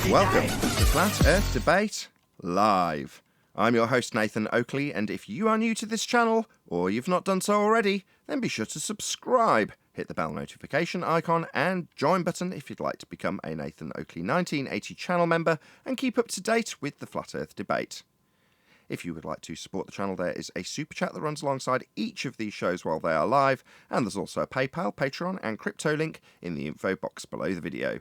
Welcome to Flat Earth Debate Live. I'm your host Nathan Oakley, and if you are new to this channel, or you've not done so already, then be sure to subscribe, hit the bell notification icon, and join button if you'd like to become a Nathan Oakley 1980 channel member and keep up to date with the Flat Earth Debate. If you would like to support the channel, there is a super chat that runs alongside each of these shows while they are live, and there's also a PayPal, Patreon, and crypto link in the info box below the video.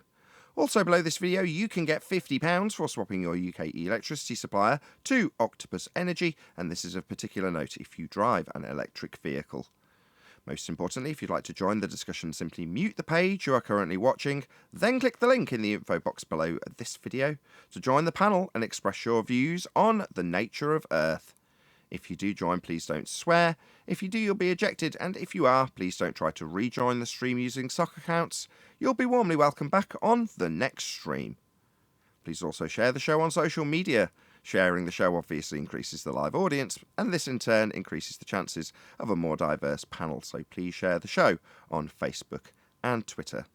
Also below this video, you can get £50 for swapping your UK electricity supplier to Octopus Energy, and this is of particular note if you drive an electric vehicle. Most importantly, if you'd like to join the discussion, simply mute the page you are currently watching, then click the link in the info box below this video to join the panel and express your views on the nature of Earth. If you do join, please don't swear. If you do, you'll be ejected, and if you are, please don't try to rejoin the stream using sock accounts. You'll be warmly welcomed back on the next stream. Please also share the show on social media. Sharing the show obviously increases the live audience, and this in turn increases the chances of a more diverse panel, so please share the show on Facebook and Twitter.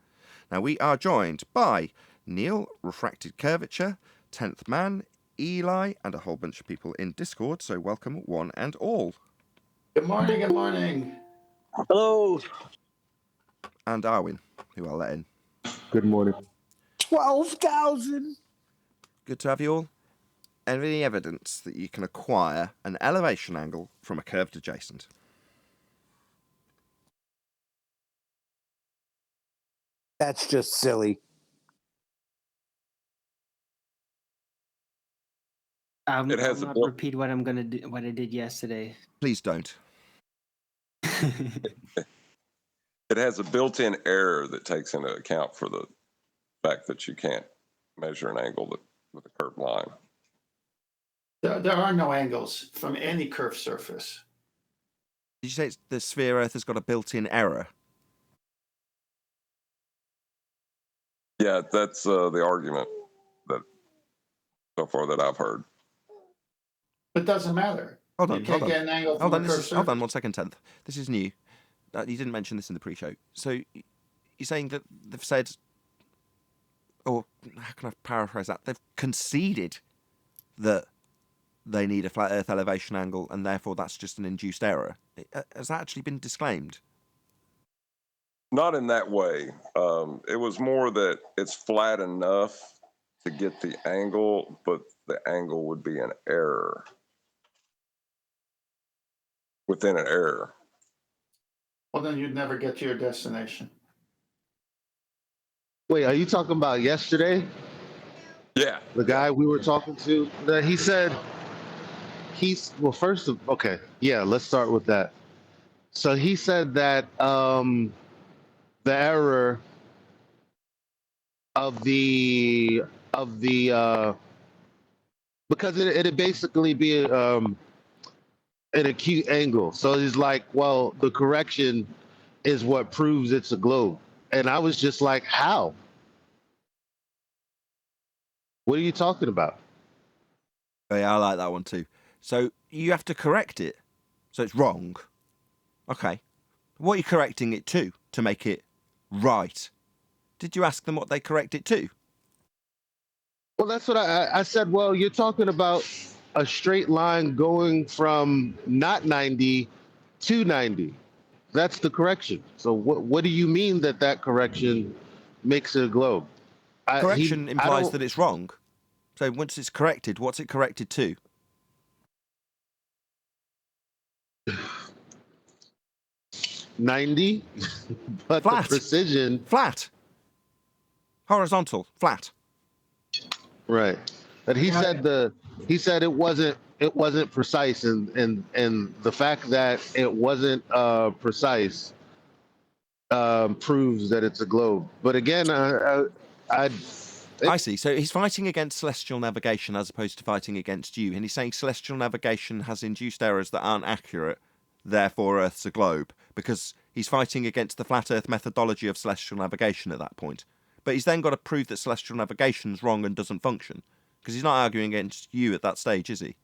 Now, we are joined by Neil, Refracted Curvature, 10th Man, Eli, and a whole bunch of people in Discord, so welcome one and all. Good morning, good morning. Hello. And Arwin, who I'll let in. Good morning. 12,000. Good to have you all. Any evidence that you can acquire an elevation angle from a curved adjacent? That's just silly. It has I'll not repeat what I'm gonna do. What I did yesterday. Please don't. It has a built-in error that takes into account for the fact that you can't measure an angle with a curved line. There are no angles from any curved surface. Did you say the sphere Earth has got a built-in error? Yeah, that's the argument that so far that I've heard. It doesn't matter. Hold on, you can't get an angle from a curved surface. Hold on 1 second, 10th. This is new. You didn't mention this in the pre-show. So you're saying that they've said, or how can I paraphrase that? They've conceded that they need a flat Earth elevation angle, and therefore that's just an induced error. Has that actually been disclaimed? Not in that way. It was more that it's flat enough to get the angle, but the angle would be an error within an error. Well, then you'd never get to your destination. Wait, are you talking about yesterday? Yeah. The guy we were talking to, that he said okay, yeah, let's start with that. So he said that the error of the because it'd basically be an acute angle. So he's like, well, the correction is what proves it's a globe. And I was just like, how? What are you talking about? Yeah, I like that one too. So you have to correct it. So it's wrong. Okay. What are you correcting it to make it right? Did you ask them what they correct it to? Well, that's what I said. Well, you're talking about a straight line going from not 90 to 90. That's the correction. So what do you mean that correction makes it a globe? Correction implies that it's wrong. So once it's corrected, what's it corrected to? 90, but flat. The precision flat, horizontal, flat. Right, but he said it wasn't precise, and the fact that it wasn't precise proves that it's a globe. But again, I see. So he's fighting against celestial navigation as opposed to fighting against you, and he's saying celestial navigation has induced errors that aren't accurate. Therefore, Earth's a globe, because he's fighting against the flat Earth methodology of celestial navigation at that point. But he's then got to prove that celestial navigation's wrong and doesn't function, because he's not arguing against you at that stage, is he?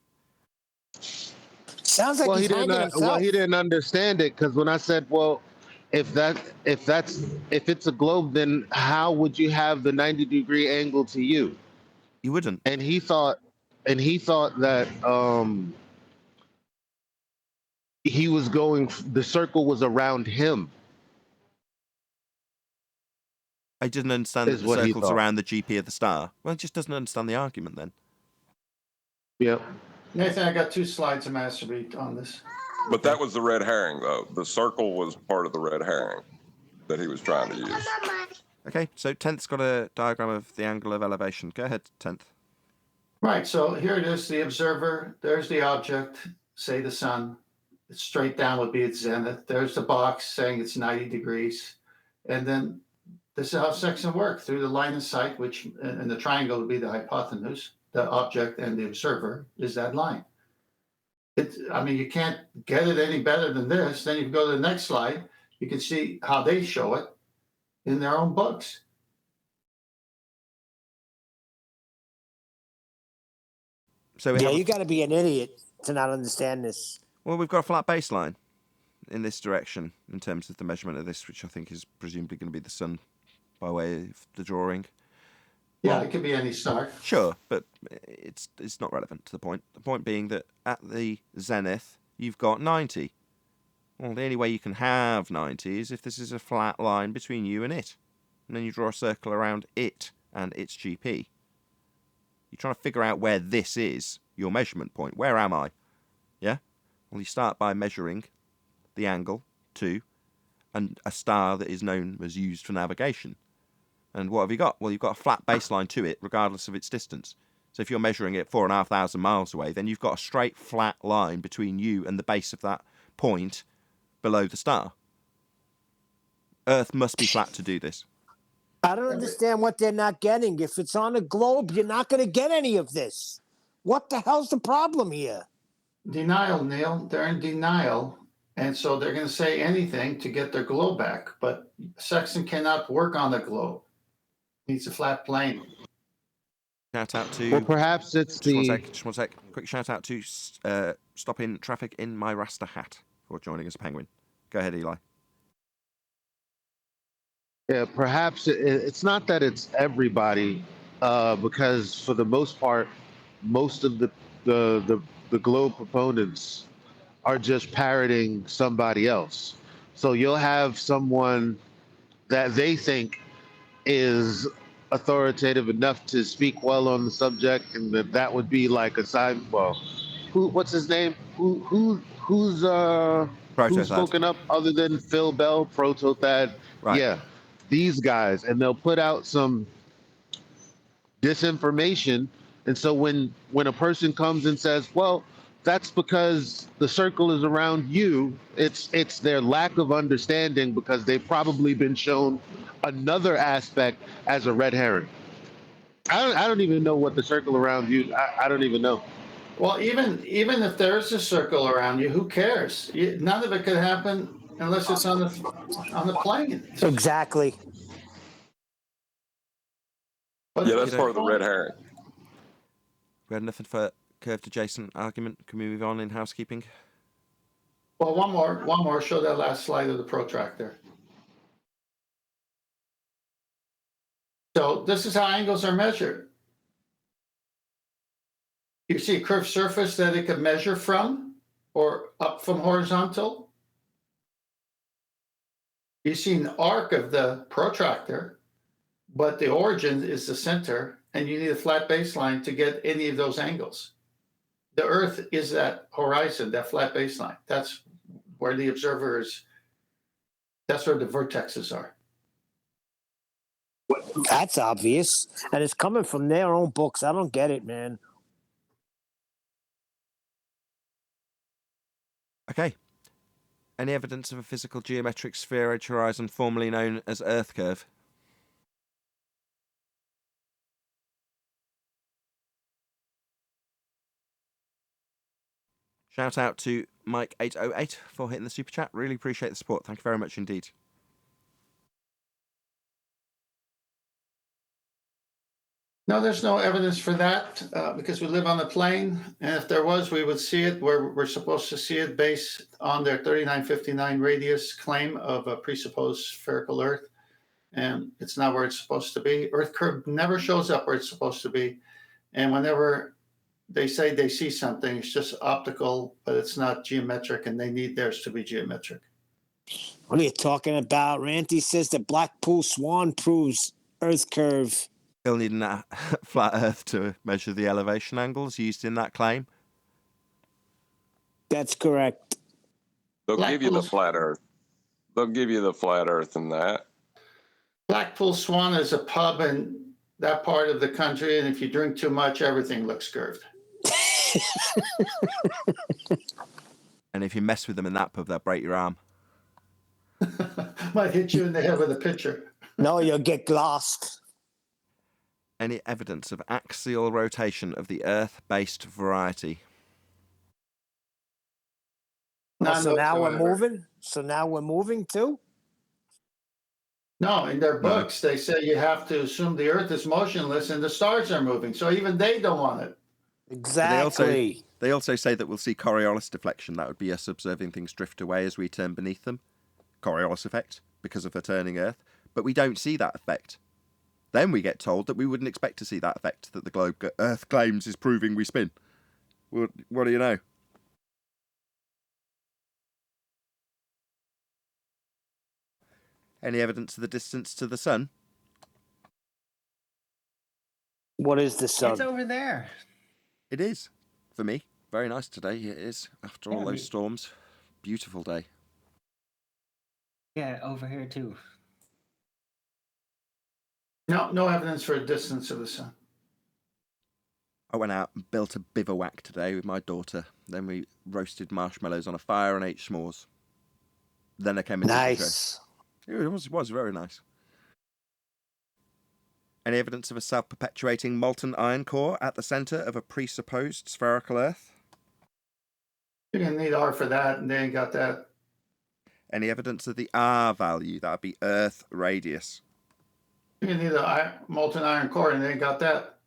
Sounds like he didn't understand it, because when I said, well, if it's a globe, then how would you have the 90-degree angle to you? You wouldn't. And he thought that the circle was around him. I didn't understand that Is the what he circle's thought. around the GP of the star. Well, he just doesn't understand the argument then. Yep. Nathan, I got 2 slides of masturbate on this. But that was the red herring, though. The circle was part of the red herring that he was trying to use. Okay, so 10th's got a diagram of the angle of elevation. Go ahead, 10th. Right, so here it is, the observer. There's the object, say the sun. It's straight down would be its zenith. There's the box saying it's 90 degrees. And then this is how section works, through the line of sight, which in the triangle would be the hypotenuse. The object and the observer is that line. I mean, you can't get it any better than this. Then you go to the next slide. You can see how they show it in their own books. So we Yeah, have you got to be an idiot to not understand this. well, we've got a flat baseline in this direction in terms of the measurement of this, which I think is presumably going to be the sun by way of the drawing. Yeah, Well, it could be any star. Sure, but it's not relevant to the point. The point being that at the zenith, you've got 90. Well, the only way you can have 90 is if this is a flat line between you and it. And then you draw a circle around it and its GP. You're trying to figure out where this is, your measurement point. Where am I? Yeah? Well, you start by measuring the angle to a star that is known as used for navigation. And what have you got? Well, you've got a flat baseline to it, regardless of its distance. So if you're measuring it 4,500 miles away, then you've got a straight, flat line between you and the base of that point below the star. Earth must be flat to do this. I don't understand what they're not getting. If it's on a globe, you're not going to get any of this. What the hell's the problem here? Denial, Neil. They're in denial. And so they're going to say anything to get their globe back. But Sexton cannot work on the globe. Needs a flat plane. Shout out to... Well, perhaps it's Just one sec. Quick shout out to stopping traffic in my Rasta hat for joining as a penguin. Go ahead, Eli. Yeah, perhaps it's not that it's everybody, because for the most part, most of the globe proponents are just parroting somebody else. So you'll have someone that they think is authoritative enough to speak well on the subject, and that would be like a side. Well, what's his name? Who's spoken up other than Phil Bell, Protothad? Right. Yeah, these guys, and they'll put out some disinformation. And so when a person comes and says, well, that's because the circle is around you, it's their lack of understanding, because they've probably been shown another aspect as a red herring. I don't even know what the circle around you, I don't even know. Well, even if there's a circle around you, who cares? None of it could happen unless it's on the plane. Exactly. But Yeah, that's part of the red herring. We had nothing for curved adjacent argument. Can we move on in housekeeping? Well, one more. Show that last slide of the protractor. So this is how angles are measured. You see a curved surface that it could measure from, or up from horizontal. You see an arc of the protractor, but the origin is the center, and you need a flat baseline to get any of those angles. The Earth is that horizon, that flat baseline. That's where the observer is. That's where the vertexes are. That's obvious. And it's coming from their own books. I don't get it, man. Okay. Any evidence of a physical geometric sphere edge horizon formerly known as Earth curve? Shout out to Mike808 for hitting the super chat. Really appreciate the support. Thank you very much indeed. No, there's no evidence for that because we live on the plane. And if there was, we would see it where we're supposed to see it based on their 3959 radius claim of a presupposed spherical Earth. And it's not where it's supposed to be. Earth curve never shows up where it's supposed to be. And whenever they say they see something, it's just optical, but it's not geometric, and they need theirs to be geometric. What are you talking about? Ranty says the Blackpool Swan proves Earth curve. He'll need a flat Earth to measure the elevation angles used in that claim. That's correct. They'll give you the Blackpool's- flat Earth. They'll give you the flat Earth in that. Blackpool Swan is a pub in that part of the country, and if you drink too much, everything looks curved. And if you mess with them in that pub, they'll break your arm. Might hit you in the head with a pitcher. No, you'll get glossed. Any evidence of axial rotation of the Earth-based variety? None So now we're whatsoever. moving. So now we're moving too. No, in their books, they say you have to assume the Earth is motionless and the stars are moving. So even they don't want it. Exactly. They also say that we'll see Coriolis deflection. That would be us observing things drift away as we turn beneath them. Coriolis effect, because of a turning Earth. But we don't see that effect. Then we get told that we wouldn't expect to see that effect that the globe Earth claims is proving we spin. What do you know? Any evidence of the distance to the sun? What is the sun? It's over there. It is, for me. Very nice today. It is, after all Yeah, those storms. Beautiful day. Yeah, over here too. No evidence for a distance of the sun. I went out and built a bivouac today with my daughter. Then we roasted marshmallows on a fire and ate s'mores. Then I came into the Nice. show. It was very nice. Any evidence of a self-perpetuating molten iron core at the centre of a presupposed spherical Earth? You're going to need R for that, and they ain't got that. Any evidence of the R value? That would be Earth radius. You're going to need a molten iron core, and they ain't got that.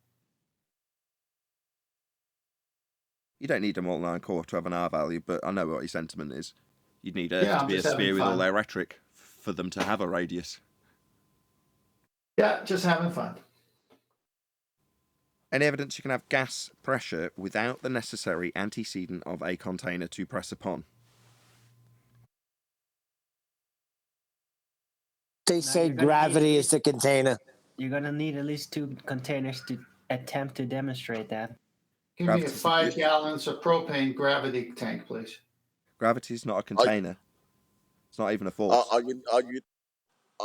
You don't need a molten iron core to have an R value, but I know what your sentiment is. You'd need Earth Yeah, to I'm be a just having sphere with all fun. their rhetoric for them to have a radius. Yeah, just having fun. Any evidence you can have gas pressure without the necessary antecedent of a container to press upon? They say you're gonna gravity need- is the container. You're gonna need at least 2 containers to attempt to demonstrate that. Give me a Gravity. 5 gallons of propane gravity tank, please. Gravity is not a container. It's not even a force. All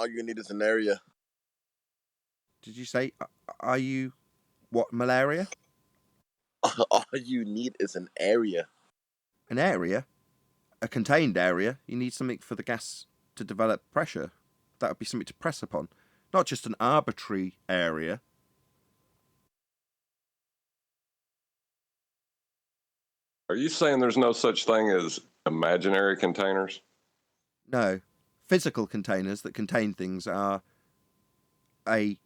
you need is an area. Did you say, are you, what, malaria? All you need is an area. An area? A contained area? You need something for the gas to develop pressure. That would be something to press upon. Not just an arbitrary area. Are you saying there's no such thing as imaginary containers? No. Physical containers that contain things are a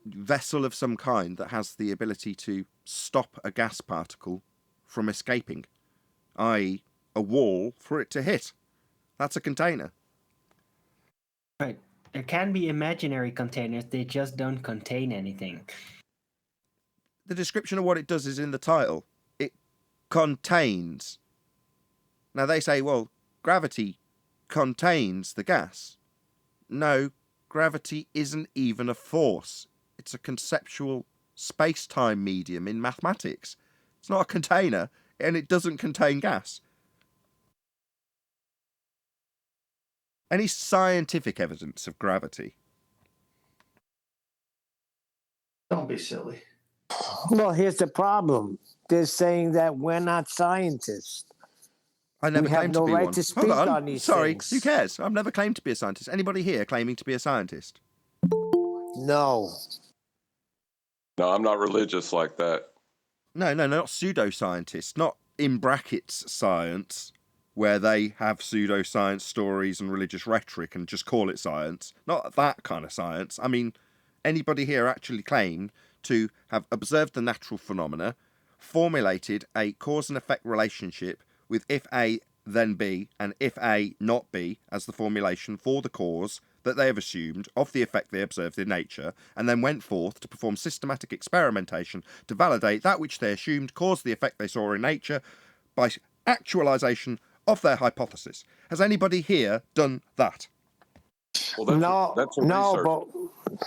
vessel of some kind that has the ability to stop a gas particle from escaping, i.e. a wall for it to hit. That's a container. Right. There can be imaginary containers, they just don't contain anything. The description of what it does is in the title. It contains. Now they say, well, gravity contains the gas. No, gravity isn't even a force. It's a conceptual space-time medium in mathematics. It's not a container, and it doesn't contain gas. Any scientific evidence of gravity? Don't be silly. Well, here's the problem. They're saying that we're not scientists. I never We have claimed no to be right one. to speak Hold on these Sorry, things. who cares? I've never claimed to be a scientist. Anybody here claiming to be a scientist? No. No, I'm not religious like that. No, not pseudoscientists, not in brackets science, where they have pseudoscience stories and religious rhetoric and just call it science. Not that kind of science. I mean, anybody here actually claim to have observed the natural phenomena, formulated a cause and effect relationship with if A then B and if A not B as the formulation for the cause that they have assumed of the effect they observed in nature, and then went forth to perform systematic experimentation to validate that which they assumed caused the effect they saw in nature by actualization of their hypothesis. Has anybody here done that? Well, No, that's a no, researcher. but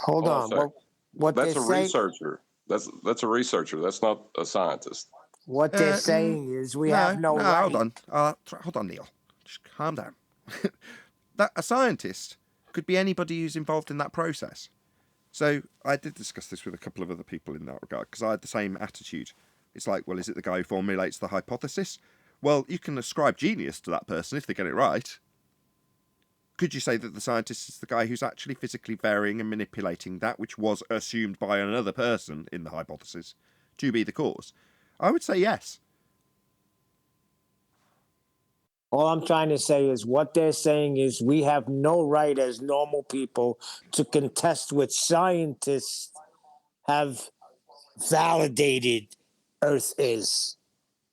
hold Hold on a on. sec. What That's they're a saying, researcher. That's a researcher. That's not a scientist. what they're saying is we have no right. Hold on. Hold on, Neil. Just calm down. That a scientist could be anybody who's involved in that process. So I did discuss this with a couple of other people in that regard because I had the same attitude. It's like, well, is it the guy who formulates the hypothesis? Well, you can ascribe genius to that person if they get it right. Could you say that the scientist is the guy who's actually physically varying and manipulating that which was assumed by another person in the hypothesis to be the cause? I would say yes. All I'm trying to say is what they're saying is we have no right as normal people to contest what scientists have validated Earth is.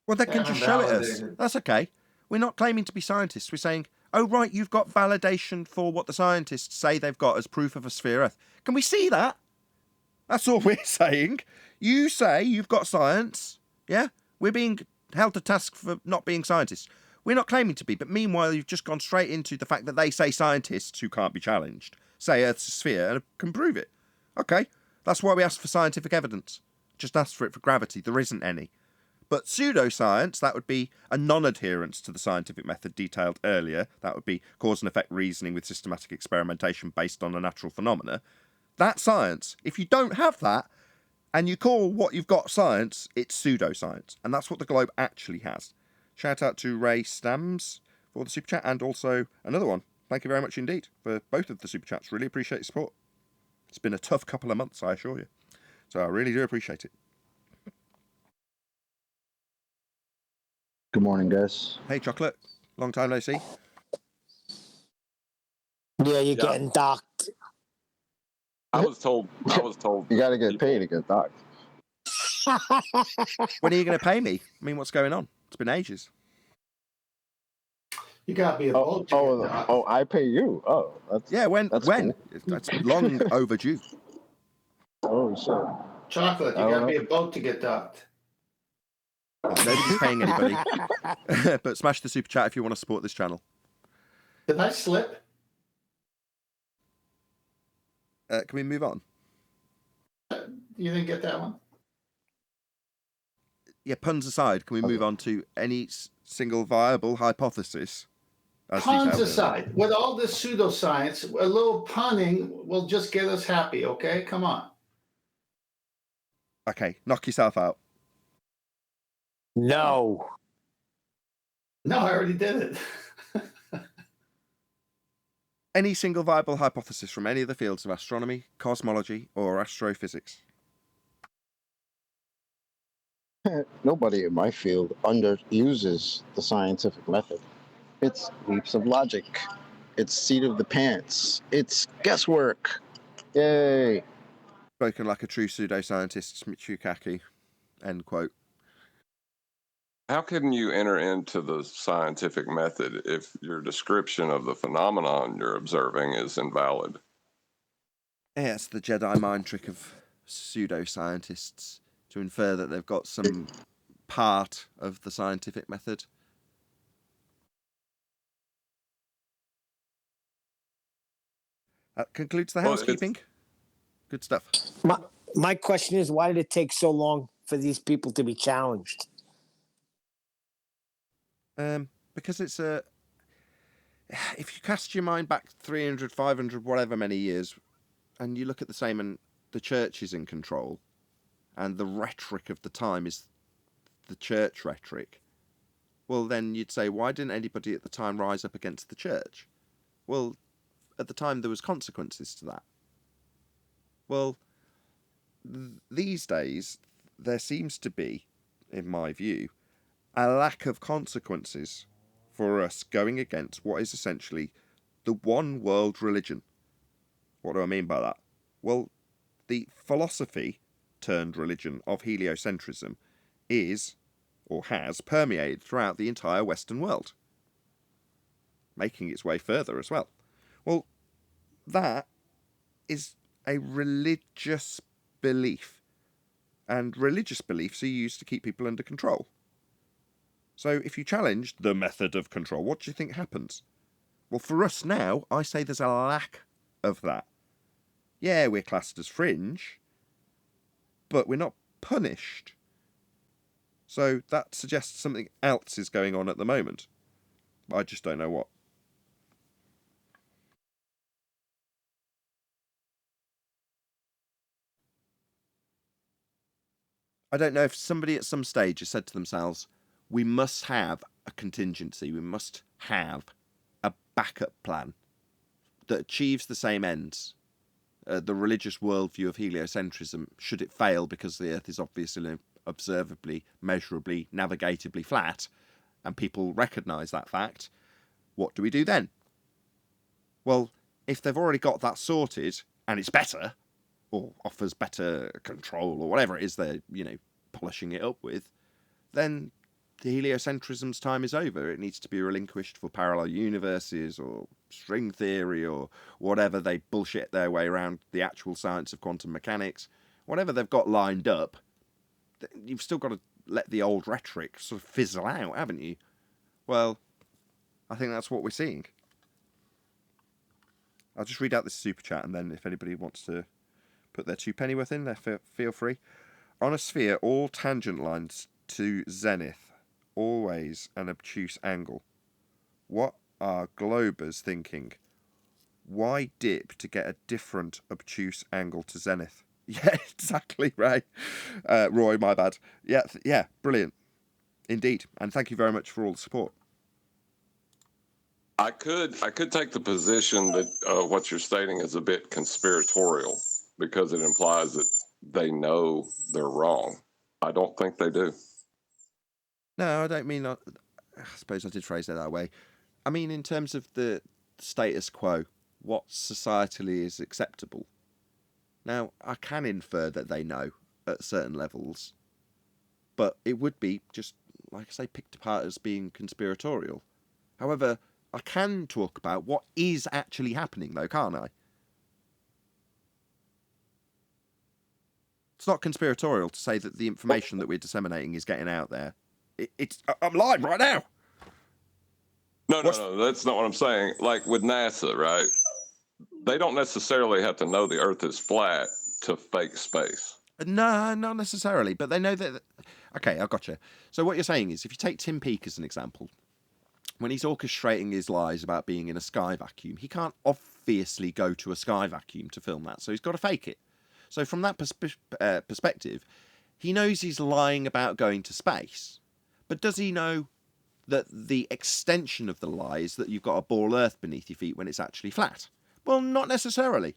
Well, they can just show it us. That's okay. We're not claiming to be scientists. We're saying, oh, right, you've got validation for what the scientists say they've got as proof of a sphere Earth. Can we see that? That's all we're saying. You say you've got science. Yeah? We're being held to task for not being scientists. We're not claiming to be, but meanwhile, you've just gone straight into the fact that they say scientists who can't be challenged say Earth's a sphere and can prove it. Okay, that's why we asked for scientific evidence. Just ask for it for gravity. There isn't any. But pseudoscience, that would be a non-adherence to the scientific method detailed earlier. That would be cause and effect reasoning with systematic experimentation based on a natural phenomena. That's science. If you don't have that, and you call what you've got science, it's pseudoscience. And that's what the globe actually has. Shout out to Ray Stams for the super chat, and also another one. Thank you very much indeed for both of the super chats. Really appreciate your support. It's been a tough couple of months, I assure you. So I really do appreciate it. Good morning, guys. Hey, Chocolate. Long time no see. Yeah, you're getting docked. I was told. You got to get paid to get docked. When are you going to pay me? I mean, what's going on? It's been ages. You got to be a boat. Oh, I pay you. Oh, that's when? Cool. That's long overdue. Oh shit! Chocolate, you got to be a boat to get docked. Nobody's paying anybody. But smash the super chat if you want to support this channel. Did I slip? Can we move on? You didn't get that one? Yeah, puns aside, can we move on to any single viable hypothesis? Puns aside, with all this pseudoscience, a little punning will just get us happy, okay? Come on. Okay, knock yourself out. No. No, I already did it. Any single viable hypothesis from any of the fields of astronomy, cosmology, or astrophysics? Nobody in my field uses the scientific method. It's leaps of logic. It's seat of the pants. It's guesswork. Yay! Spoken like a true pseudoscientist, Michukaki. End quote. How can you enter into the scientific method if your description of the phenomenon you're observing is invalid? Yeah, it's the Jedi mind trick of pseudoscientists to infer that they've got some part of the scientific method. That concludes the housekeeping. Good stuff. My question is, why did it take so long for these people to be challenged? Because it's a... If you cast your mind back 300, 500, whatever many years, and you look at the same, and the church is in control, and the rhetoric of the time is the church rhetoric, well, then you'd say, why didn't anybody at the time rise up against the church? Well, at the time, there was consequences to that. Well, these days, there seems to be, in my view, a lack of consequences for us going against what is essentially the one world religion. What do I mean by that? Well, the philosophy turned religion of heliocentrism is, or has, permeated throughout the entire Western world, making its way further as well. Well, that is a religious belief, and religious beliefs are used to keep people under control. So if you challenge the method of control, what do you think happens? Well, for us now, I say there's a lack of that. Yeah, we're classed as fringe, but we're not punished. So that suggests something else is going on at the moment. I just don't know what. I don't know if somebody at some stage has said to themselves, we must have a contingency, we must have a backup plan that achieves the same ends. The religious worldview of heliocentrism, should it fail because the Earth is obviously, observably, measurably, navigatably flat, and people recognise that fact, what do we do then? Well, if they've already got that sorted, and it's better, or offers better control, or whatever it is they're, polishing it up with, then the heliocentrism's time is over. It needs to be relinquished for parallel universes, or string theory, or whatever they bullshit their way around the actual science of quantum mechanics. Whatever they've got lined up, you've still got to let the old rhetoric sort of fizzle out, haven't you? Well, I think that's what we're seeing. I'll just read out this super chat, and then if anybody wants to put their 2 pennyworth in there, feel free. On a sphere, all tangent lines to zenith, always an obtuse angle. What are globers thinking? Why dip to get a different obtuse angle to zenith? Yeah, exactly, Ray. Roy, my bad. Yeah, brilliant. Indeed. And thank you very much for all the support. I could take the position that what you're stating is a bit conspiratorial, because it implies that they know they're wrong. I don't think they do. No, I don't mean... I suppose I did phrase it that way. I mean, in terms of the status quo, what societally is acceptable. Now, I can infer that they know at certain levels, but it would be just, like I say, picked apart as being conspiratorial. However, I can talk about what is actually happening, though, can't I? It's not conspiratorial to say that the information that we're disseminating is getting out there. I'm live right now. No, that's not what I'm saying. Like with NASA, right? They don't necessarily have to know the Earth is flat to fake space. No, not necessarily, but they know that... Okay, I gotcha. So what you're saying is, if you take Tim Peake as an example, when he's orchestrating his lies about being in a sky vacuum, he can't obviously go to a sky vacuum to film that, so he's got to fake it. So from that perspective, he knows he's lying about going to space, but does he know that the extension of the lie is that you've got a ball Earth beneath your feet when it's actually flat? Well, not necessarily.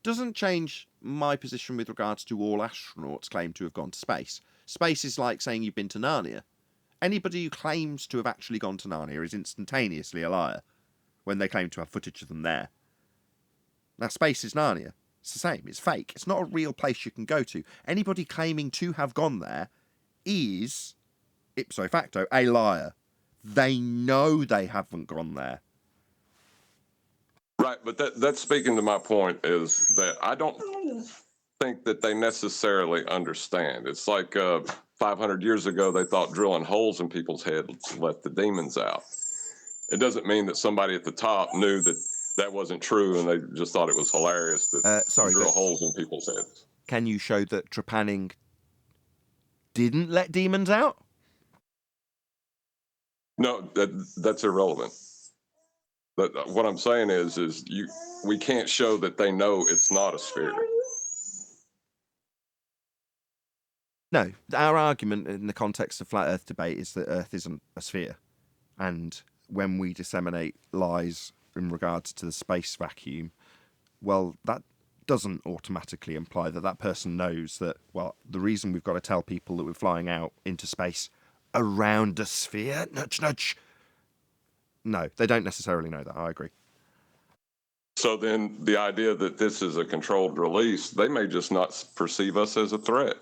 Doesn't change my position with regards to all astronauts claim to have gone to space. Space is like saying you've been to Narnia. Anybody who claims to have actually gone to Narnia is instantaneously a liar when they claim to have footage of them there. Now, space is Narnia. It's the same. It's fake. It's not a real place you can go to. Anybody claiming to have gone there is, ipso facto, a liar. They know they haven't gone there. Right, but that's speaking to my point is that I don't think that they necessarily understand. It's like 500 years ago, they thought drilling holes in people's heads let the demons out. It doesn't mean that somebody at the top knew that that wasn't true and they just thought it was hilarious that drill holes in people's heads. Can you show that trepanning didn't let demons out? No, that's irrelevant. But what I'm saying is we can't show that they know it's not a sphere. No, our argument in the context of flat Earth debate is that Earth isn't a sphere. And when we disseminate lies in regards to the space vacuum, well, that doesn't automatically imply that that person knows that, well, the reason we've got to tell people that we're flying out into space around a sphere, nudge, nudge. No, they don't necessarily know that. I agree. So then the idea that this is a controlled release, they may just not perceive us as a threat.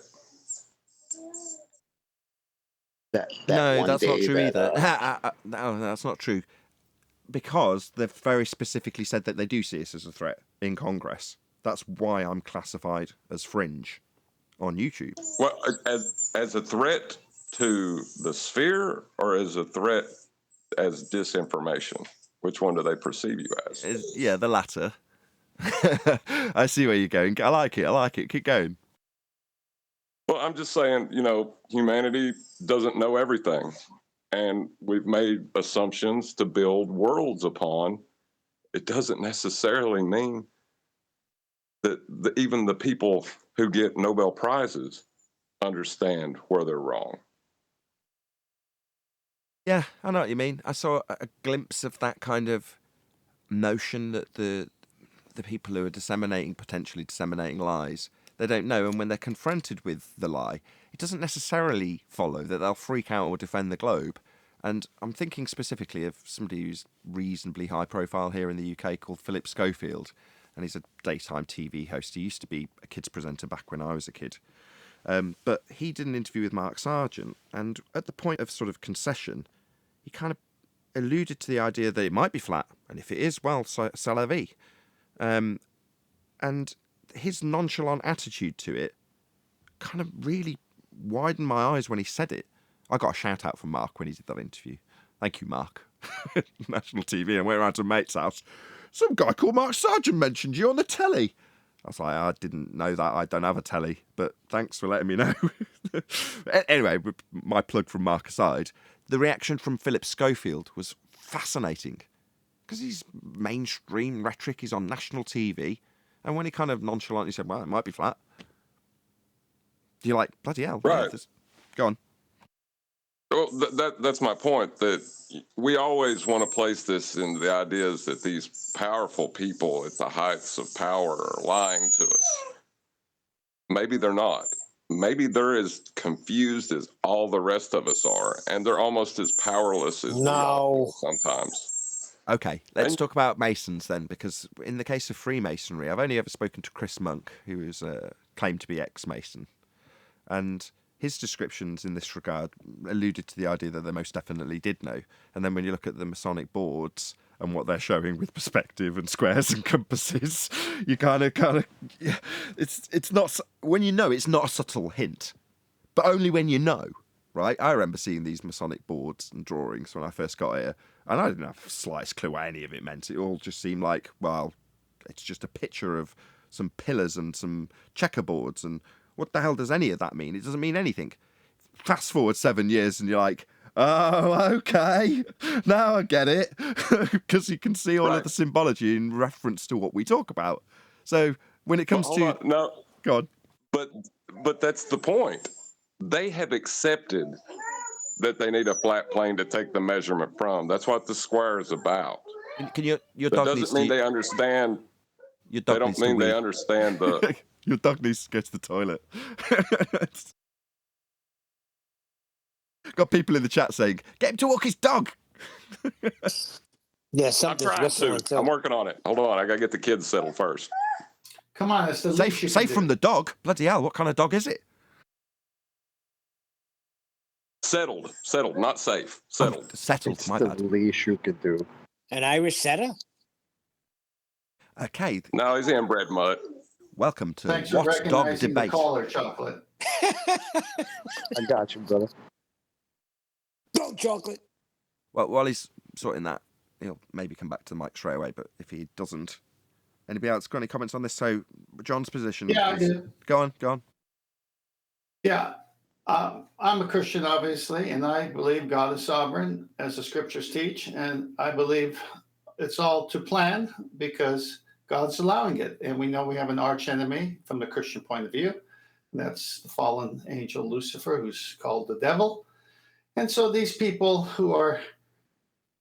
That No, one that's not day true that, either. No, that's not true. Because they've very specifically said that they do see us as a threat in Congress. That's why I'm classified as fringe on YouTube. Well, as a threat to the sphere or as a threat as disinformation? Which one do they perceive you as? Yeah, the latter. I see where you're going. I like it. Keep going. Well, I'm just saying, humanity doesn't know everything. And we've made assumptions to build worlds upon. It doesn't necessarily mean that even the people who get Nobel Prizes understand where they're wrong. Yeah, I know what you mean. I saw a glimpse of that kind of notion that the people who are potentially disseminating lies, they don't know, and when they're confronted with the lie, it doesn't necessarily follow that they'll freak out or defend the globe. And I'm thinking specifically of somebody who's reasonably high profile here in the UK called Philip Schofield, and he's a daytime TV host. He used to be a kids presenter back when I was a kid. But he did an interview with Mark Sargent, and at the point of sort of concession, he kind of alluded to the idea that it might be flat, and if it is, well, c'est la vie. And his nonchalant attitude to it kind of really widened my eyes when he said it. I got a shout out from Mark when he did that interview. Thank you, Mark. National TV, and went around to a mate's house. Some guy called Mark Sargent mentioned you on the telly. I was like, I didn't know that. I don't have a telly, but thanks for letting me know. Anyway, my plug from Mark aside, the reaction from Philip Schofield was fascinating because his mainstream rhetoric is on national TV, and when he kind of nonchalantly said, well, it might be flat, you're like, bloody hell. Right. Go on. Well, that's my point, that we always want to place this in the ideas that these powerful people at the heights of power are lying to us. Maybe they're not. Maybe they're as confused as all the rest of us are, and they're almost as powerless as we are sometimes. Okay, let's talk about Masons then, because in the case of Freemasonry, I've only ever spoken to Chris Monk, who is claimed to be ex-Mason, and his descriptions in this regard alluded to the idea that they most definitely did know. And then when you look at the Masonic boards and what they're showing with perspective and squares and compasses, you kind of, it's not, when you know, it's not a subtle hint, but only when you know, right? I remember seeing these Masonic boards and drawings when I first got here, and I didn't have the slightest clue what any of it meant. It all just seemed like, well, it's just a picture of some pillars and some checkerboards, and what the hell does any of that mean? It doesn't mean anything. Fast forward 7 years and you're like, oh, okay, now I get it. Because you can see all of the symbology in reference to what we talk about. So when it comes to... No. Go on. But that's the point. They have accepted that they need a flat plane to take the measurement from. That's what the square is about. Can your That dog doesn't needs mean to... they understand... Your dog They don't needs to mean they wee. understand the... Your dog needs to go to the toilet. Got people in the chat saying, get him to walk his dog. Yeah, I'm something's trying whistling to. too. I'm working on it. Hold on. I got to get the kids settled first. Come on, it's the least you can Safe do. from the dog? Bloody hell, what kind of dog is it? Settled, not safe. Settled. Settled, it's my the bad. least you could do. An Irish setter? Okay, No, he's inbred mutt. welcome to Thanks for What Dog recognizing the Debate. caller, Chocolate. I got you, brother. Go chocolate. Well, while he's sorting that, he'll maybe come back to the mic straight away, but if he doesn't... Anybody else got any comments on this? So, John's position... Yeah, I is... did. Go on. Yeah. I'm a Christian, obviously, and I believe God is sovereign, as the scriptures teach. And I believe it's all to plan because God's allowing it. And we know we have an arch enemy from the Christian point of view. And that's the fallen angel Lucifer, who's called the devil. And so these people who are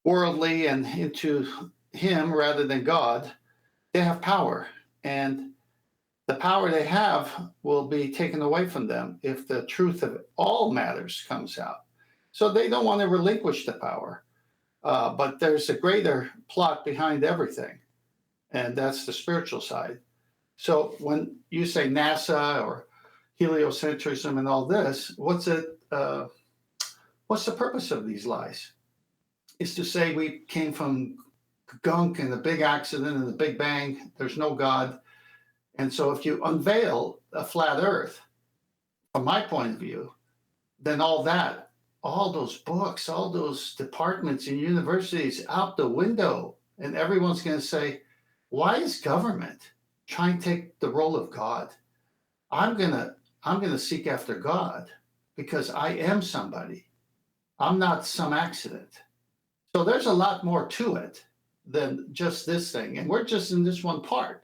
worldly and into him rather than God, they have power. And the power they have will be taken away from them if the truth of all matters comes out. So they don't want to relinquish the power. But there's a greater plot behind everything. and that's the spiritual side. So when you say NASA or heliocentrism and all this, what's the purpose of these lies? It's to say we came from gunk and the big accident and the Big Bang. There's no God. And so if you unveil a flat earth, from my point of view, then all those books, all those departments in universities out the window. And everyone's going to say, why is government trying to take the role of God? I'm going to seek after God because I am somebody. I'm not some accident. So there's a lot more to it than just this thing. And we're just in this one part.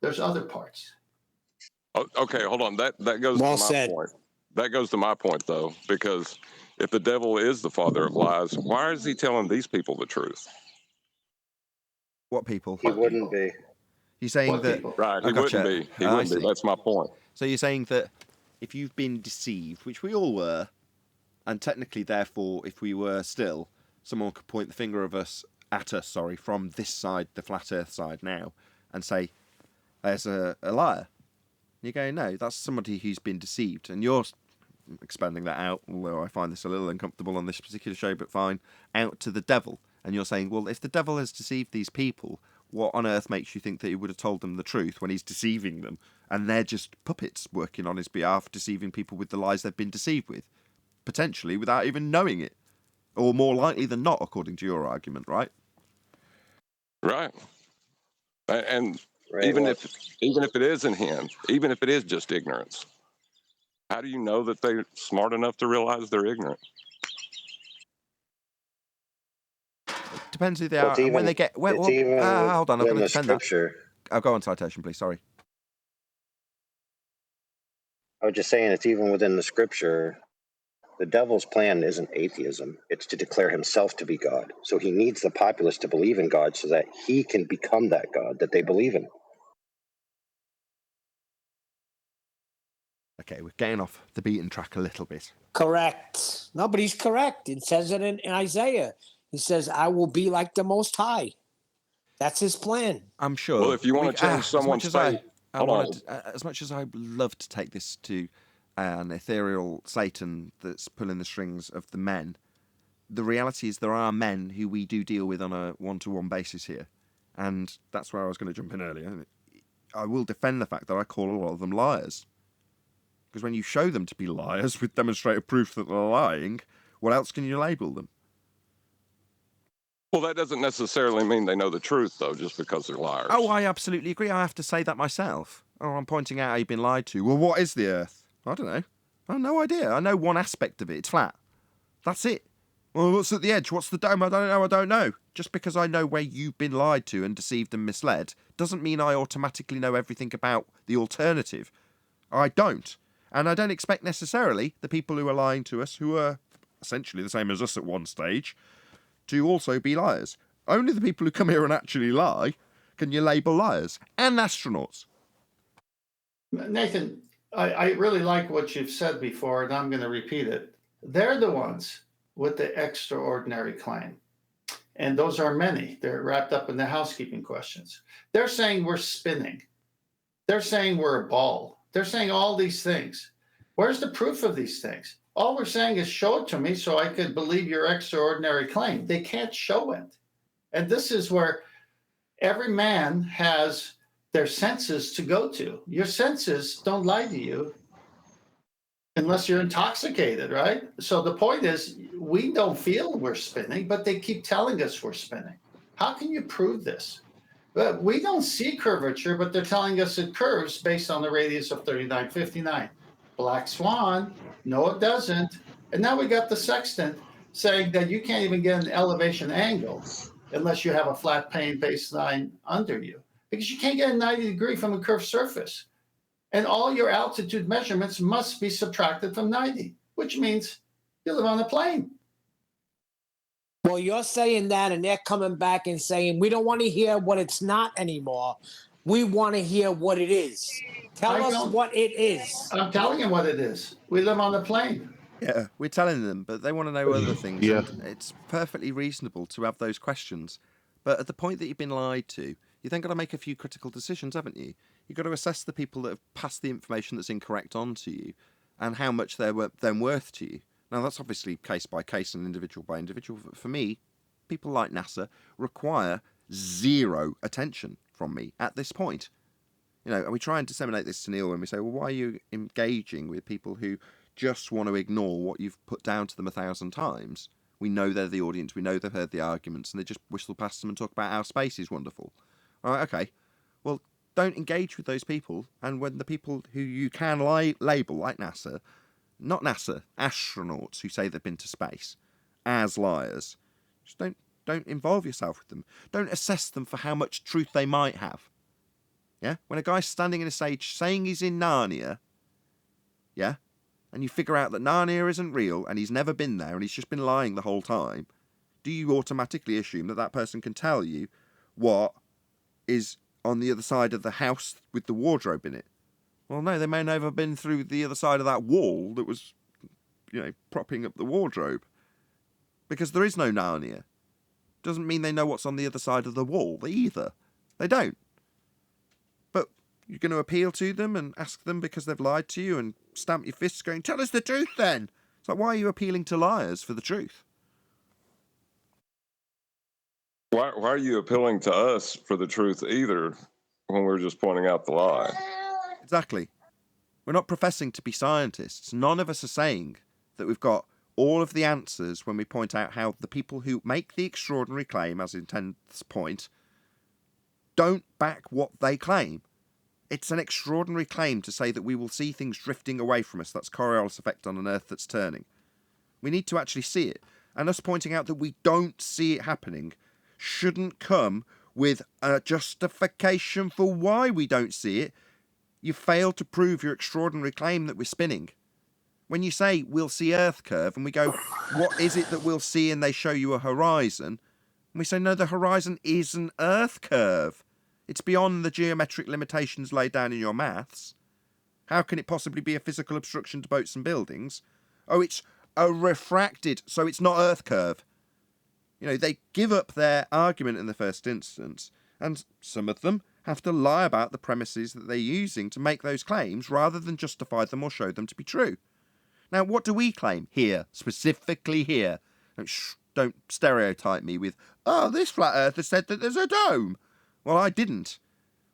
There's other parts. Okay, hold on. That goes Well to my said. point. That goes to my point, though, because if the devil is the father of lies, why is he telling these people the truth? What people? He wouldn't be. You're saying What that. people? Right, I he gotcha. wouldn't be. He I wouldn't be. see. That's my point. So you're saying that if you've been deceived, which we all were, and technically, therefore, if we were still, someone could point the finger at us, from this side, the flat Earth side now, and say, "There's a liar." You go, no, that's somebody who's been deceived, and you're expanding that out. Although I find this a little uncomfortable on this particular show, but fine. Out to the devil, and you're saying, well, if the devil has deceived these people, what on earth makes you think that he would have told them the truth when he's deceiving them, and they're just puppets working on his behalf, deceiving people with the lies they've been deceived with, potentially without even knowing it, or more likely than not, according to your argument, right? Right. And Right, even well, if it isn't him, even if it is just ignorance, how do you know that they're smart enough to realize they're ignorant? Depends who they well, are, and when they get. Well, it's even hold on, I'm going within to the defend that. scripture. I'll go on citation, please. Sorry. I was just saying, it's even within the scripture. The devil's plan isn't atheism. It's to declare himself to be God. So he needs the populace to believe in God so that he can become that God that they believe in. Okay, we're getting off the beaten track a little bit. Correct. No, but he's correct. It says it in Isaiah. He says, I will be like the Most High. That's his plan. I'm sure. Well, if you want to change someone's fate, as much as I love to take this to an ethereal Satan that's pulling the strings of the men, the reality is there are men who we do deal with on a one-to-one basis here. And that's where I was going to jump in earlier. I will defend the fact that I call a lot of them liars. Because when you show them to be liars with demonstrated proof that they're lying, what else can you label them? well, that doesn't necessarily mean they know the truth, though, just because they're liars. Oh, I absolutely agree. I have to say that myself. Oh, I'm pointing out how you've been lied to. Well, what is the Earth? I don't know. I have no idea. I know one aspect of it. It's flat. That's it. Well, what's at the edge? What's the dome? I don't know. Just because I know where you've been lied to and deceived and misled doesn't mean I automatically know everything about the alternative. I don't. And I don't expect necessarily the people who are lying to us, who are essentially the same as us at one stage, to also be liars. Only the people who come here and actually lie can you label liars. And astronauts. Nathan, I really like what you've said before, and I'm going to repeat it. They're the ones with the extraordinary claim. And those are many. They're wrapped up in the housekeeping questions. They're saying we're spinning. They're saying we're a ball. They're saying all these things. Where's the proof of these things? All we're saying is show it to me so I could believe your extraordinary claim. They can't show it. And this is where every man has their senses to go to. Your senses don't lie to you unless you're intoxicated, right? So the point is, we don't feel we're spinning, but they keep telling us we're spinning. How can you prove this? But we don't see curvature, but they're telling us it curves based on the radius of 3959. Black swan, no, it doesn't. And now we got the sextant saying that you can't even get an elevation angle unless you have a flat plane baseline under you, because you can't get a 90 degree from a curved surface. And all your altitude measurements must be subtracted from 90, which means you live on a plane. Well, you're saying that, and they're coming back and saying, we don't want to hear what it's not anymore. We want to hear what it is. Tell us what it is. I'm telling you what it is. We live on a plane. Yeah, we're telling them, but they want to know other things. Yeah. And it's perfectly reasonable to have those questions. But at the point that you've been lied to, you then got to make a few critical decisions, haven't you? You've got to assess the people that have passed the information that's incorrect on to you and how much they're then worth to you. Now, that's obviously case by case and individual by individual. For me, people like NASA require zero attention from me at this point. You know, and we try and disseminate this to Neil when we say, well, why are you engaging with people who just want to ignore what you've put down to them 1,000 times? We know they're the audience, we know they've heard the arguments, and they just whistle past them and talk about how space is wonderful. All right, okay. Well, don't engage with those people, and when the people who you can label, like NASA, not NASA, astronauts who say they've been to space, as liars, just don't involve yourself with them. Don't assess them for how much truth they might have. Yeah? When a guy's standing in a stage saying he's in Narnia, yeah, and you figure out that Narnia isn't real and he's never been there and he's just been lying the whole time, do you automatically assume that that person can tell you what is on the other side of the house with the wardrobe in it? Well, no, they may never have been through the other side of that wall that was, you know, propping up the wardrobe. Because there is no Narnia. Doesn't mean they know what's on the other side of the wall either. They don't. But you're going to appeal to them and ask them because they've lied to you and stamp your fists going, tell us the truth then. It's like, why are you appealing to liars for the truth? Why are you appealing to us for the truth either when we're just pointing out the lie? Exactly. We're not professing to be scientists. None of us are saying that we've got all of the answers when we point out how the people who make the extraordinary claim, as in 10th point, don't back what they claim. It's an extraordinary claim to say that we will see things drifting away from us. That's Coriolis effect on an Earth that's turning. We need to actually see it. And us pointing out that we don't see it happening shouldn't come with a justification for why we don't see it. You failed to prove your extraordinary claim that we're spinning. When you say we'll see Earth curve and we go, what is it that we'll see? And they show you a horizon. And we say, no, the horizon is an Earth curve. It's beyond the geometric limitations laid down in your maths. How can it possibly be a physical obstruction to boats and buildings? Oh, it's a refracted, so it's not Earth curve. You know, they give up their argument in the first instance, and some of them have to lie about the premises that they're using to make those claims rather than justify them or show them to be true. Now, what do we claim here, specifically here? Don't stereotype me with, oh, this flat earther said that there's a dome. Well, I didn't.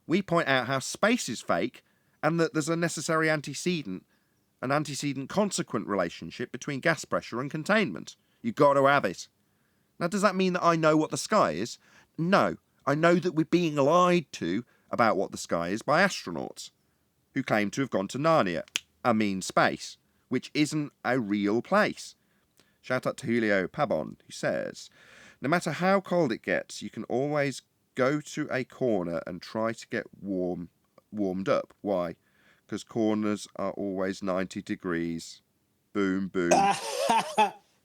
We point out how space is fake and that there's a necessary antecedent, an antecedent consequent relationship between gas pressure and containment. You've got to have it. Now, does that mean that I know what the sky is? No. I know that we're being lied to about what the sky is by astronauts who claim to have gone to Narnia, I mean space, which isn't a real place. Shout out to Julio Pabon, who says, no matter how cold it gets, you can always go to a corner and try to get warmed up. Why? Because corners are always 90 degrees. Boom, boom. Yeah,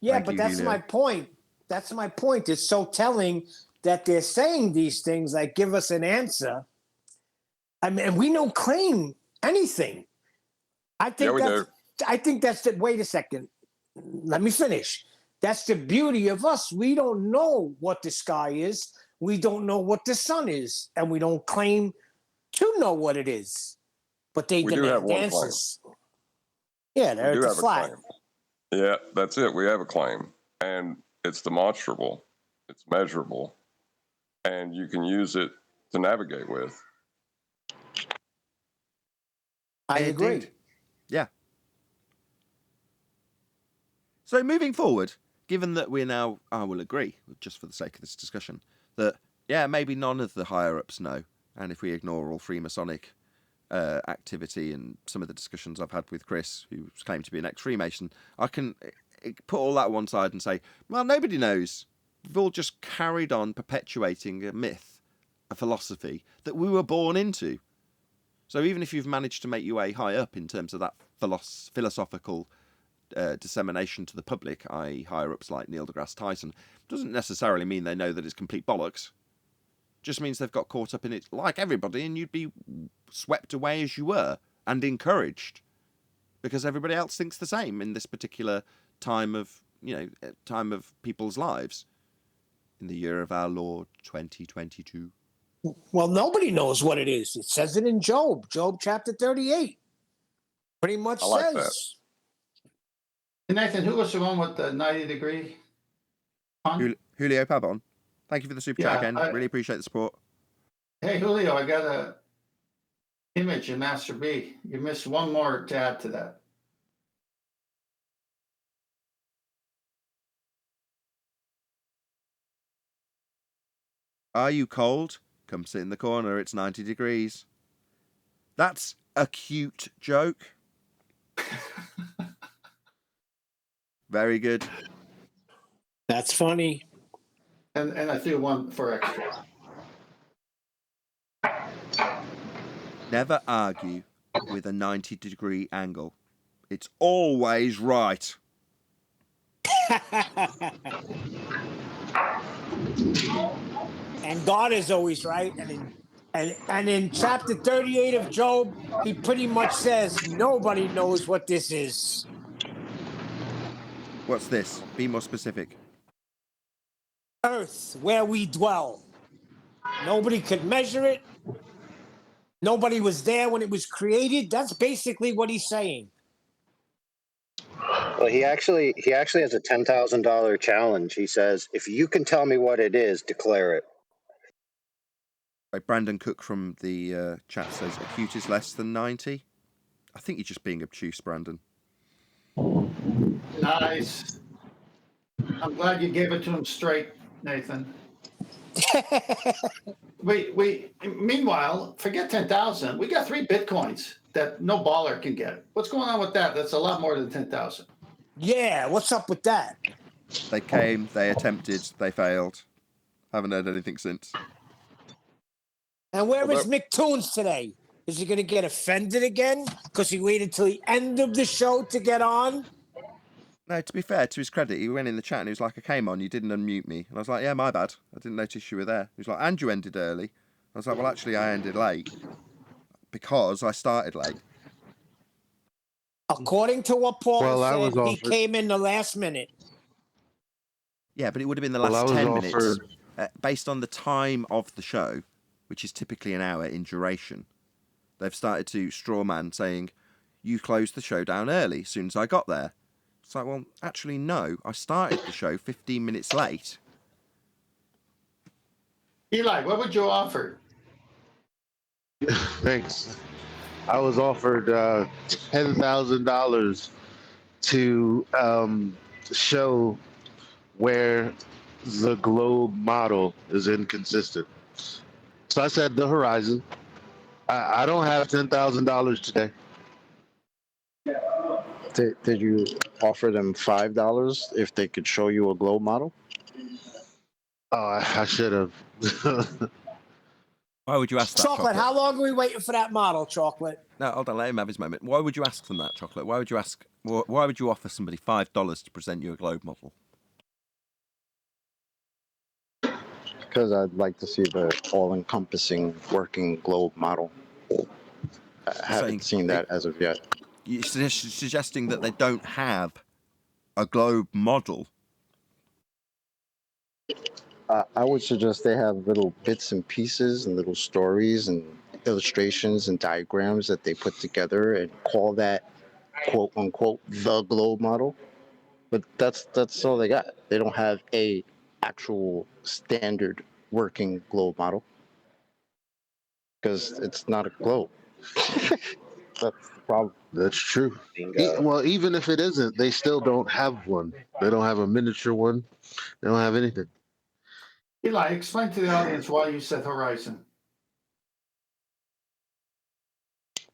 Thank but you, that's Julio. my point. That's my point. It's so telling that they're saying these things like give us an answer. I mean, we don't claim anything. I think that's the wait a second. Let me finish. That's the beauty of us. We don't know what the sky is. We don't know what the sun is, and we don't claim to know what it is. But they demand answers. Yeah, it's flat. Yeah, that's it. We have a claim, and it's demonstrable, it's measurable, and you can use it to navigate with. I agree. Indeed. Yeah. So moving forward, given that we're now, I will agree, just for the sake of this discussion, that, yeah, maybe none of the higher-ups know, and if we ignore all Freemasonic activity and some of the discussions I've had with Chris, who's claimed to be an ex-Freemason, I can put all that one side and say, well, nobody knows. We've all just carried on perpetuating a myth, a philosophy that we were born into. So even if you've managed to make your way high up in terms of that philosophical dissemination to the public, i.e. higher-ups like Neil deGrasse Tyson, doesn't necessarily mean they know that it's complete bollocks. Just means they've got caught up in it like everybody, and you'd be swept away as you were and encouraged because everybody else thinks the same in this particular time of people's lives in the year of our Lord 2022. Well, nobody knows what it is. It says it in Job, Job chapter 38. Pretty much I like says. that. And Nathan, who was the one with the 90-degree pun? Julio Pabon, thank you for the super chat Yeah, again. Really appreciate the support. Hey, Julio, I got a image of Master B. You missed one more to add to that. Are you cold? Come sit in the corner. It's 90 degrees. That's a cute joke. Very good. That's funny. And I threw one for extra. Never argue with a 90-degree angle. It's always right. And God is always right. And in chapter 38 of Job, he pretty much says nobody knows what this is. What's this? Be more specific. Earth, where we dwell. Nobody could measure it. Nobody was there when it was created. That's basically what he's saying. Well, he actually has a $10,000 challenge. He says, if you can tell me what it is, declare it. Right, Brandon Cook from the chat says acute is less than 90. I think you're just being obtuse, Brandon. Nice. I'm glad you gave it to him straight, Nathan. Meanwhile, forget 10,000. We got 3 Bitcoins that no baller can get. What's going on with that? That's a lot more than 10,000. Yeah, what's up with that? They came, they attempted, they failed. Haven't heard anything since. And where is Mick Toons today? Is he going to get offended again because he waited till the end of the show to get on? No, to be fair, to his credit, he went in the chat and he was like, I came on, you didn't unmute me. And I was like, yeah, my bad. I didn't notice you were there. He was like, and you ended early. I was like, well, actually, I ended late because I started late. According to what Paul said, he offered. came in the last minute. Yeah, but it would have been the last 10 minutes. Based on the time of the show, which is typically an hour in duration, they've started to strawman saying, you closed the show down early as soon as I got there. It's like, well, actually, no. I started the show 15 minutes late. Eli, what would you offer? Thanks. I was offered $10,000 to show where the globe model is inconsistent. So I said the horizon. I don't have $10,000 today. Did you offer them $5 if they could show you a globe model? Oh, I should have. Why would you ask that, Chocolate, how long are we waiting for that model, Chocolate? No, hold on, let him have his moment. Why would you ask them that, Chocolate? Why would you ask? Why would you offer somebody $5 to present you a globe model? Because I'd like to see the all-encompassing working globe model. I haven't seen that as of yet. You're suggesting that they don't have a globe model. I would suggest they have little bits and pieces and little stories and illustrations and diagrams that they put together and call that quote unquote the globe model. But that's all they got. They don't have a actual standard working globe model because it's not a globe. That's the problem. That's true. Bingo. Well, even if it isn't, they still don't have one. They don't have a miniature one. They don't have anything. Eli, explain to the audience why you said horizon.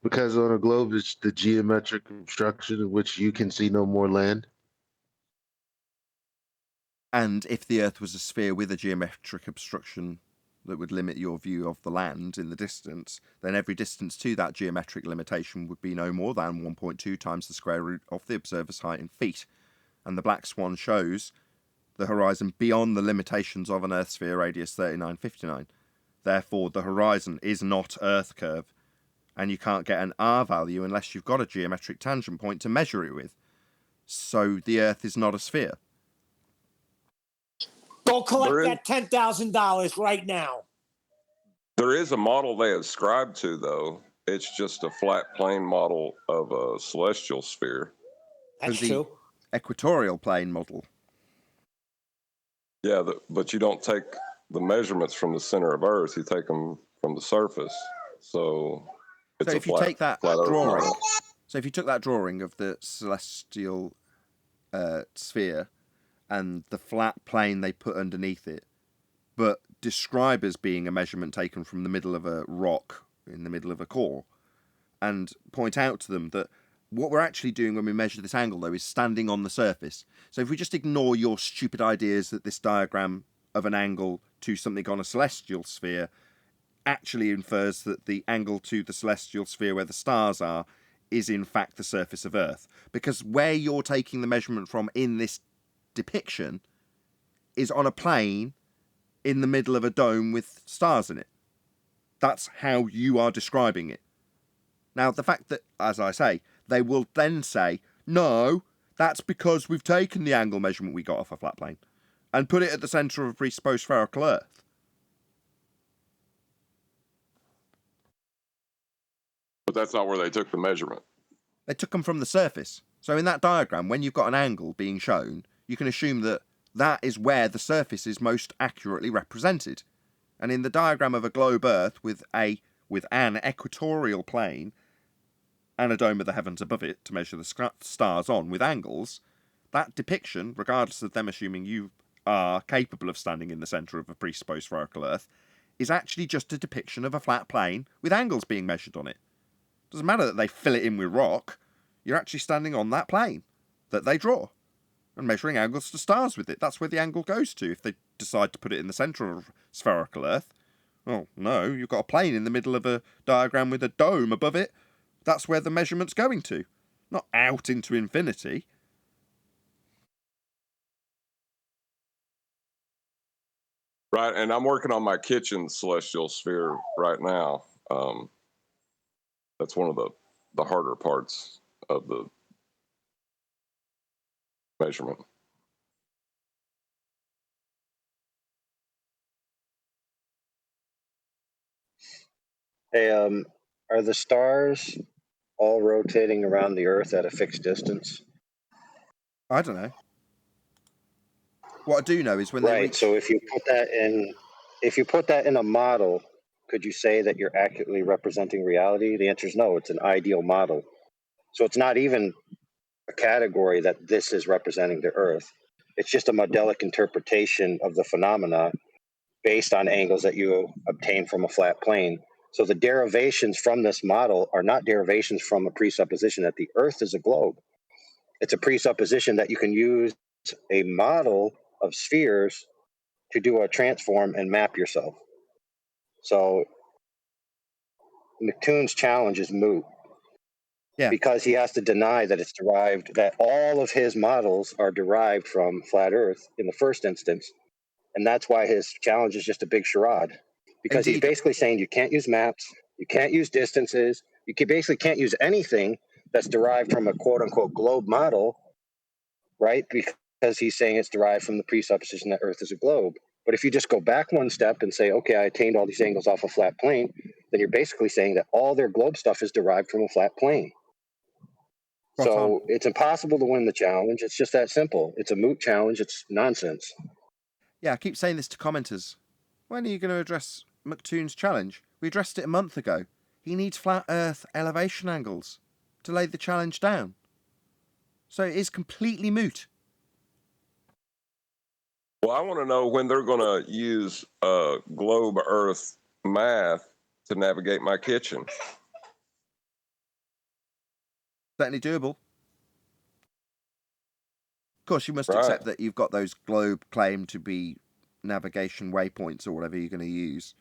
Because on a globe, it's the geometric obstruction in which you can see no more land. And if the Earth was a sphere with a geometric obstruction that would limit your view of the land in the distance, then every distance to that geometric limitation would be no more than 1.2 times the square root of the observer's height in feet. And the black swan shows the horizon beyond the limitations of an Earth sphere radius 3959. Therefore, the horizon is not Earth curve, and you can't get an R value unless you've got a geometric tangent point to measure it with. So the Earth is not a sphere. Go collect that $10,000 right now. There is a model they ascribe to, though. It's just a flat plane model of a celestial sphere. That's the true. equatorial plane model. Yeah, but you don't take the measurements from the center of Earth. You take them from the surface. So it's So a if you flat, take that flat Earth drawing, model. so if you took that drawing of the celestial sphere and the flat plane they put underneath it, but describe as being a measurement taken from the middle of a rock in the middle of a core, and point out to them that what we're actually doing when we measure this angle, though, is standing on the surface. So if we just ignore your stupid ideas that this diagram of an angle to something on a celestial sphere actually infers that the angle to the celestial sphere where the stars are is in fact the surface of Earth. Because where you're taking the measurement from in this depiction is on a plane in the middle of a dome with stars in it. That's how you are describing it. Now, the fact that, as I say, they will then say, no, that's because we've taken the angle measurement we got off a flat plane and put it at the centre of a presupposed spherical Earth. But that's not where they took the measurement. They took them from the surface. So in that diagram, when you've got an angle being shown, you can assume that that is where the surface is most accurately represented. And in the diagram of a globe Earth with an equatorial plane and a dome of the heavens above it to measure the stars on with angles, that depiction, regardless of them assuming you are capable of standing in the centre of a presupposed spherical Earth, is actually just a depiction of a flat plane with angles being measured on it. Doesn't matter that they fill it in with rock, you're actually standing on that plane that they draw and measuring angles to stars with it. That's where the angle goes to if they decide to put it in the centre of spherical Earth. Oh, no, you've got a plane in the middle of a diagram with a dome above it. That's where the measurement's going to, not out into infinity. Right, and I'm working on my kitchen celestial sphere right now. That's one of the harder parts of the measurement. Hey, are the stars all rotating around the Earth at a fixed distance? I don't know. What I do know is when they reach... So if you put that in a model, could you say that you're accurately representing reality? The answer is no. It's an ideal model. So it's not even a category that this is representing the Earth. It's just a modelic interpretation of the phenomena based on angles that you obtain from a flat plane. So the derivations from this model are not derivations from a presupposition that the Earth is a globe. It's a presupposition that you can use a model of spheres to do a transform and map yourself. So McToon's challenge is moot. Yeah. Because he has to deny that it's derived, that all of his models are derived from flat Earth in the first instance. And that's why his challenge is just a big charade. Because Indeed. he's basically saying you can't use maps, you can't use distances, basically can't use anything that's derived from a quote unquote globe model, right? Because he's saying it's derived from the presupposition that Earth is a globe. But if you just go back one step and say, okay, I attained all these angles off a flat plane, then you're basically saying that all their globe stuff is derived from a flat plane. So it's impossible to win the challenge. It's just that simple. It's a moot challenge. It's nonsense. Yeah, I keep saying this to commenters. When are you going to address McToon's challenge? We addressed it a month ago. He needs flat Earth elevation angles to lay the challenge down. So it is completely moot. Well, I want to know when they're going to use globe Earth math to navigate my kitchen. Certainly doable. Of course, you must accept that you've got those globe claimed to be navigation waypoints or whatever you're going to use.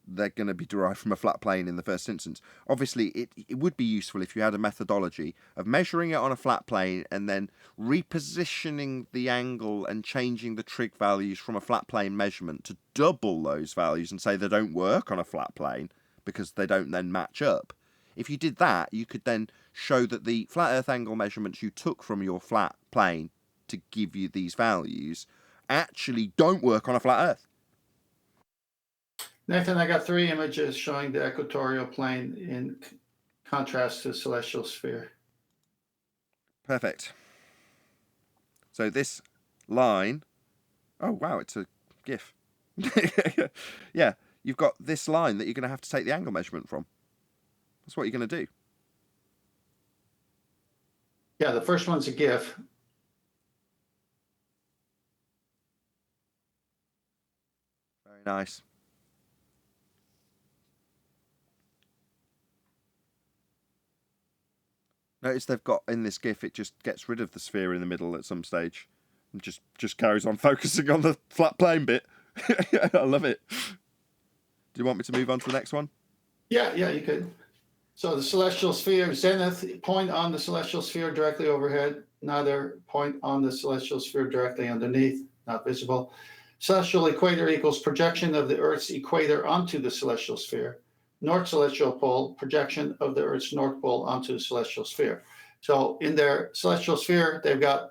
They're going to be derived from a flat plane in the first instance. Obviously, it would be useful if you had a methodology of measuring it on a flat plane and then repositioning the angle and changing the trig values from a flat plane measurement to double those values and say they don't work on a flat plane because they don't then match up. If you did that, you could then show that the flat Earth angle measurements you took from your flat plane to give you these values actually don't work on a flat Earth. Nathan, I got 3 images showing the equatorial plane in contrast to the celestial sphere. Perfect. So this line, oh wow, it's a GIF. Yeah, you've got this line that you're going to have to take the angle measurement from. That's what you're going to do. Yeah, the first one's a GIF. Very nice. Notice they've got in this GIF, it just gets rid of the sphere in the middle at some stage and just carries on focusing on the flat plane bit. I love it. Do you want me to move on to the next one? Yeah, you could. So the celestial sphere, zenith, point on the celestial sphere directly overhead, neither point on the celestial sphere directly underneath, not visible. Celestial equator equals projection of the Earth's equator onto the celestial sphere. North celestial pole, projection of the Earth's north pole onto the celestial sphere. So in their celestial sphere, they've got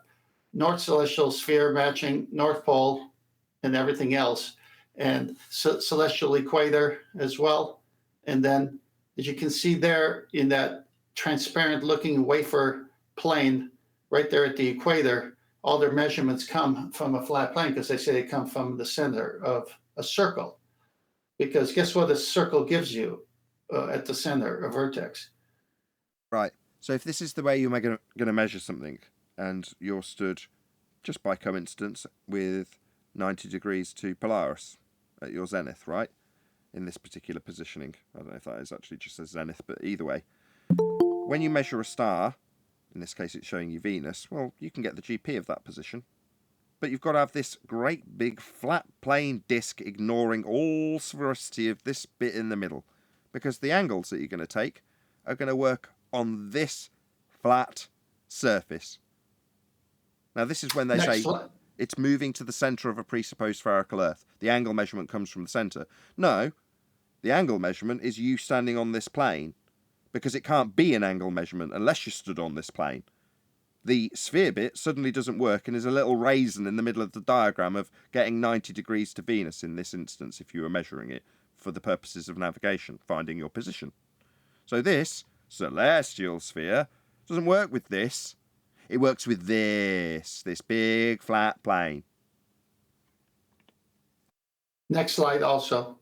north celestial sphere matching north pole and everything else, and celestial equator as well. And then, as you can see there in that transparent looking wafer plane right there at the equator, all their measurements come from a flat plane because they say they come from the center of a circle. Because guess what a circle gives you at the center, a vertex? Right. So if this is the way you're going to measure something, and you're stood just by coincidence with 90 degrees to Polaris at your zenith, right? In this particular positioning. I don't know if that is actually just a zenith, but either way. When you measure a star, in this case it's showing you Venus, well, you can get the GP of that position. But you've got to have this great big flat plane disk ignoring all sphericity of this bit in the middle. Because the angles that you're going to take are going to work on this flat surface. Now this is when they say it's moving to the centre of a presupposed spherical Earth. The angle measurement comes from the centre. No, the angle measurement is you standing on this plane, because it can't be an angle measurement unless you stood on this plane. The sphere bit suddenly doesn't work and is a little raisin in the middle of the diagram of getting 90 degrees to Venus in this instance if you were measuring it for the purposes of navigation, finding your position. So this celestial sphere doesn't work with this. It works with this big flat plane. Next slide also.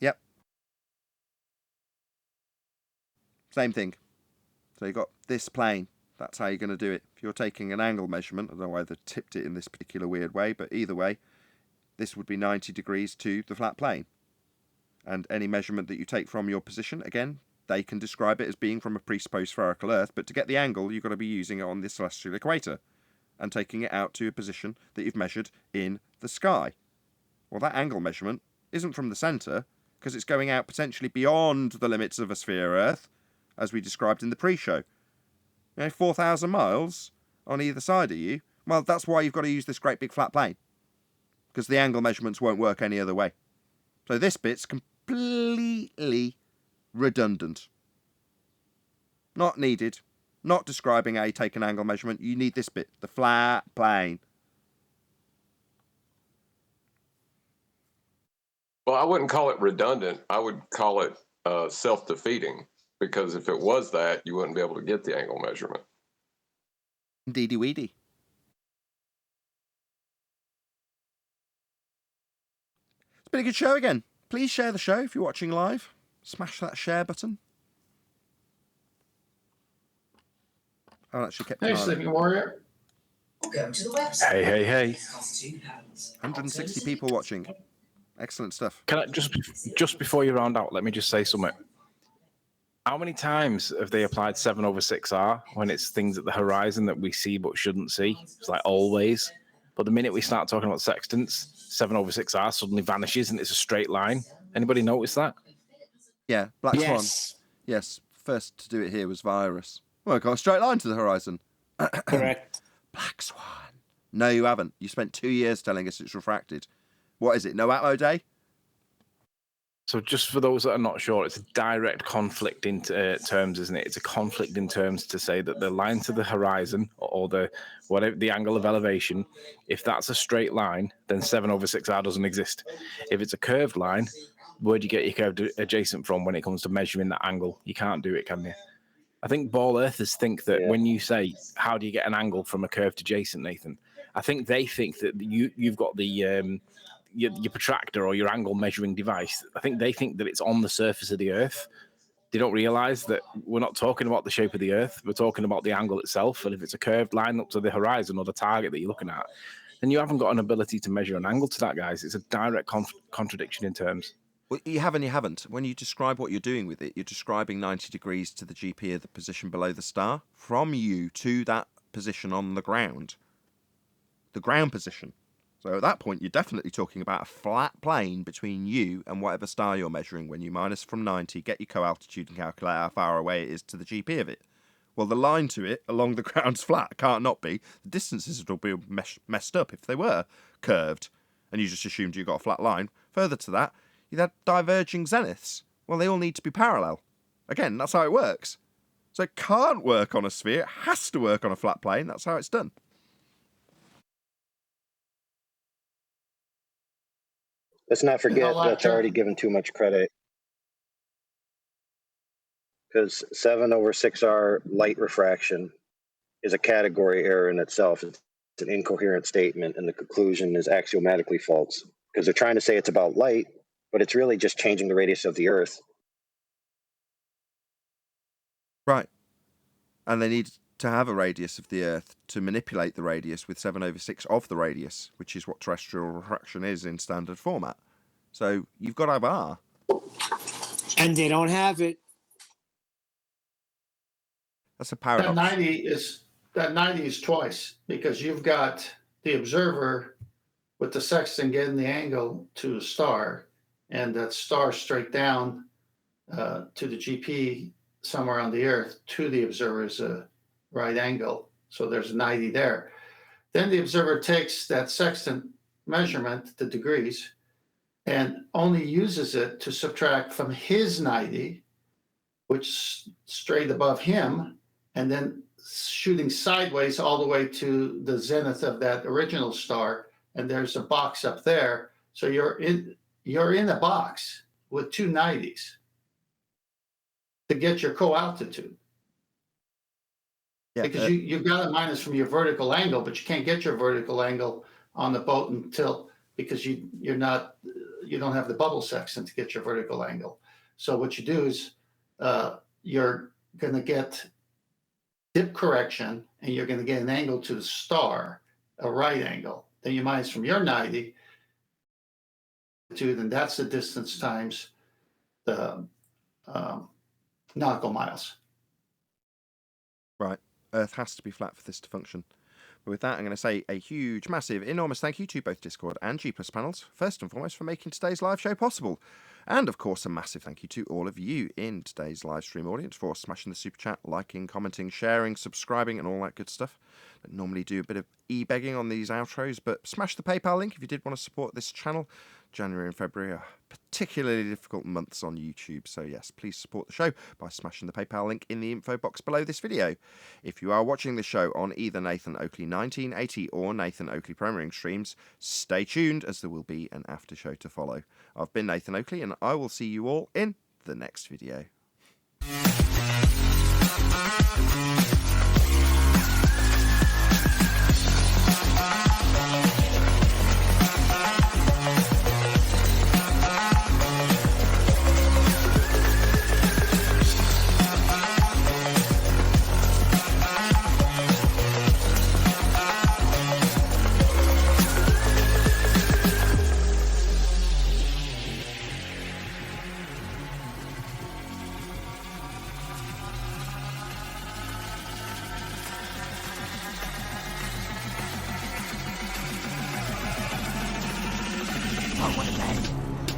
Yep. Same thing. So you've got this plane. That's how you're going to do it. If you're taking an angle measurement, I don't know why they tipped it in this particular weird way, but either way, this would be 90 degrees to the flat plane. And any measurement that you take from your position, again, they can describe it as being from a presupposed spherical Earth, but to get the angle, you've got to be using it on the celestial equator and taking it out to a position that you've measured in the sky. Well, that angle measurement isn't from the centre, because it's going out potentially beyond the limits of a sphere Earth, as we described in the pre-show. 4,000 miles on either side of you. Well, that's why you've got to use this great big flat plane, because the angle measurements won't work any other way. So this bit's completely redundant. Not needed. Not describing how you take an angle measurement. You need this bit, the flat plane. Well, I wouldn't call it redundant. I would call it self-defeating, because if it was that, you wouldn't be able to get the angle measurement. Indeedy weedy. It's been a good show again. Please share the show if you're watching live. Smash that share button. I actually kept an eye Hey, on it. Sleeping Warrior. Hey. 160 people watching. Excellent stuff. Can I just before you round out, let me just say something. How many times have they applied 7/6R when it's things at the horizon that we see but shouldn't see? It's like always. But the minute we start talking about sextants, 7/6R suddenly vanishes and it's a straight line. Anybody notice that? Yeah, Black Swan. Yes, Yes, first to do it here was Virus. Well, I got a straight line to the horizon. correct. Black Swan. No, you haven't. You spent 2 years telling us it's refracted. What is it, no Atlo Day? So just for those that are not sure, it's a direct conflict in terms, isn't it? It's a conflict in terms to say that the line to the horizon or the whatever the angle of elevation, if that's a straight line, then 7/6R doesn't exist. If it's a curved line, where do you get your curved adjacent from when it comes to measuring that angle? You can't do it, can you? I think ball earthers think that when you say, how do you get an angle from a curved adjacent, Nathan? I think they think that you've got the your protractor or your angle measuring device. I think they think that it's on the surface of the Earth. They don't realize that we're not talking about the shape of the Earth. We're talking about the angle itself. And if it's a curved line up to the horizon or the target that you're looking at, then you haven't got an ability to measure an angle to that, guys. It's a direct contradiction in terms. Well, you have and you haven't. When you describe what you're doing with it, you're describing 90 degrees to the GP of the position below the star, from you to that position on the ground position. So at that point, you're definitely talking about a flat plane between you and whatever star you're measuring. When you minus from 90, get your co-altitude and calculate how far away it is to the GP of it. Well, the line to it along the ground's flat. Can't not be. The distances would all be messed up if they were curved, and you just assumed you got a flat line. Further to that, you'd have diverging zeniths. Well, they all need to be parallel. Again, that's how it works. So it can't work on a sphere. It has to work on a flat plane. That's how it's done. Let's not forget that's already given too much credit. Because 7/6R light refraction is a category error in itself. It's an incoherent statement, and the conclusion is axiomatically false. Because they're trying to say it's about light, but it's really just changing the radius of the Earth. Right. And they need to have a radius of the Earth to manipulate the radius with 7/6 of the radius, which is what terrestrial refraction is in standard format. So you've got to have R. And they don't have it. That's a paradox. That 90 is twice, because you've got the observer with the sextant getting the angle to the star, and that star straight down to the GP somewhere on the Earth to the observer is a right angle. So there's 90 there. Then the observer takes that sextant measurement, the degrees, and only uses it to subtract from his 90, which is straight above him, and then shooting sideways all the way to the zenith of that original star. And there's a box up there. So you're in a box with two 90s to get your co-altitude. Yeah, because you've got a minus from your vertical angle, but you can't get your vertical angle on the boat because you don't have the bubble sextant to get your vertical angle. So what you do is you're going to get dip correction, and you're going to get an angle to the star, a right angle. Then you minus from your 90, and that's the distance times the nautical miles. Right. Earth has to be flat for this to function. But with that, I'm going to say a huge, massive, enormous thank you to both Discord and G+ panels, first and foremost for making today's live show possible. And of course, a massive thank you to all of you in today's live stream audience for smashing the super chat, liking, commenting, sharing, subscribing, and all that good stuff. I normally do a bit of e-begging on these outros, but smash the PayPal link if you did want to support this channel. January and February are particularly difficult months on YouTube, so yes, please support the show by smashing the PayPal link in the info box below this video. If you are watching the show on either Nathan Oakley 1980 or Nathan Oakley Premiering streams, stay tuned as there will be an after show to follow. I've been Nathan Oakley, and I will see you all in the next video.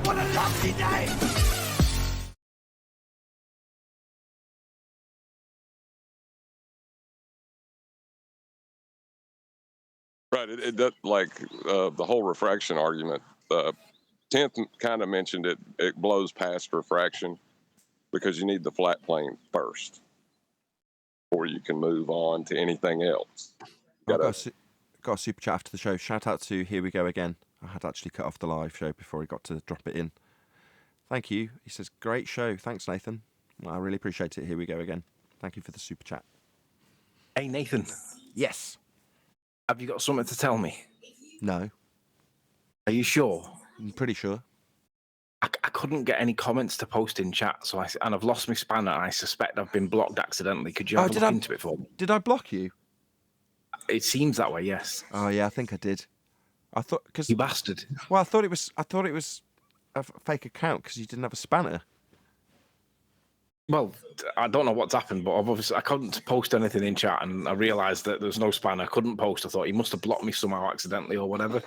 What a lovely day! Right. It does, like the whole refraction argument. 10th kind of mentioned it. It blows past refraction because you need the flat plane first before you can move on to anything else. Got a super chat after the show. Shout out to Here We Go Again. I had actually cut off the live show before he got to drop it in. Thank you. He says, great show. Thanks, Nathan. I really appreciate it. Here we go again. Thank you for the super chat. Hey, Nathan. Yes. Have you got something to tell me? No. Are you sure? I'm pretty sure. I couldn't get any comments to post in chat, and I've lost my spanner, and I suspect I've been blocked accidentally. Could you have a look into it for me? Did I block you? It seems that way, yes. Oh yeah, I think I did. I thought because you bastard. Well, I thought it was a fake account because you didn't have a spanner. Well, I don't know what's happened, but obviously I couldn't post anything in chat, and I realised that there's no spanner. I couldn't post. I thought he must have blocked me somehow accidentally or whatever.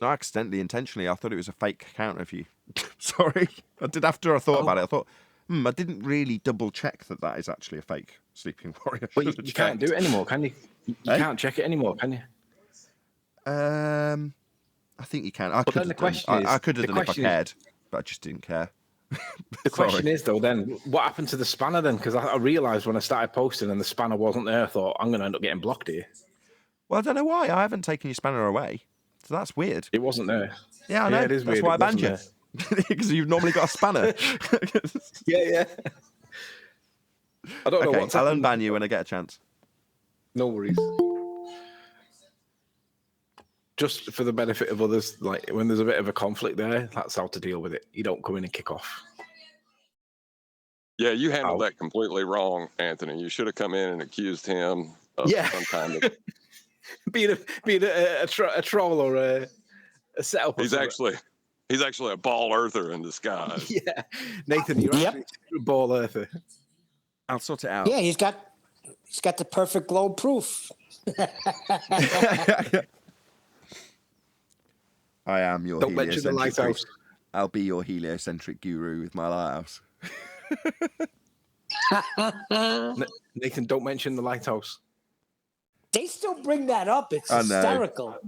Not accidentally, intentionally. I thought it was a fake account of you. Sorry, I did after I thought about it. I thought, I didn't really double check that is actually a fake Sleeping Warrior. But you can't do it anymore, can you? You can't check it anymore, can you? I think you can. I could have done if I cared, but I just didn't care. The question is, though, then, what happened to the spanner then? Because I realised when I started posting and the spanner wasn't there, I thought, I'm going to end up getting blocked here. Well, I don't know why. I haven't taken your spanner away. So that's weird. It wasn't there. Yeah, I know. Yeah, it is that's weird. why I banned you. Because you've normally got a spanner. Yeah. I don't know what's I'll happened. unban you when I get a chance. No worries. Just for the benefit of others, like when there's a bit of a conflict there, that's how to deal with it. You don't come in and kick off. Yeah, you handled that completely wrong, Anthony. You should have come in and accused him of some kind of being a troll or a setup. He's actually a ball earther in disguise. Yeah, Nathan, you're actually a ball earther. I'll sort it out. Yeah, he's got the perfect globe proof. I am your Don't mention the lighthouse. I'll be your heliocentric guru with my lighthouse. Nathan, don't mention the lighthouse. They still bring that up. It's hysterical.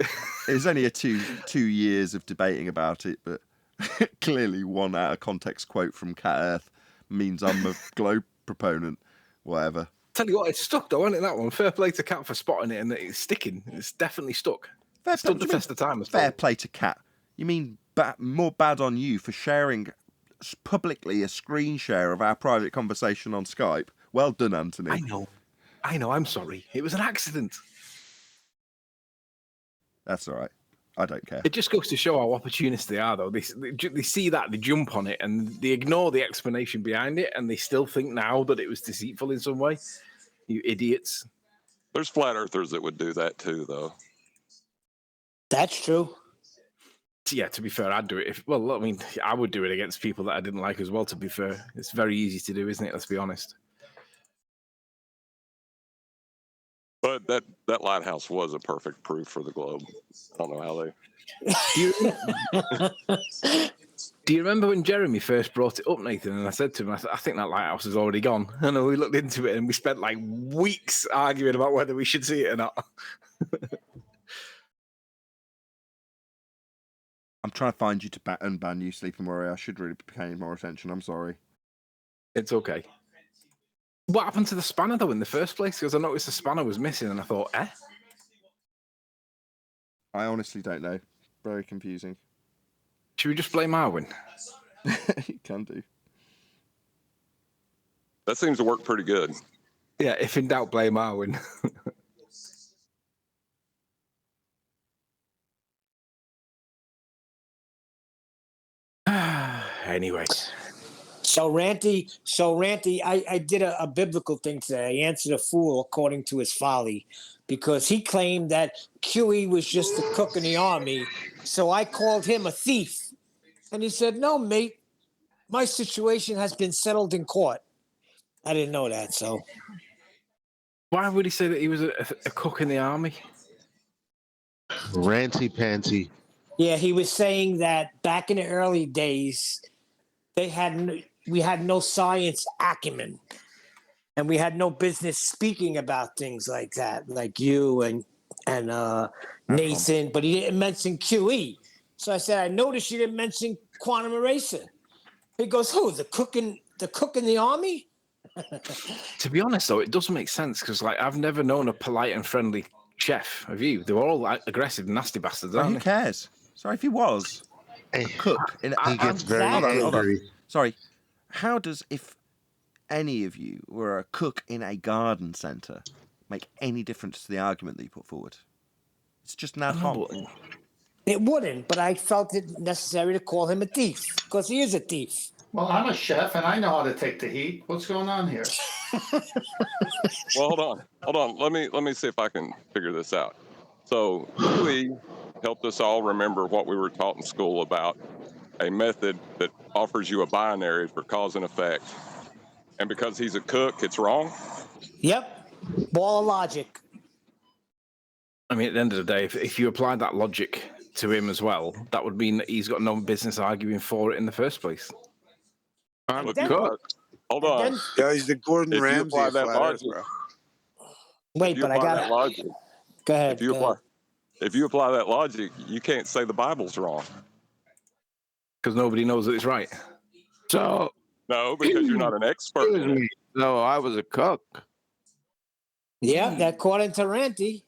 It was only a two years of debating about it, but clearly one out of context quote from Cat Earth means I'm a globe proponent. Whatever. Tell you what, it's stuck though, isn't it? That one. Fair play to Cat for spotting it, and it's sticking. It's definitely stuck. Stood the test of time. Fair play to Cat. You mean more bad on you for sharing publicly a screen share of our private conversation on Skype? Well done, Anthony. I know. I'm sorry. It was an accident. That's all right. I don't care. It just goes to show how opportunist they are, though. They see that, they jump on it, and they ignore the explanation behind it, and they still think now that it was deceitful in some way. You idiots. There's flat earthers that would do that too, though. That's true. Yeah, to be fair, I'd do it. I would do it against people that I didn't like as well, to be fair. It's very easy to do, isn't it? Let's be honest. But that lighthouse was a perfect proof for the globe. I don't know how they... Do you remember when Jeremy first brought it up, Nathan? And I said to him, I think that lighthouse is already gone. And we looked into it and we spent like weeks arguing about whether we should see it or not. I'm trying to find you to unban you, Sleeping Warrior. I should really be paying more attention. I'm sorry. It's okay. What happened to the spanner, though, in the first place? Because I noticed the spanner was missing, and I thought, I honestly don't know. Very confusing. Should we just blame Arwen? You can do. That seems to work pretty good. Yeah, if in doubt, blame Arwen. Anyway. So Ranty, I did a biblical thing today. I answered a fool according to his folly, because he claimed that QE was just a cook in the army. So I called him a thief. And he said, no, mate, my situation has been settled in court. I didn't know that, so. Why would he say that he was a cook in the army? Ranty panty. Yeah, he was saying that back in the early days, we had no science acumen, and we had no business speaking about things like that, like you and Nathan, but he didn't mention QE. So I said, I noticed you didn't mention quantum eraser. He goes, who, the cook in the army? To be honest, though, it does make sense because, like, I've never known a polite and friendly chef. Have you? They were all like, aggressive, nasty bastards, Well, aren't who they? cares? Sorry, if he was a cook in He gets very hold on. angry. Sorry, how does if any of you were a cook in a garden centre make any difference to the argument that you put forward? It's just an ad hoc. It wouldn't, but I felt it necessary to call him a thief because he is a thief. Well, I'm a chef and I know how to take the heat. What's going on here? Well, hold on. Let me see if I can figure this out. So Louis helped us all remember what we were taught in school about a method that offers you a binary for cause and effect. And because he's a cook, it's wrong? Yep. Ball of logic. I mean, at the end of the day, if you apply that logic to him as well, that would mean that he's got no business arguing for it in the first place. I'm a then- cook. Hold on. Yeah, he's the Gordon If you Ramsay apply of that flat Earth, logic, bro. Wait, but I got that logic. Go ahead. If you apply that logic, you can't say the Bible's wrong. Because nobody knows that it's right. So No, because you're not an expert in it. no, I was a cook. Yeah, according to Ranty.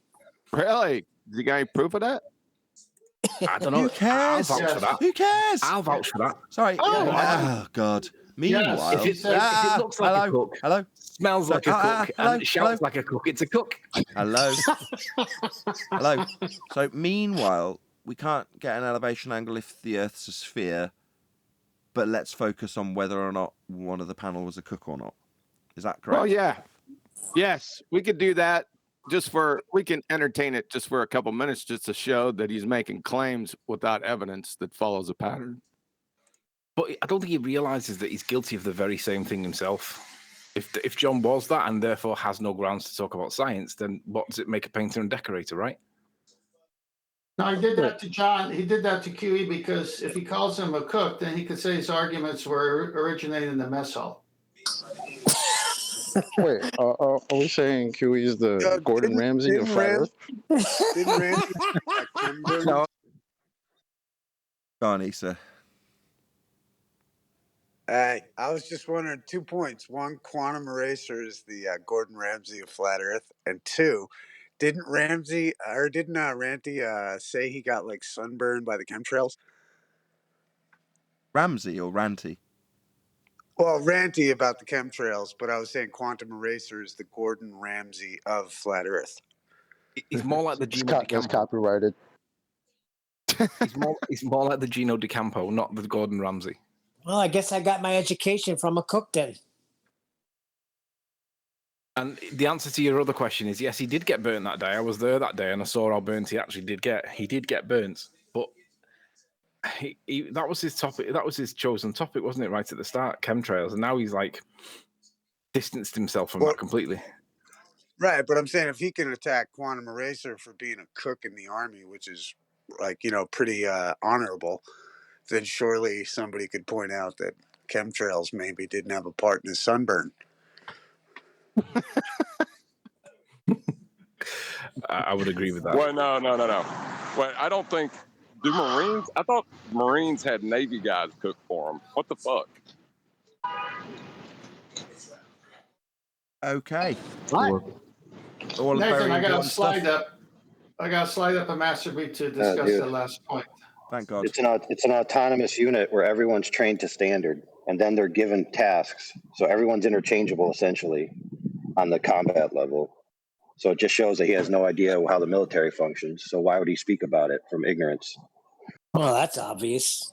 Really? You got any proof of that? I don't know. Who cares? I'll vouch for that. Who cares? I'll vouch for that. Sorry. Oh, God. Meanwhile, If it looks like a cook, hello, smells like a cook, hello, and it shouts like a cook, it's a cook. hello. So meanwhile, we can't get an elevation angle if the Earth's a sphere, but let's focus on whether or not one of the panel was a cook or not. Is that correct? Well, yeah. Yes, we could do that we can entertain it just for a couple minutes just to show that he's making claims without evidence that follows a pattern. But I don't think he realizes that he's guilty of the very same thing himself. If John was that and therefore has no grounds to talk about science, then what does it make a painter and decorator, right? No, he did that to John. He did that to QE because if he calls him a cook, then he could say his arguments were originated in the mess hall. Wait, are we saying QE is the Gordon Ramsay of flat Earth? Didn't Randy Kimber? No. Go on, Issa. I was just wondering 2 points. One, quantum eraser is the Gordon Ramsay of flat Earth, and two, didn't Ranty say he got like sunburned by the chemtrails? Ramsey or Ranty? Well, Ranty about the chemtrails, but I was saying quantum eraser is the Gordon Ramsay of flat Earth. He's more like the Gino It's DeCampo. copyrighted. He's more like the Gino DeCampo, not the Gordon Ramsay. Well, I guess I got my education from a cook then. And the answer to your other question is yes, he did get burnt that day. I was there that day and I saw how burnt he actually did get. He did get burnt, but that was his topic. That was his chosen topic, wasn't it? Right at the start, chemtrails, and now he's like distanced himself from that completely. Right, but I'm saying if he can attack quantum eraser for being a cook in the army, which is like pretty honorable, then surely somebody could point out that chemtrails maybe didn't have a part in his sunburn. I would agree with that. Well, no. Well, I don't think. Do Marines? I thought Marines had Navy guys cook for them. What the fuck? Okay. What? All Nathan, very I got a important slide stuff. up. I got a slide up a masterpiece to discuss dude. the last point. Thank God. It's an autonomous unit where everyone's trained to standard, and then they're given tasks. So everyone's interchangeable essentially on the combat level. So it just shows that he has no idea how the military functions. So why would he speak about it from ignorance? Well, that's obvious.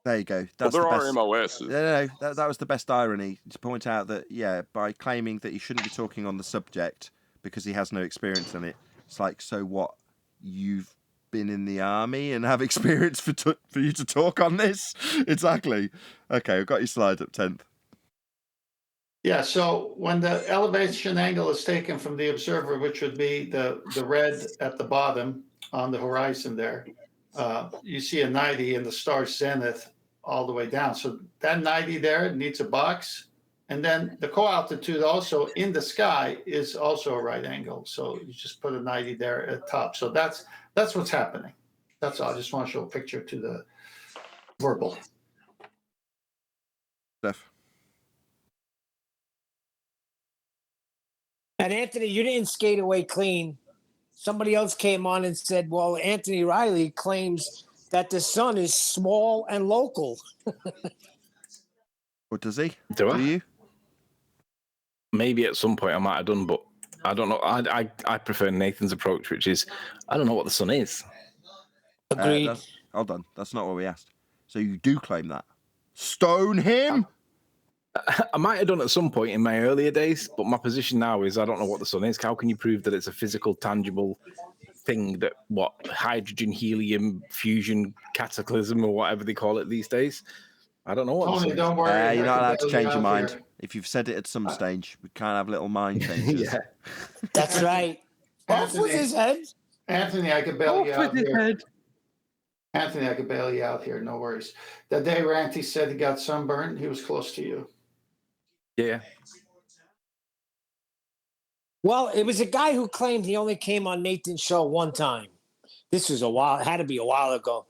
There you go. Well, That's there the are best. MOSs. No, that was the best irony to point out that, yeah, by claiming that he shouldn't be talking on the subject because he has no experience in it, it's like, so what? You've been in the army and have experience for you to talk on this? Exactly. Okay, I've got your slide up 10th. Yeah, so when the elevation angle is taken from the observer, which would be the red at the bottom on the horizon there, you see a 90 in the star's zenith all the way down. So that 90 there needs a box. And then the co-altitude also in the sky is also a right angle. So you just put a 90 there at top. So that's what's happening. That's all. I just want to show a picture to the verbal. Steph. And Anthony, you didn't skate away clean. Somebody else came on and said, well, Anthony Riley claims that the sun is small and local. Or does he? Do I? you? Maybe at some point I might have done, but I don't know. I prefer Nathan's approach, which is I don't know what the sun is. Agreed. Hold on. That's not what we asked. So you do claim that? Stone him? I might have done at some point in my earlier days, but my position now is I don't know what the sun is. How can you prove that it's a physical, tangible thing that hydrogen, helium, fusion, cataclysm, or whatever they call it these days? I don't know what the sun is. Don't worry. You're not allowed to change your mind. Here. If you've said it at some stage, we can't have little mind changes. Yeah. That's right. Off with his head. Anthony, I could bail you out here. Anthony, I could bail you out here. No worries. The day Ranty said he got sunburned, he was close to you. Yeah. Well, it was a guy who claimed he only came on Nathan's show one time. This was had to be a while ago.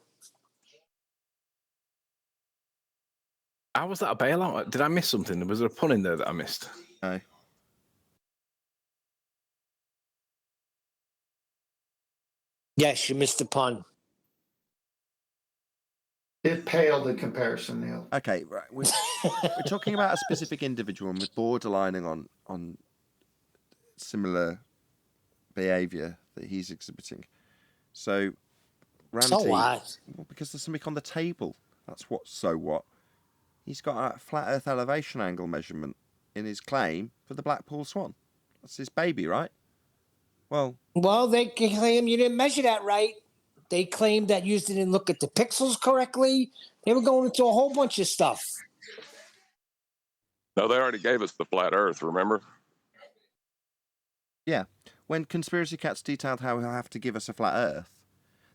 How was that a bailout? Did I miss something? Was there a pun in there that I missed? No. Yes, you missed the pun. It paled in comparison, Neil. Okay, right. We're talking about a specific individual and we're borderlining on similar behaviour that he's exhibiting. So, Ranty, so what? Well, because there's something on the table. That's what. So what? He's got a flat Earth elevation angle measurement in his claim for the Blackpool Swan. That's his baby, right? Well, they claim you didn't measure that right. They claimed that you didn't look at the pixels correctly. They were going into a whole bunch of stuff. No, they already gave us the flat Earth, remember? yeah. When Conspiracy Cats detailed how he'll have to give us a flat Earth,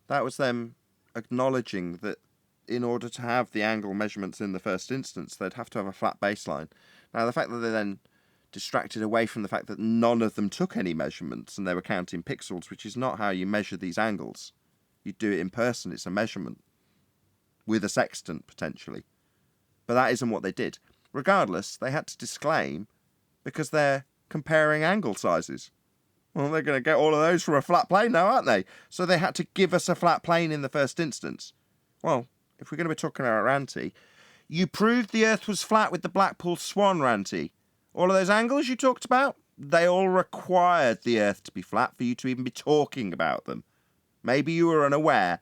that was them acknowledging that in order to have the angle measurements in the first instance, they'd have to have a flat baseline. Now, the fact that they then distracted away from the fact that none of them took any measurements and they were counting pixels, which is not how you measure these angles. You do it in person. It's a measurement with a sextant, potentially. But that isn't what they did. Regardless, they had to disclaim because they're comparing angle sizes. Well, they're going to get all of those from a flat plane now, aren't they? So they had to give us a flat plane in the first instance. Well, if we're going to be talking about Ranty, you proved the Earth was flat with the Blackpool Swan, Ranty. All of those angles you talked about, they all required the Earth to be flat for you to even be talking about them. Maybe you were unaware.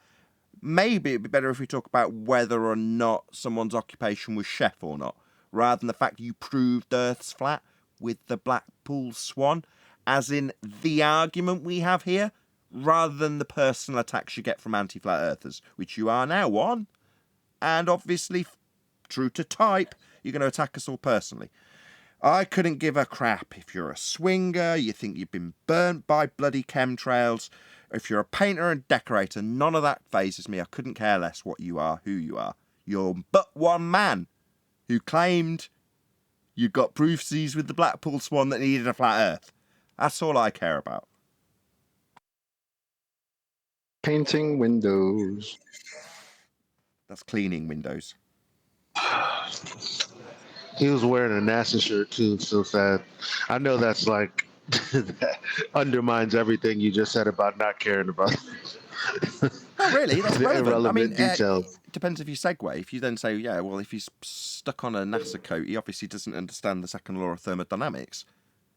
Maybe it'd be better if we talk about whether or not someone's occupation was chef or not, rather than the fact you proved Earth's flat with the Blackpool Swan, as in the argument we have here, rather than the personal attacks you get from anti-flat earthers, which you are now one. And obviously, true to type, you're going to attack us all personally. I couldn't give a crap if you're a swinger, you think you've been burnt by bloody chemtrails. If you're a painter and decorator, none of that phases me. I couldn't care less what you are, who you are. You're but one man who claimed you got proofsies with the Blackpool Swan that needed a flat Earth. That's all I care about. Painting windows. That's cleaning windows. He was wearing a NASA shirt too, so sad. I know that's like that undermines everything you just said about not caring about. Not really, that's the relevant. irrelevant details. It depends if you segue. If you then say, yeah, well, if he's stuck on a NASA coat, he obviously doesn't understand the second law of thermodynamics.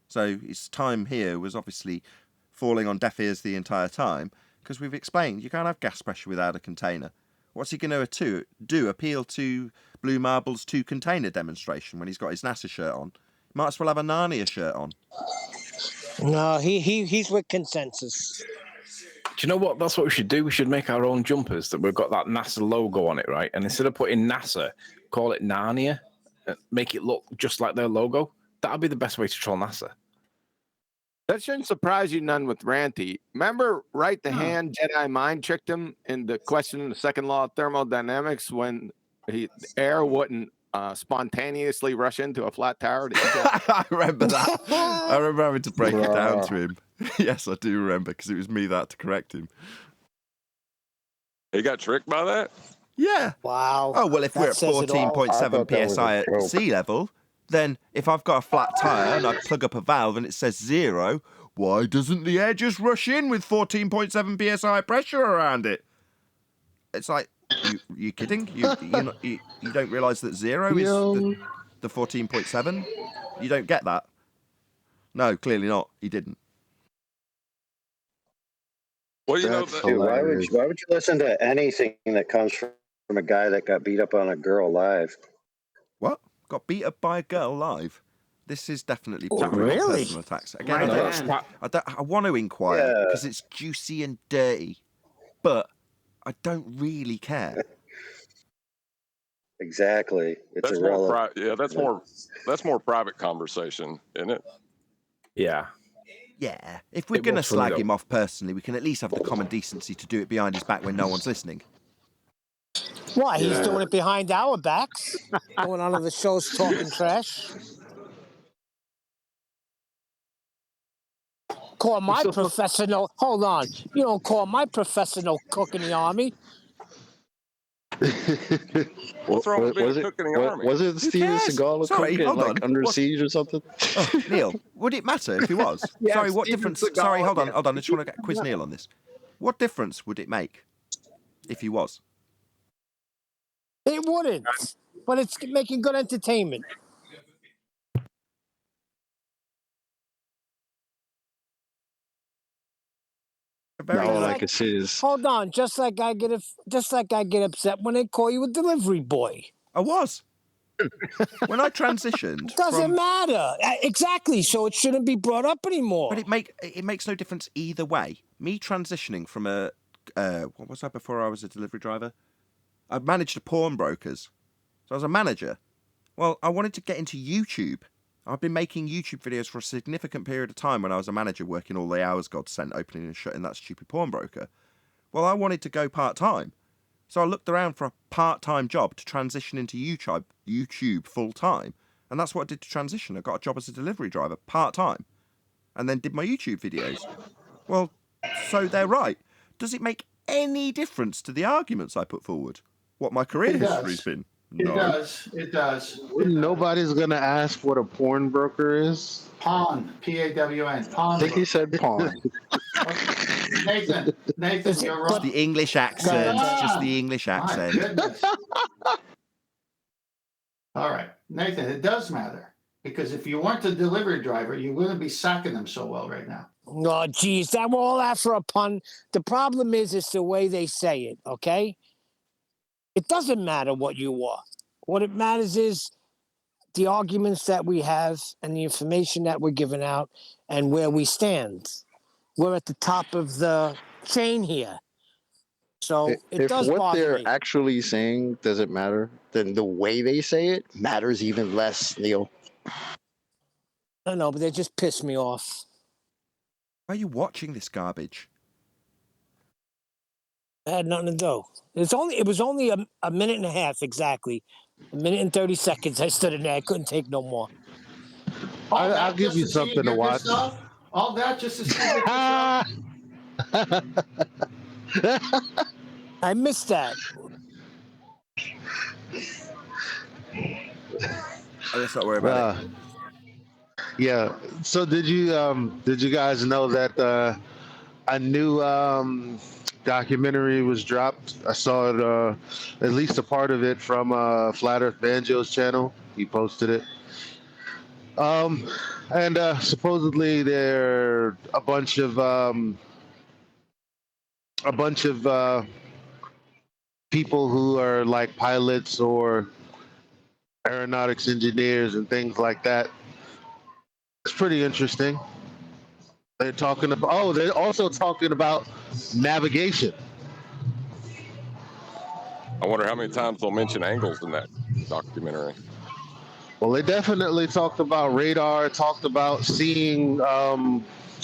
So his time here was obviously falling on deaf ears the entire time, because we've explained you can't have gas pressure without a container. What's he going to do? Appeal to Blue Marble's two-container demonstration when he's got his NASA shirt on? Might as well have a Narnia shirt on. No, he's with consensus. Do you know what? That's what we should do. We should make our own jumpers that we've got that NASA logo on it, right? And instead of putting NASA, call it Narnia, and make it look just like their logo. That'd be the best way to troll NASA. That shouldn't surprise you none with Ranty. Remember, right, the hand Jedi mind tricked him in the question of the second law of thermodynamics when the air wouldn't spontaneously rush into a flat tower? I remember that. I remember having to break it down to him. Yes, I do remember, because it was me that had to correct him. He got tricked by that? Yeah. Wow. Oh, well, if we're at says it all. 14.7 psi at sea level, then if I've got a flat tyre and I plug up a valve and it says 0, why doesn't the air just rush in with 14.7 psi pressure around it? It's like, you kidding? You don't realise that 0 is the 14.7? You don't get that? No, clearly not. He didn't. Well, you know, Dude, why would you listen to anything that comes from a guy that got beat up on a girl live? What? Got beat up by a girl live? This is definitely really? personal attacks. Again, I want to inquire because it's juicy and dirty, but I don't really care. Exactly. It's that's irrelevant. that's more private conversation, isn't it? Yeah. Yeah. If we're going to slag him off personally, we can at least have the common decency to do it behind his back when no one's listening. Why? He's doing it behind our backs, going on other shows talking trash. Call my professional. Hold on. You don't call my professional cook in the army. What's wrong with being a cook in the army? Was it Steven Seagal like under siege or something? Oh, Neil, would it matter if he was? Yeah, Sorry, what Steven difference? Seagal, Sorry, hold on. I just want to quiz Neil on this. What difference would it make if he was? It wouldn't, but it's making good entertainment. Hold on, just like I get upset when they call you a delivery boy. I was. When I transitioned, doesn't matter exactly. So it shouldn't be brought up anymore. But it makes no difference either way. Me transitioning from a what was I before I was a delivery driver? I managed a pawnbrokers, so I was a manager. Well, I wanted to get into YouTube. I've been making YouTube videos for a significant period of time when I was a manager, working all the hours God sent, opening and shutting that stupid pawnbroker. Well, I wanted to go part-time. So I looked around for a part-time job to transition into YouTube full-time. And that's what I did to transition. I got a job as a delivery driver, part-time. And then did my YouTube videos. Well, so they're right. Does it make any difference to the arguments I put forward? What my career history's been? No. It does. Nobody's going to ask what a pawnbroker is. Pawn. P-A-W-N. Pawn. I think he said pawn. Nathan, you're wrong. The English accent. Just the English accent. My goodness. All right. Nathan, it does matter. Because if you weren't a delivery driver, you wouldn't be sacking them so well right now. Oh, geez, that all that for a pun. The problem is it's the way they say it, okay? It doesn't matter what you are. What it matters is the arguments that we have and the information that we're giving out and where we stand. We're at the top of the chain here. So it does if what bother they're me. actually saying doesn't matter, then the way they say it matters even less, Neil. I know, but they just piss me off. Why are you watching this garbage? I had nothing to do. It was only a minute and a half exactly. A minute and 30 seconds. I stood in there. I couldn't take no more. I'll give you something to watch. All that just to see yourself? I missed that. Let's not worry about it. Yeah. So did you guys know that a new documentary was dropped? I saw it, at least a part of it, from Flat Earth Banjo's channel. He posted it. And supposedly there are a bunch of people who are like pilots or aeronautics engineers and things like that. It's pretty interesting. They're talking about. They're also talking about navigation. I wonder how many times they'll mention angles in that documentary. Well, they definitely talked about radar, talked about seeing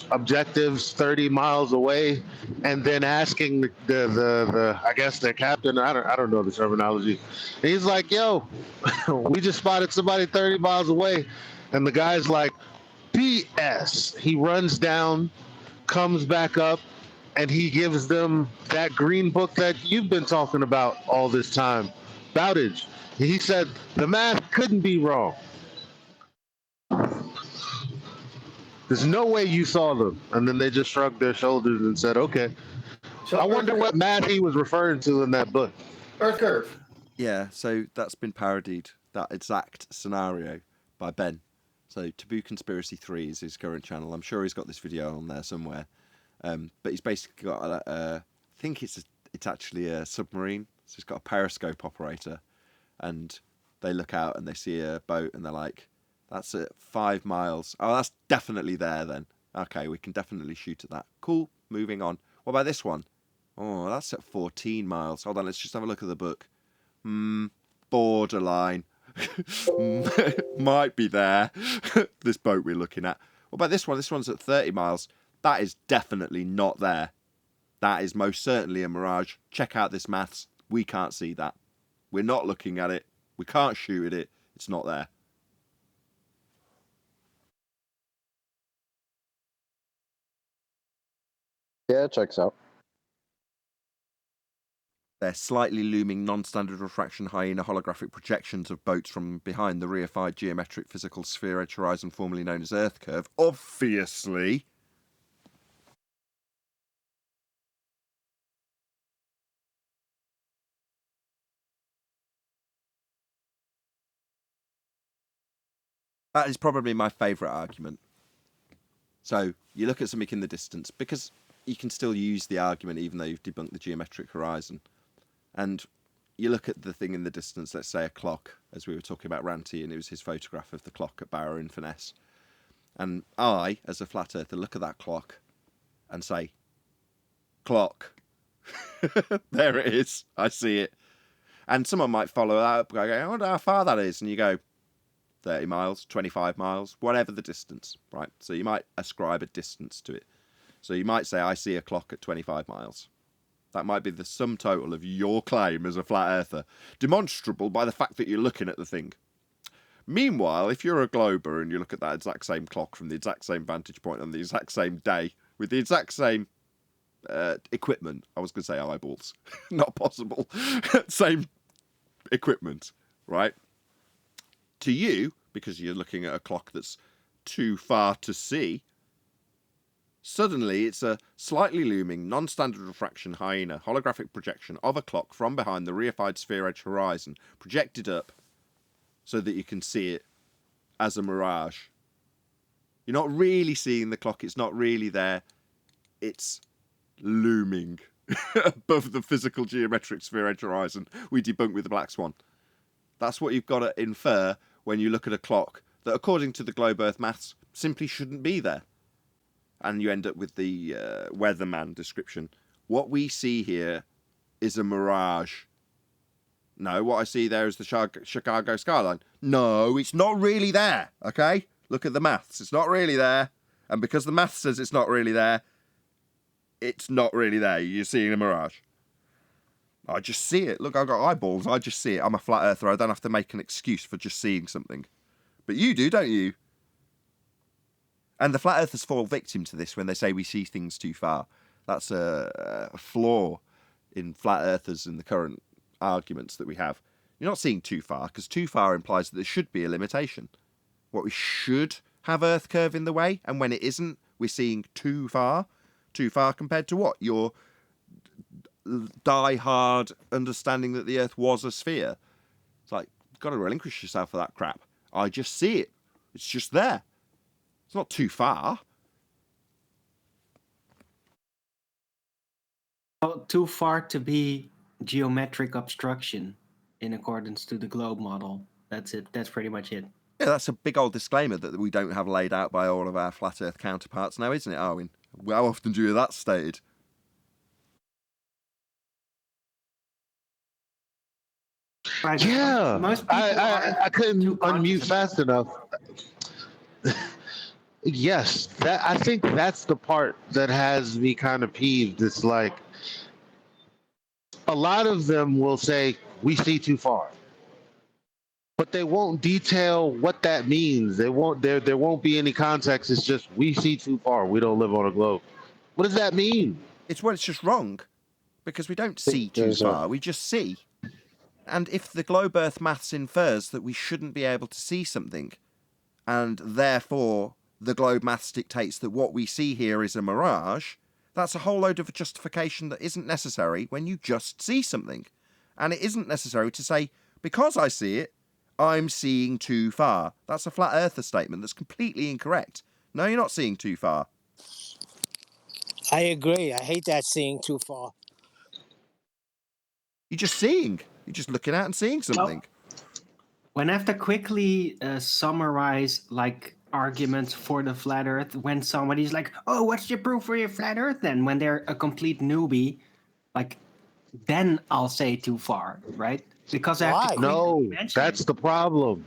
objectives 30 miles away, and then asking the I guess the captain, I don't know the terminology. He's like, "Yo, we just spotted somebody 30 miles away," and the guy's like, "BS." He runs down, comes back up, and he gives them that green book that you've been talking about all this time, Bowditch. He said the math couldn't be wrong. There's no way you saw them. And then they just shrugged their shoulders and said, okay. So I wonder what math he was referring to in that book. Earth curve. Yeah, so that's been parodied, that exact scenario, by Ben. So Taboo Conspiracy 3 is his current channel. I'm sure he's got this video on there somewhere. But he's basically got, I think it's actually a submarine. So he's got a periscope operator. And they look out and they see a boat and they're like, that's at 5 miles. Oh, that's definitely there then. Okay, we can definitely shoot at that. Cool, moving on. What about this one? Oh, that's at 14 miles. Hold on, let's just have a look at the book. Borderline. Might be there. This boat we're looking at. What about this one? This one's at 30 miles. That is definitely not there. That is most certainly a mirage. Check out this maths. We can't see that. We're not looking at it. We can't shoot at it. It's not there. Yeah, it checks out. They're slightly looming non-standard refraction hyena holographic projections of boats from behind the reified geometric physical sphere edge horizon formerly known as Earth curve. Obviously. That is probably my favourite argument. So you look at something in the distance, because you can still use the argument even though you've debunked the geometric horizon. And you look at the thing in the distance, let's say a clock, as we were talking about Ranty, and it was his photograph of the clock at Barrow in Furness. And I, as a flat earther, look at that clock and say, clock. There it is. I see it. And someone might follow that up, go, I wonder how far that is. And you go, 30 miles, 25 miles, whatever the distance, right? So you might ascribe a distance to it. So you might say, I see a clock at 25 miles. That might be the sum total of your claim as a flat earther, demonstrable by the fact that you're looking at the thing. Meanwhile, if you're a glober and you look at that exact same clock from the exact same vantage point on the exact same day, with the exact same equipment, I was going to say eyeballs, not possible, same equipment, right? To you, because you're looking at a clock that's too far to see, suddenly it's a slightly looming, non-standard refraction hyena holographic projection of a clock from behind the reified sphere edge horizon, projected up so that you can see it as a mirage. You're not really seeing the clock, it's not really there, it's looming above the physical geometric sphere edge horizon we debunked with the Black Swan. That's what you've got to infer when you look at a clock that, according to the globe Earth maths, simply shouldn't be there. And you end up with the weatherman description. What we see here is a mirage. No, what I see there is the Chicago skyline. No, it's not really there, okay? Look at the maths. It's not really there. And because the maths says it's not really there, it's not really there. You're seeing a mirage. I just see it. Look, I've got eyeballs. I just see it. I'm a flat earther. I don't have to make an excuse for just seeing something. But you do, don't you? And the flat earthers fall victim to this when they say we see things too far. That's a flaw in flat earthers in the current arguments that we have. You're not seeing too far, because too far implies that there should be a limitation. What we should have Earth curve in the way, and when it isn't, we're seeing too far. Too far compared to what? Your die-hard understanding that the Earth was a sphere. It's like, you've got to relinquish yourself for that crap. I just see it. It's just there. It's not too far. Well, too far to be geometric obstruction in accordance to the globe model. That's it. That's pretty much it. Yeah, that's a big old disclaimer that we don't have laid out by all of our flat Earth counterparts now, isn't it, Arwin? How often do you hear that stated? Right. Yeah, Most people I couldn't unmute fast enough. Yes, that I think that's the part that has me kind of peeved. It's like a lot of them will say we see too far, but they won't detail what that means. They won't. There won't be any context. It's just we see too far. We don't live on a globe. What does that mean? It's just wrong, because we don't see too far. We just see. And if the globe Earth maths infers that we shouldn't be able to see something, and therefore the globe maths dictates that what we see here is a mirage, that's a whole load of justification that isn't necessary when you just see something. And it isn't necessary to say, because I see it, I'm seeing too far. That's a flat earther statement that's completely incorrect. No, you're not seeing too far. I agree. I hate that seeing too far. You're just seeing. You're just looking out and seeing something. When I have to quickly summarize like arguments for the flat Earth, when somebody's like, "Oh, what's your proof for your flat Earth?" Then when they're a complete newbie, like, then I'll say too far, right? Because I have to quickly mention that's the problem.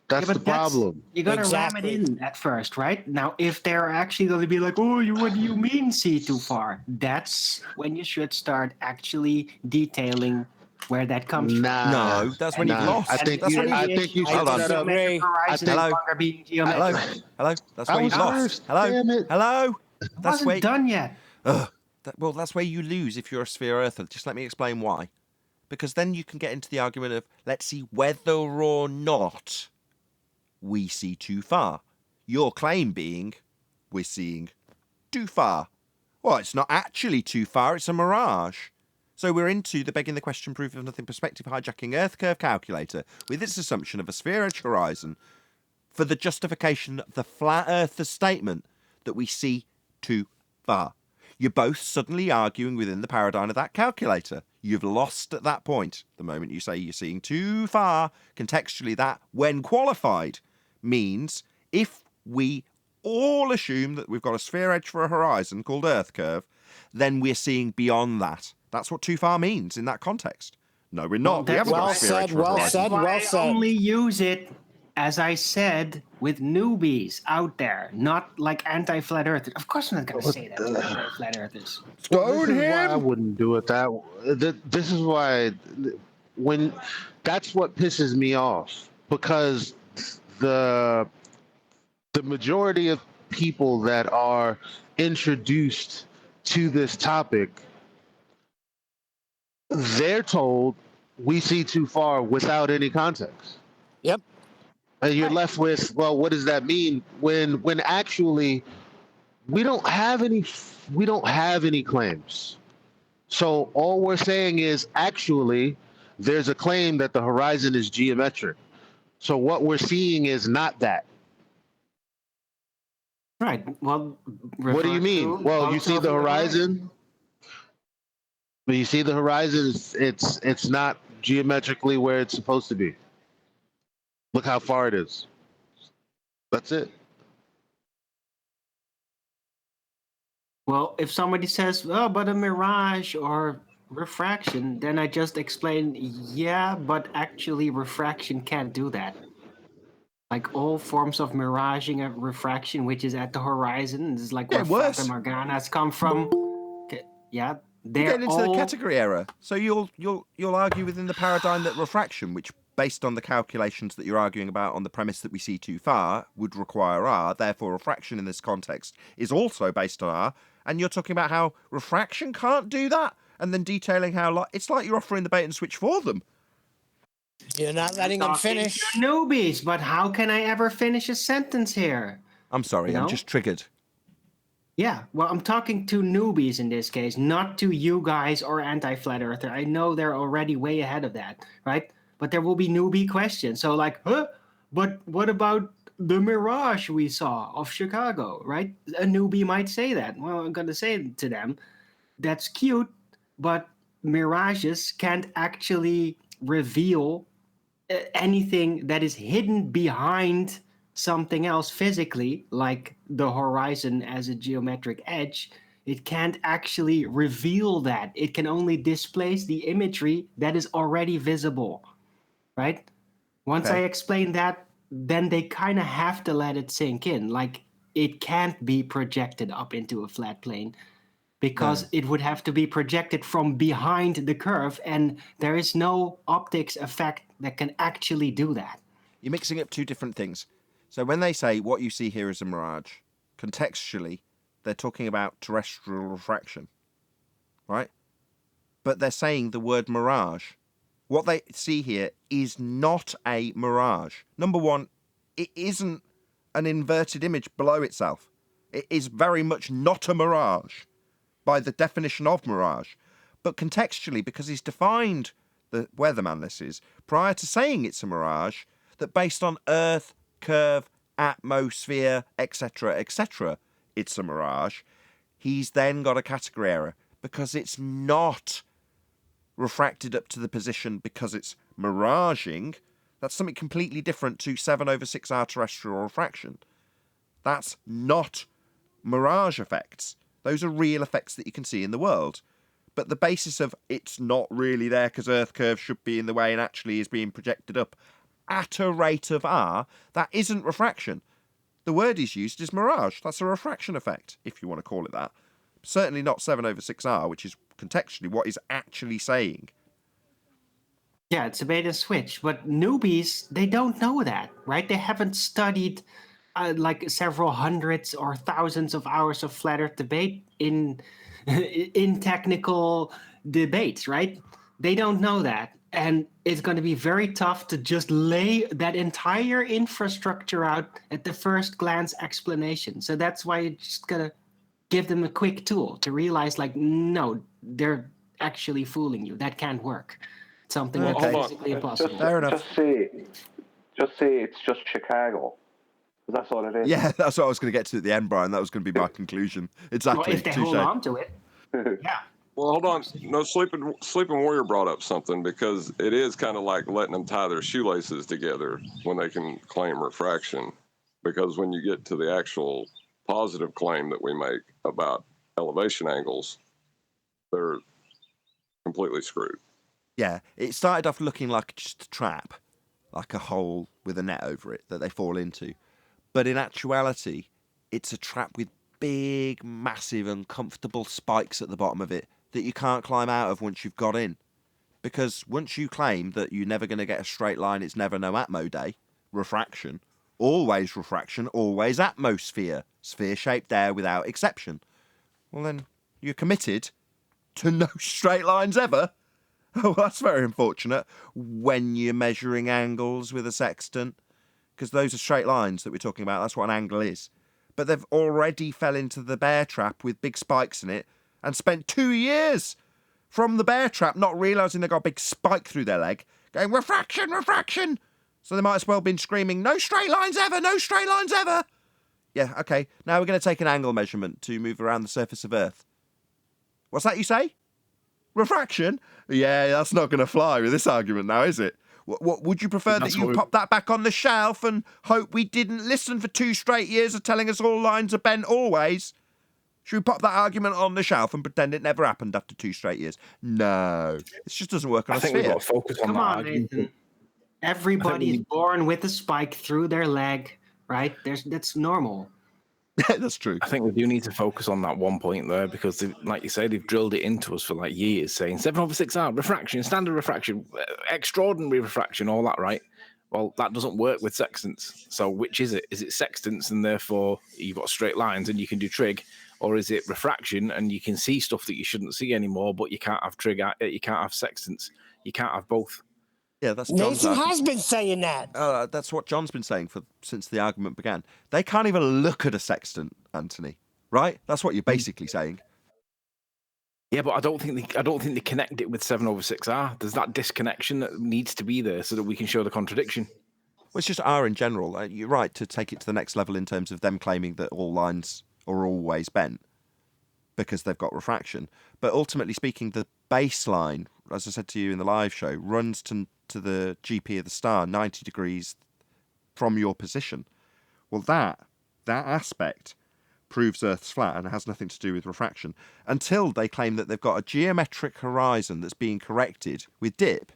That's the problem. You gotta ram it in at first, right? Now, if they're actually going to be like, "Oh, what do you mean see too far?" That's when you should start actually detailing where that comes from. No, that's when you've lost. I think you should set up. Hello. That's where you've lost. Hello. That's where done yet. Well, that's where you lose if you're a sphere earther. Just let me explain why. Because then you can get into the argument of, let's see whether or not we see too far. Your claim being, we're seeing too far. Well, it's not actually too far, it's a mirage. So we're into the begging the question proof of nothing perspective hijacking Earth curve calculator with its assumption of a sphere edge horizon for the justification of the flat earther statement that we see too far. You're both suddenly arguing within the paradigm of that calculator. You've lost at that point. The moment you say you're seeing too far, contextually that, when qualified, means if we all assume that we've got a sphere edge for a horizon called Earth curve, then we're seeing beyond that. That's what too far means in that context. No, we're not. We haven't got a sphere edge for a horizon. I only use it, as I said, with newbies out there, not like anti-flat earthers. Of course I'm not going to say that to anti-flat earthers. Well, this is why I wouldn't do it that way. This is why that's what pisses me off, because the majority of people that are introduced to this topic, they're told we see too far without any context. Yep. And you're left with, well, what does that mean? When actually we don't have any claims. So all we're saying is actually there's a claim that the horizon is geometric. So what we're seeing is not that. Right. Well, what do you mean? Well, you see the horizon. But you see the horizon. It's not geometrically where it's supposed to be. Look how far it is. That's it. Well, if somebody says, "Oh, but a mirage or refraction," then I just explain, yeah, but actually refraction can't do that. Like all forms of miraging and refraction, which is at the horizon, is like where Fata Morganas come from. Yeah, You're getting into the category error. So you'll argue within the paradigm that refraction, which based on the calculations that you're arguing about on the premise that we see too far, would require R. Therefore, refraction in this context is also based on R. And you're talking about how refraction can't do that, and then detailing how it's like you're offering the bait and switch for them. You're not letting them finish. Newbies, but how can I ever finish a sentence here? I'm sorry, I'm just triggered. Yeah, well, I'm talking to newbies in this case, not to you guys or anti-flat earther. I know they're already way ahead of that, right? But there will be newbie questions. So like, but what about the mirage we saw of Chicago, right? A newbie might say that. Well, I'm going to say to them, that's cute, but mirages can't actually reveal anything that is hidden behind something else physically, like the horizon as a geometric edge. It can't actually reveal that. It can only displace the imagery that is already visible, right? Once I explain that, then they kind of have to let it sink in. Like, it can't be projected up into a flat plane because it would have to be projected from behind the curve, and there is no optics effect that can actually do that. You're mixing up two different things. So when they say what you see here is a mirage, contextually, they're talking about terrestrial refraction. right? But they're saying the word mirage. What they see here is not a mirage. Number one, it isn't an inverted image below itself. It is very much not a mirage by the definition of mirage. But contextually, because he's defined the weatherman this is, prior to saying it's a mirage, that based on Earth, curve, atmosphere, etc., it's a mirage, he's then got a category error because it's not refracted up to the position because it's miraging. That's something completely different to 7/6 terrestrial refraction. That's not mirage effects. Those are real effects that you can see in the world. But the basis of it's not really there because Earth curve should be in the way and actually is being projected up at a rate of r, that isn't refraction. The word he's used is mirage. That's a refraction effect, if you want to call it that. Certainly not 7/6r, which is contextually what he's actually saying. Yeah, it's a bait and switch. But newbies, they don't know that, right? They haven't studied like several hundreds or thousands of hours of flat Earth debate in technical debates, right? They don't know that. And it's going to be very tough to just lay that entire infrastructure out at the first glance explanation. So that's why you just got to give them a quick tool to realize, like, no, they're actually fooling you. That can't work. It's something that's physically impossible. Fair enough. Just say it's just Chicago. That's all it is. Yeah, that's what I was going to get to at the end, Brian. That was going to be my conclusion. Exactly. Well, if they hold on to it. Yeah. Well, hold on. No, Sleeping Warrior brought up something because it is kind of like letting them tie their shoelaces together when they can claim refraction. Because when you get to the actual positive claim that we make about elevation angles, they're completely screwed. Yeah, it started off looking like just a trap, like a hole with a net over it that they fall into. But in actuality, it's a trap with big, massive, uncomfortable spikes at the bottom of it that you can't climb out of once you've got in. Because once you claim that you're never going to get a straight line, it's never no atmo day, refraction, always atmosphere, sphere-shaped air without exception. Well, then you're committed to no straight lines ever. Oh, that's very unfortunate when you're measuring angles with a sextant, because those are straight lines that we're talking about. That's what an angle is. But they've already fell into the bear trap with big spikes in it and spent 2 years from the bear trap not realising they got a big spike through their leg, going, refraction, refraction. So they might as well have been screaming, no straight lines ever, no straight lines ever. Yeah, okay, now we're going to take an angle measurement to move around the surface of Earth. What's that you say? Refraction? Yeah, that's not going to fly with this argument now, is it? What would you prefer that you pop that back on the shelf and hope we didn't listen for 2 straight years of telling us all lines are bent always? Should we pop that argument on the shelf and pretend it never happened after 2 straight years? No, it just doesn't work on a sphere. I think we've got to focus on Come that on, argument. Nathan. Everybody's born with a spike through their leg, right? That's normal. That's true. I think we do need to focus on that one point there because, like you say, they've drilled it into us for like years, saying 7/6 refraction, standard refraction, extraordinary refraction, all that, right? Well, that doesn't work with sextants. So which is it? Is it sextants and therefore you've got straight lines and you can do trig, or is it refraction and you can see stuff that you shouldn't see anymore, but you can't have trig, you can't have sextants, you can't have both. Yeah, that's John's Nathan argument. has been saying that. That's what John's been saying since the argument began. They can't even look at a sextant, Anthony. Right? That's what you're basically saying. Yeah, but I don't think they connect it with 7/6R. There's that disconnection that needs to be there so that we can show the contradiction. Well, it's just R in general. You're right to take it to the next level in terms of them claiming that all lines are always bent because they've got refraction. But ultimately speaking, the baseline, as I said to you in the live show, runs to the GP of the star 90 degrees from your position. Well, that aspect proves Earth's flat and it has nothing to do with refraction until they claim that they've got a geometric horizon that's being corrected with dip.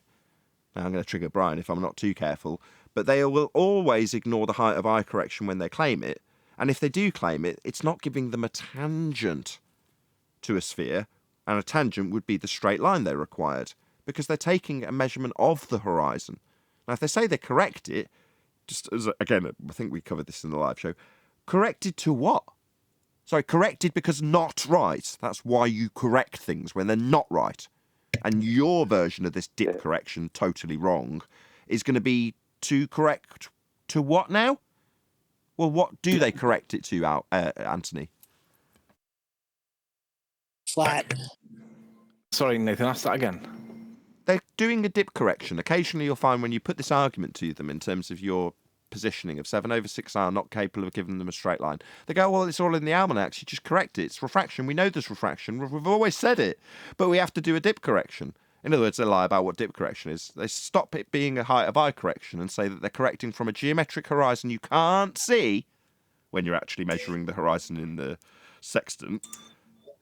Now, I'm going to trigger Brian if I'm not too careful, but they will always ignore the height of eye correction when they claim it. And if they do claim it, it's not giving them a tangent to a sphere, and a tangent would be the straight line they required, because they're taking a measurement of the horizon. Now, if they say they correct it, just as, again, I think we covered this in the live show, corrected to what? Sorry, corrected because not right. That's why you correct things when they're not right. And your version of this dip correction, totally wrong, is going to be to correct to what now? Well, what do they correct it to, Anthony? Flat. Sorry, Nathan, ask that again. They're doing a dip correction. Occasionally you'll find when you put this argument to them in terms of your positioning of 7/6R not capable of giving them a straight line, they go, well, it's all in the almanacs, you just correct it. It's refraction. We know there's refraction. We've always said it. But we have to do a dip correction. In other words, they lie about what dip correction is. They stop it being a height of eye correction and say that they're correcting from a geometric horizon you can't see when you're actually measuring the horizon in the sextant,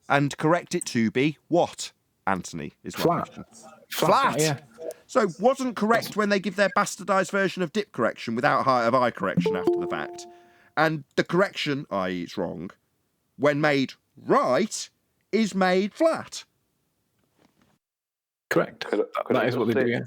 and correct it to be what, Anthony? Is my Flat. question. Flat, yeah. So wasn't correct when they give their bastardised version of dip correction without height of eye correction after the fact. And the correction, i.e. it's wrong, when made right, is made flat. Correct. That is what they do, yeah.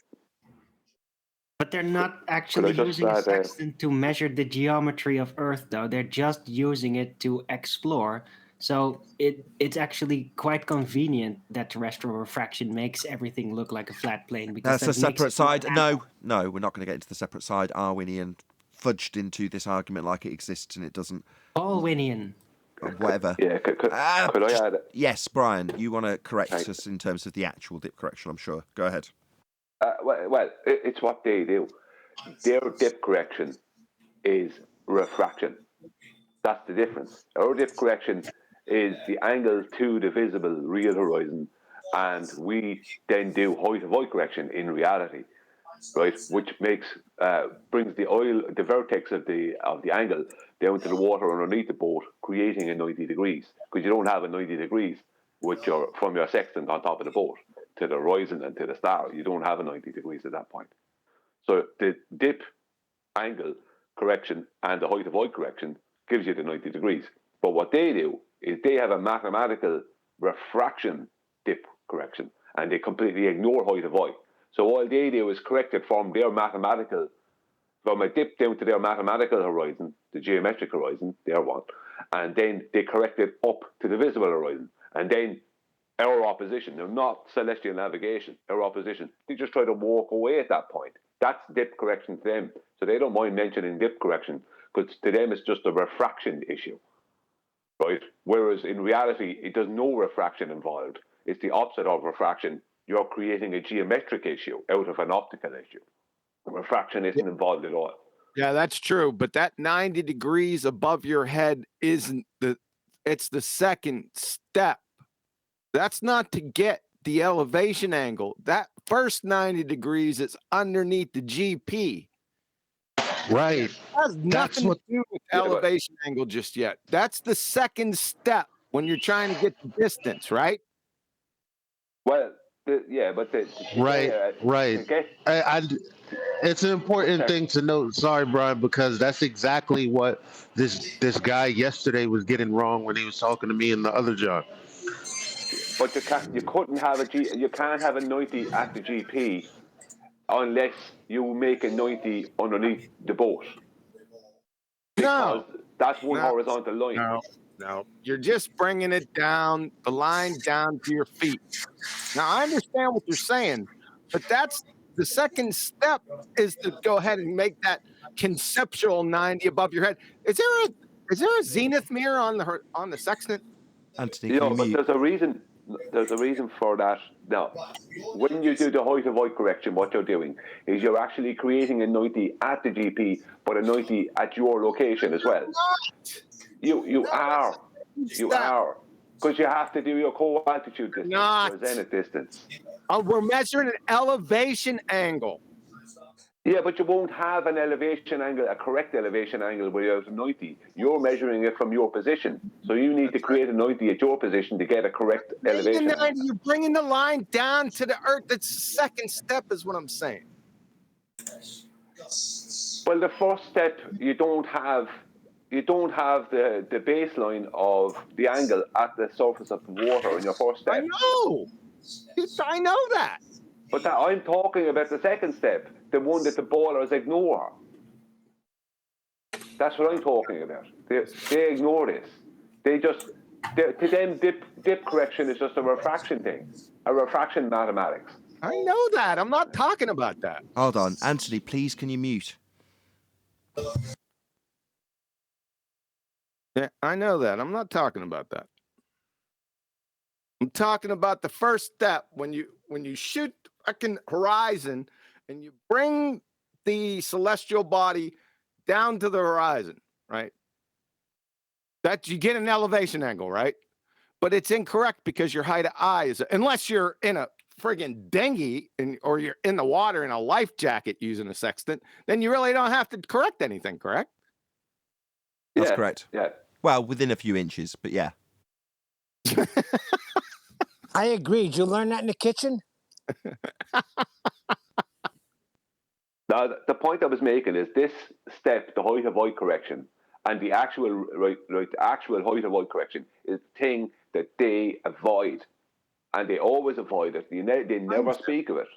But they're not actually using a sextant to measure the geometry of Earth, though. They're just using it to explore. So it's actually quite convenient that terrestrial refraction makes everything look like a flat plane. Because That's a separate side. No, we're not going to get into the separate side. Arwinian fudged into this argument like it exists and it doesn't. Paulwinian. Or whatever. Yeah, could I add it? Yes, Brian, you want to correct us in terms of the actual dip correction, I'm sure. Go ahead. Well, it's what they do. Their dip correction is refraction. That's the difference. Our dip correction is the angle to the visible real horizon, and we then do height of eye correction in reality, right? Which makes brings the vertex of the angle down to the water underneath the boat, creating a 90 degrees. Because you don't have a 90 degrees from your sextant on top of the boat to the horizon and to the star. You don't have a 90 degrees at that point. So the dip angle correction and the height of eye correction gives you the 90 degrees. But what they do is they have a mathematical refraction dip correction, and they completely ignore height of eye. So all they do is correct it from a dip down to their mathematical horizon, the geometric horizon, their one, and then they correct it up to the visible horizon. And then our opposition, now not celestial navigation, our opposition, they just try to walk away at that point. That's dip correction to them. So they don't mind mentioning dip correction, because to them it's just a refraction issue, right? Whereas in reality, there's no refraction involved. It's the opposite of refraction. You're creating a geometric issue out of an optical issue. Refraction isn't involved at all. Yeah, that's true. But that 90 degrees above your head isn't it's the second step. That's not to get the elevation angle. That first 90 degrees is underneath the GP. Right. It has nothing to do with elevation angle just yet. That's the second step when you're trying to get the distance, right? Well, right. It's an important thing to note. Sorry, Brian, because that's exactly what this guy yesterday was getting wrong when he was talking to me and the other John. But you can't have a 90 at the GP unless you make a 90 underneath the boat. Because that's one horizontal line. No, you're just bringing it down, the line down to your feet. Now, I understand what you're saying, but that's the second step, is to go ahead and make that conceptual 90 above your head. Is there a zenith mirror on the sextant? Anthony, but there's a reason. There's a reason for that. Now, when you do the height of eye correction, what you're doing is you're actually creating a 90 at the GP, but a 90 at your location as well. You are, because you have to do your co-altitude distance, your zenith distance. We're measuring an elevation angle. Yeah, but you won't have an elevation angle, a correct elevation angle where you have 90. You're measuring it from your position. So you need to create a 90 at your position to get a correct elevation angle. You're bringing the line down to the earth. That's the second step, is what I'm saying. Well, the first step, you don't have the baseline of the angle at the surface of the water in your first step. I know that. But I'm talking about the second step, the one that the ballers ignore. That's what I'm talking about. They ignore this. To them, dip correction is just a refraction thing, a refraction mathematics. I know that. I'm not talking about that. Hold on, Anthony, please can you mute? Yeah, I know that. I'm not talking about that. I'm talking about the first step when you shoot the fucking horizon and you bring the celestial body down to the horizon, right? That you get an elevation angle, right? But it's incorrect because your height of eye is, unless you're in a friggin' dinghy or you're in the water in a life jacket using a sextant, then you really don't have to correct anything, correct? That's correct. Yeah. Well, within a few inches, but yeah. I agree. Did you learn that in the kitchen? Now, the point I was making is this step, the height of height correction, and the actual the actual height of height correction is the thing that they avoid, and they always avoid it. They never speak of it.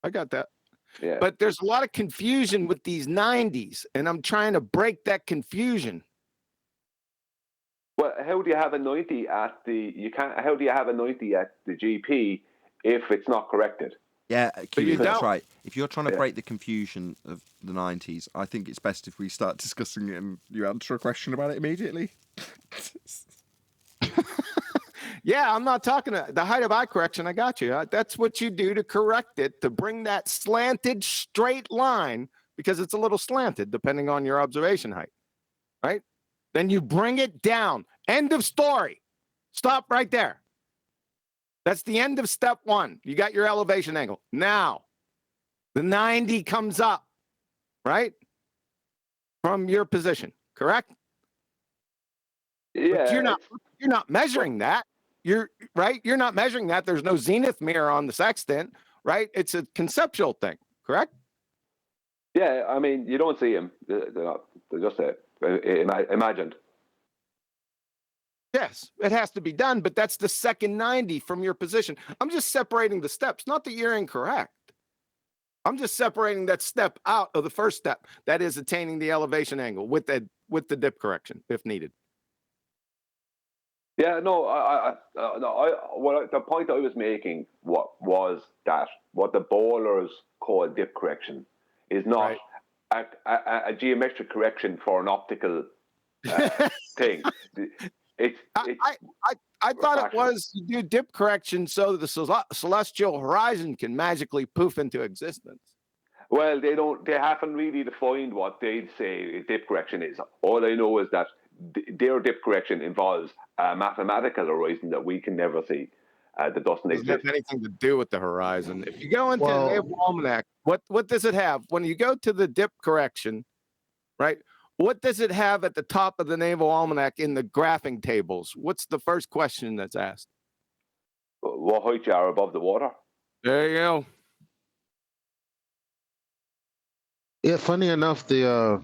I got that. Yeah. But there's a lot of confusion with these 90s, and I'm trying to break that confusion. Well, how do you have a 90 at the? You can't. How do you have a 90 at the GP if it's not corrected? Yeah, Q, that's don't. right. If you're trying to break the confusion of the 90s, I think it's best if we start discussing it and you answer a question about it immediately. Yeah, I'm not talking the height of eye correction. I got you. That's what you do to correct it, to bring that slanted straight line, because it's a little slanted depending on your observation height, right? Then you bring it down. End of story. Stop right there. That's the end of step one. You got your elevation angle. Now, the 90 comes up, right? From your position, correct? Yeah. But you're not measuring that. You're right. You're not measuring that. There's no zenith mirror on the sextant, right? It's a conceptual thing, correct? Yeah, I mean, you don't see them. They're just imagined. Yes, it has to be done, but that's the second 90 from your position. I'm just separating the steps, not that you're incorrect. I'm just separating that step out of the first step, that is attaining the elevation angle with the dip correction if needed. Yeah, no, the point I was making was that what the ballers call dip correction is not a geometric correction for an optical thing. I thought it was you do dip correction so the celestial horizon can magically poof into existence. Well, they haven't really defined what they'd say dip correction is. All I know is that their dip correction involves a mathematical horizon that we can never see, that doesn't exist. Doesn't have anything to do with the horizon. If you go into the Naval Almanac, what does it have? When you go to the dip correction, right? What does it have at the top of the Naval Almanac in the graphing tables? What's the first question that's asked? What height you are above the water? There you go. Yeah, funny enough, the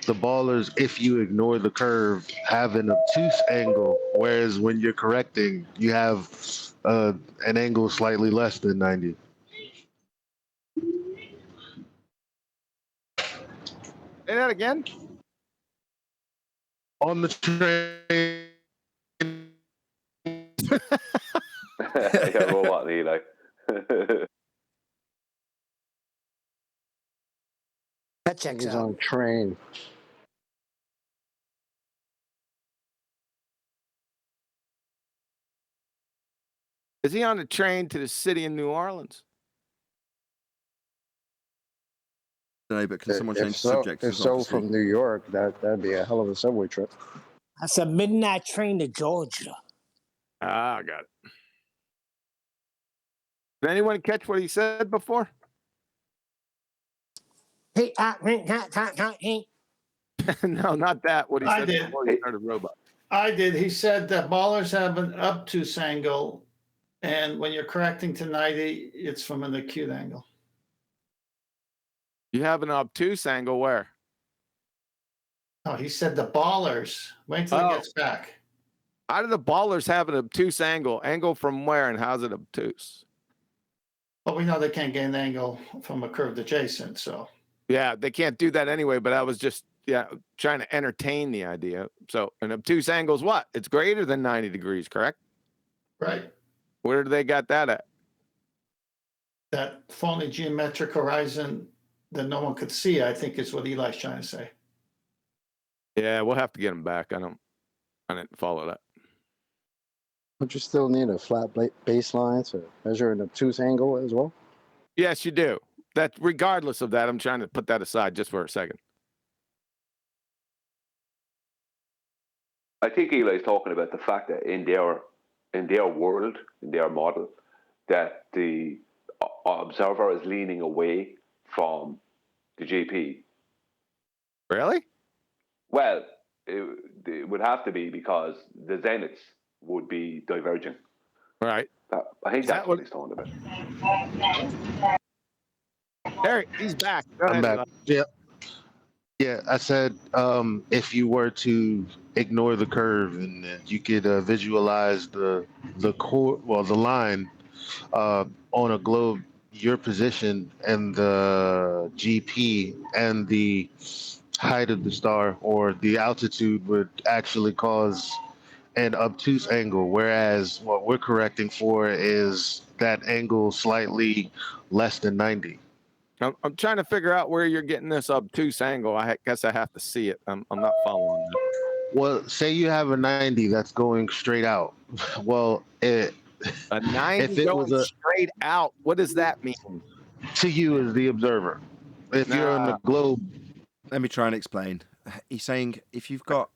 ballers, if you ignore the curve, have an obtuse angle, whereas when you're correcting, you have an angle slightly less than 90. Say that again. On the train. Yeah, robot Eli. That checks He's out. on train. Is he on a train to the city of New Orleans? No, but can someone If change the so, subject? if 'Cause so, obviously- from New York, that'd be a hell of a subway trip. That's a midnight train to Georgia. Ah, I got it. Did anyone catch what he said before? Hey, No, not that. What he I said did. before he started robot. I did. He said that ballers have an obtuse angle, and when you're correcting to 90, it's from an acute angle. You have an obtuse angle where? No, he said the ballers. Wait till he gets back. How do the ballers have an obtuse angle? Angle from where and how's it obtuse? But we know they can't get an angle from a curved adjacent, so. Yeah, they can't do that anyway, but I was just trying to entertain the idea. So an obtuse angle is what? It's greater than 90 degrees, correct? Right. Where do they got that at? That phony geometric horizon that no one could see, I think, is what Eli's trying to say. Yeah, we'll have to get him back. I didn't follow that. But you still need a flat baseline to measure an obtuse angle as well? Yes, you do. That regardless of that, I'm trying to put that aside just for a second. I think Eli is talking about the fact that in their world, in their model, that the observer is leaning away from the GP. Really? Well, it would have to be because the zeniths would be diverging. Right. I think that's what he's talking about. There, he's back. Go I'm ahead, back. Eli. Yeah, I said if you were to ignore the curve and you could visualize the core, well, the line on a globe, your position and the GP and the height of the star or the altitude would actually cause an obtuse angle, whereas what we're correcting for is that angle slightly less than 90. I'm trying to figure out where you're getting this obtuse angle. I guess I have to see it. I'm not following that. Well, say you have a 90 that's going straight out. Well, a 90 if it going was straight out, what does that mean? To you as the observer. If you're on the globe. Let me try and explain. He's saying if you've got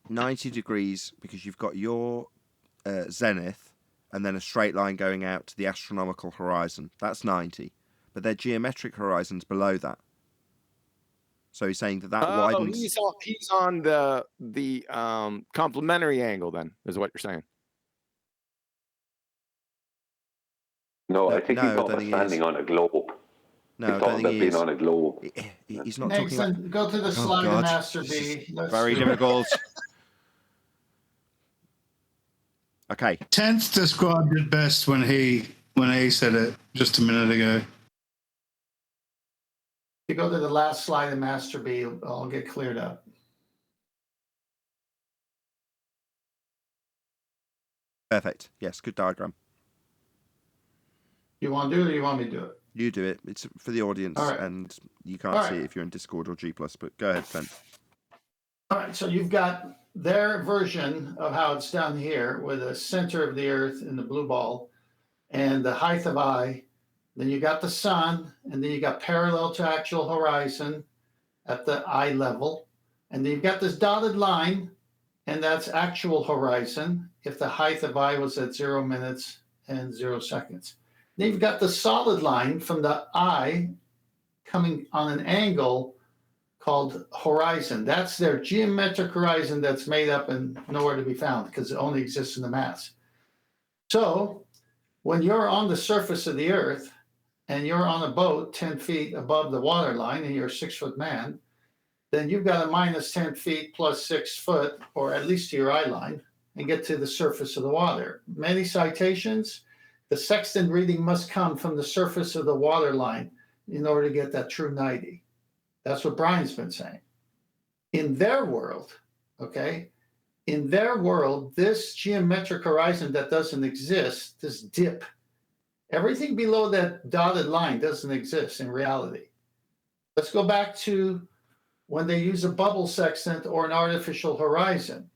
90 degrees because you've got your zenith and then a straight line going out to the astronomical horizon, that's 90. But their geometric horizon's below that. So he's saying that widens. He's on the complementary angle. Then is what you're saying. No, I think he's talking about standing on a globe. No, he's talking about being on a globe. He's not Nathan, talking about. go to the slide of Master B. Very difficult. Okay. Tenth described it best when he said it just a minute ago. You go to the last slide of Master B, I'll get cleared up. Perfect. Yes, good diagram. You want to do it or you want me to do it? You do it. It's for the audience, and you can't see it if you're in Discord or G+, but go ahead, Fen. All right, so you've got their version of how it's done here with the center of the Earth in the blue ball and the height of eye. Then you got the sun, and then you got parallel to actual horizon at the eye level. And then you've got this dotted line, and that's actual horizon if the height of eye was at 0 minutes and 0 seconds. Then you've got the solid line from the eye coming on an angle called horizon. That's their geometric horizon that's made up and nowhere to be found because it only exists in the mass. So when you're on the surface of the Earth and you're on a boat 10 feet above the water line and you're a 6-foot man, then you've got to minus 10 feet plus 6 foot, or at least to your eye line, and get to the surface of the water. Many citations, the sextant reading must come from the surface of the water line in order to get that true 90. That's what Brian's been saying. In their world, okay, in their world, this geometric horizon that doesn't exist, this dip, everything below that dotted line doesn't exist in reality. Let's go back to when they use a bubble sextant or an artificial horizon.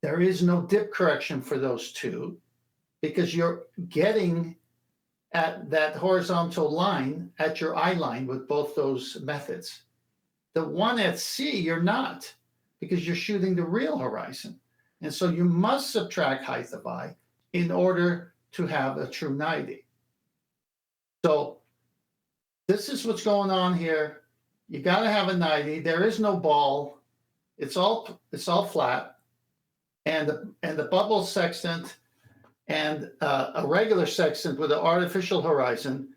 There is no dip correction for those two because you're getting at that horizontal line at your eye line with both those methods. The one at sea, you're not, because you're shooting the real horizon. And so you must subtract height of eye in order to have a true 90. So this is what's going on here. You got to have a 90. There is no ball. It's all flat. And the bubble sextant and a regular sextant with an artificial horizon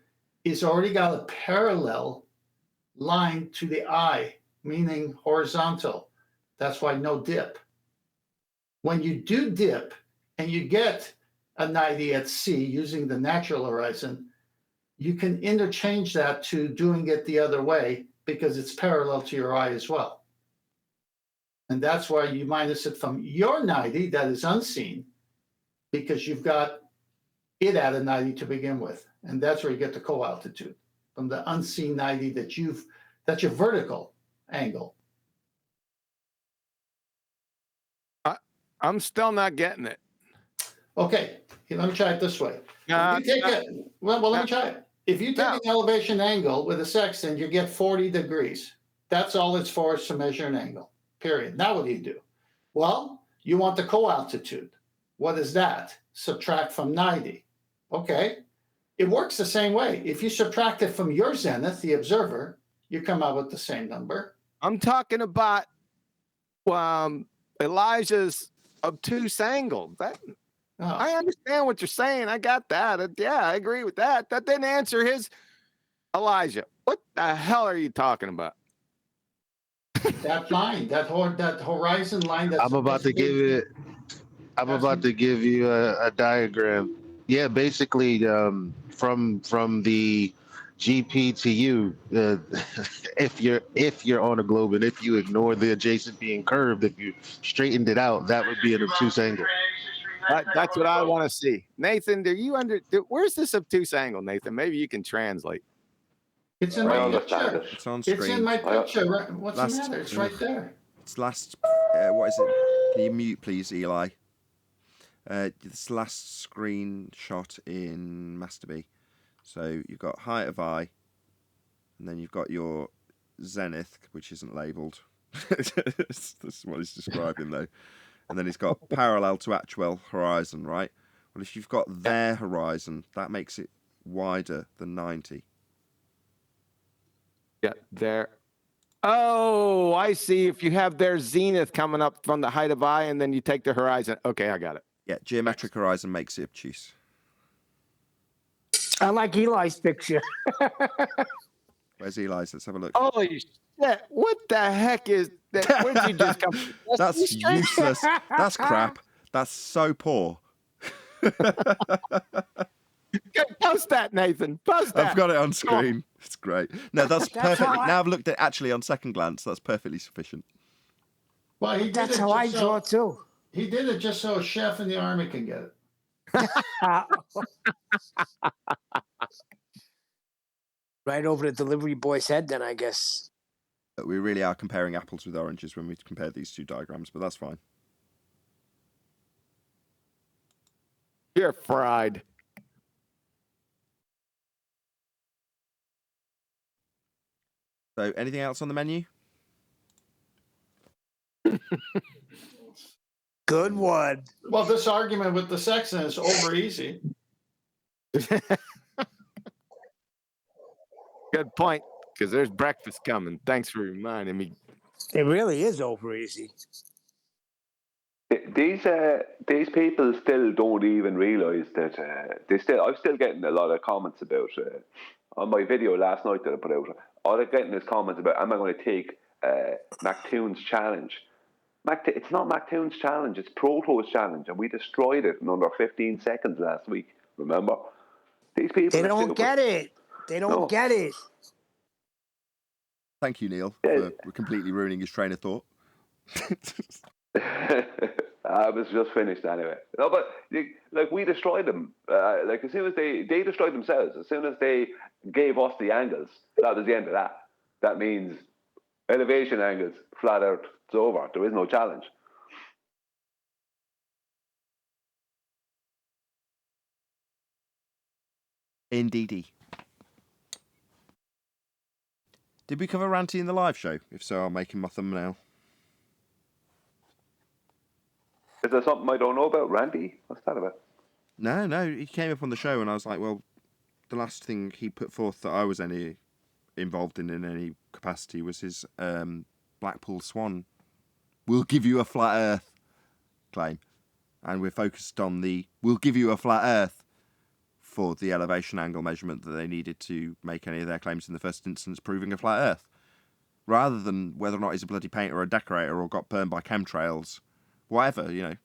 is already got a parallel line to the eye, meaning horizontal. That's why no dip. When you do dip and you get a 90 at sea using the natural horizon, you can interchange that to doing it the other way because it's parallel to your eye as well. And that's why you minus it from your 90 that is unseen, because you've got it at a 90 to begin with. And that's where you get the co-altitude, from the unseen 90 that's your vertical angle. I'm still not getting it. Okay, let me try it this way. Let me try it. If you take an elevation angle with a sextant, you get 40 degrees. That's all it's for, is to measure an angle, period. Now what do you do? Well, you want the co-altitude. What is that? Subtract from 90. Okay, it works the same way. If you subtract it from your zenith, the observer, you come out with the same number. I'm talking about Elijah's obtuse angle. I understand what you're saying. I got that. Yeah, I agree with that. That didn't answer his Elijah. What the hell are you talking about? That line, that horizon line. That's I'm about to give you a diagram. Yeah, basically, from the GP to you, if you're on a globe and if you ignore the adjacent being curved, if you straightened it out, that would be an obtuse angle. That's what I want to see. Nathan, where's this obtuse angle, Nathan? Maybe you can translate. It's in my picture. It's on screen. It's in my picture. What's the matter? It's right there. It's last. What is it? Can you mute, please, Eli? This last screenshot in Master B. So you've got height of eye, and then you've got your zenith, which isn't labelled. This is what he's describing, though. And then he's got parallel to actual horizon, right? Well, if you've got their horizon, that makes it wider than 90. Yeah, there. Oh, I see. If you have their zenith coming up from the height of eye, and then you take the horizon. Okay, I got it. Yeah, geometric horizon makes it obtuse. I like Eli's picture. Where's Eli's? Let's have a look. Holy shit. What the heck is that? Where did you just come from? That's useless. That's crap. That's so poor. Post that, Nathan. Post that. I've got it on screen. It's great. No, that's perfect. Now I've looked at it actually on second glance. That's perfectly sufficient. Well, that's how I draw too. He did it just so a chef in the army can get it. Right over the delivery boy's head, then, I guess. We really are comparing apples with oranges when we compare these two diagrams, but that's fine. You're fried. So, anything else on the menu? Good one. Well, this argument with the sextant is over easy. Good point, because there's breakfast coming. Thanks for reminding me. It really is over easy. These people still don't even realize that I'm still getting a lot of comments about on my video last night that I put out. All I'm getting is comments about, am I going to take MacToon's challenge? It's not MacToon's challenge, it's Proto's challenge, and we destroyed it in under 15 seconds last week. Remember? These people They don't get it. They don't get it. Thank you, Neil, for completely ruining his train of thought. I was just finished anyway. No, but we destroyed them. As soon as they destroyed themselves, as soon as they gave us the angles, that was the end of that. That means elevation angles, flat Earth, it's over. There is no challenge. Indeedy. Did we cover Ranty in the live show? If so, I'll make him my thumbnail. Is there something I don't know about Randy? What's that about? No, he came up on the show and I was like, well, the last thing he put forth that I was involved in any capacity was his Blackpool Swan "we'll give you a flat Earth" claim. And we're focused on the "we'll give you a flat Earth" for the elevation angle measurement that they needed to make any of their claims in the first instance proving a flat Earth. Rather than whether or not he's a bloody painter or a decorator or got burned by chemtrails. Whatever, you know.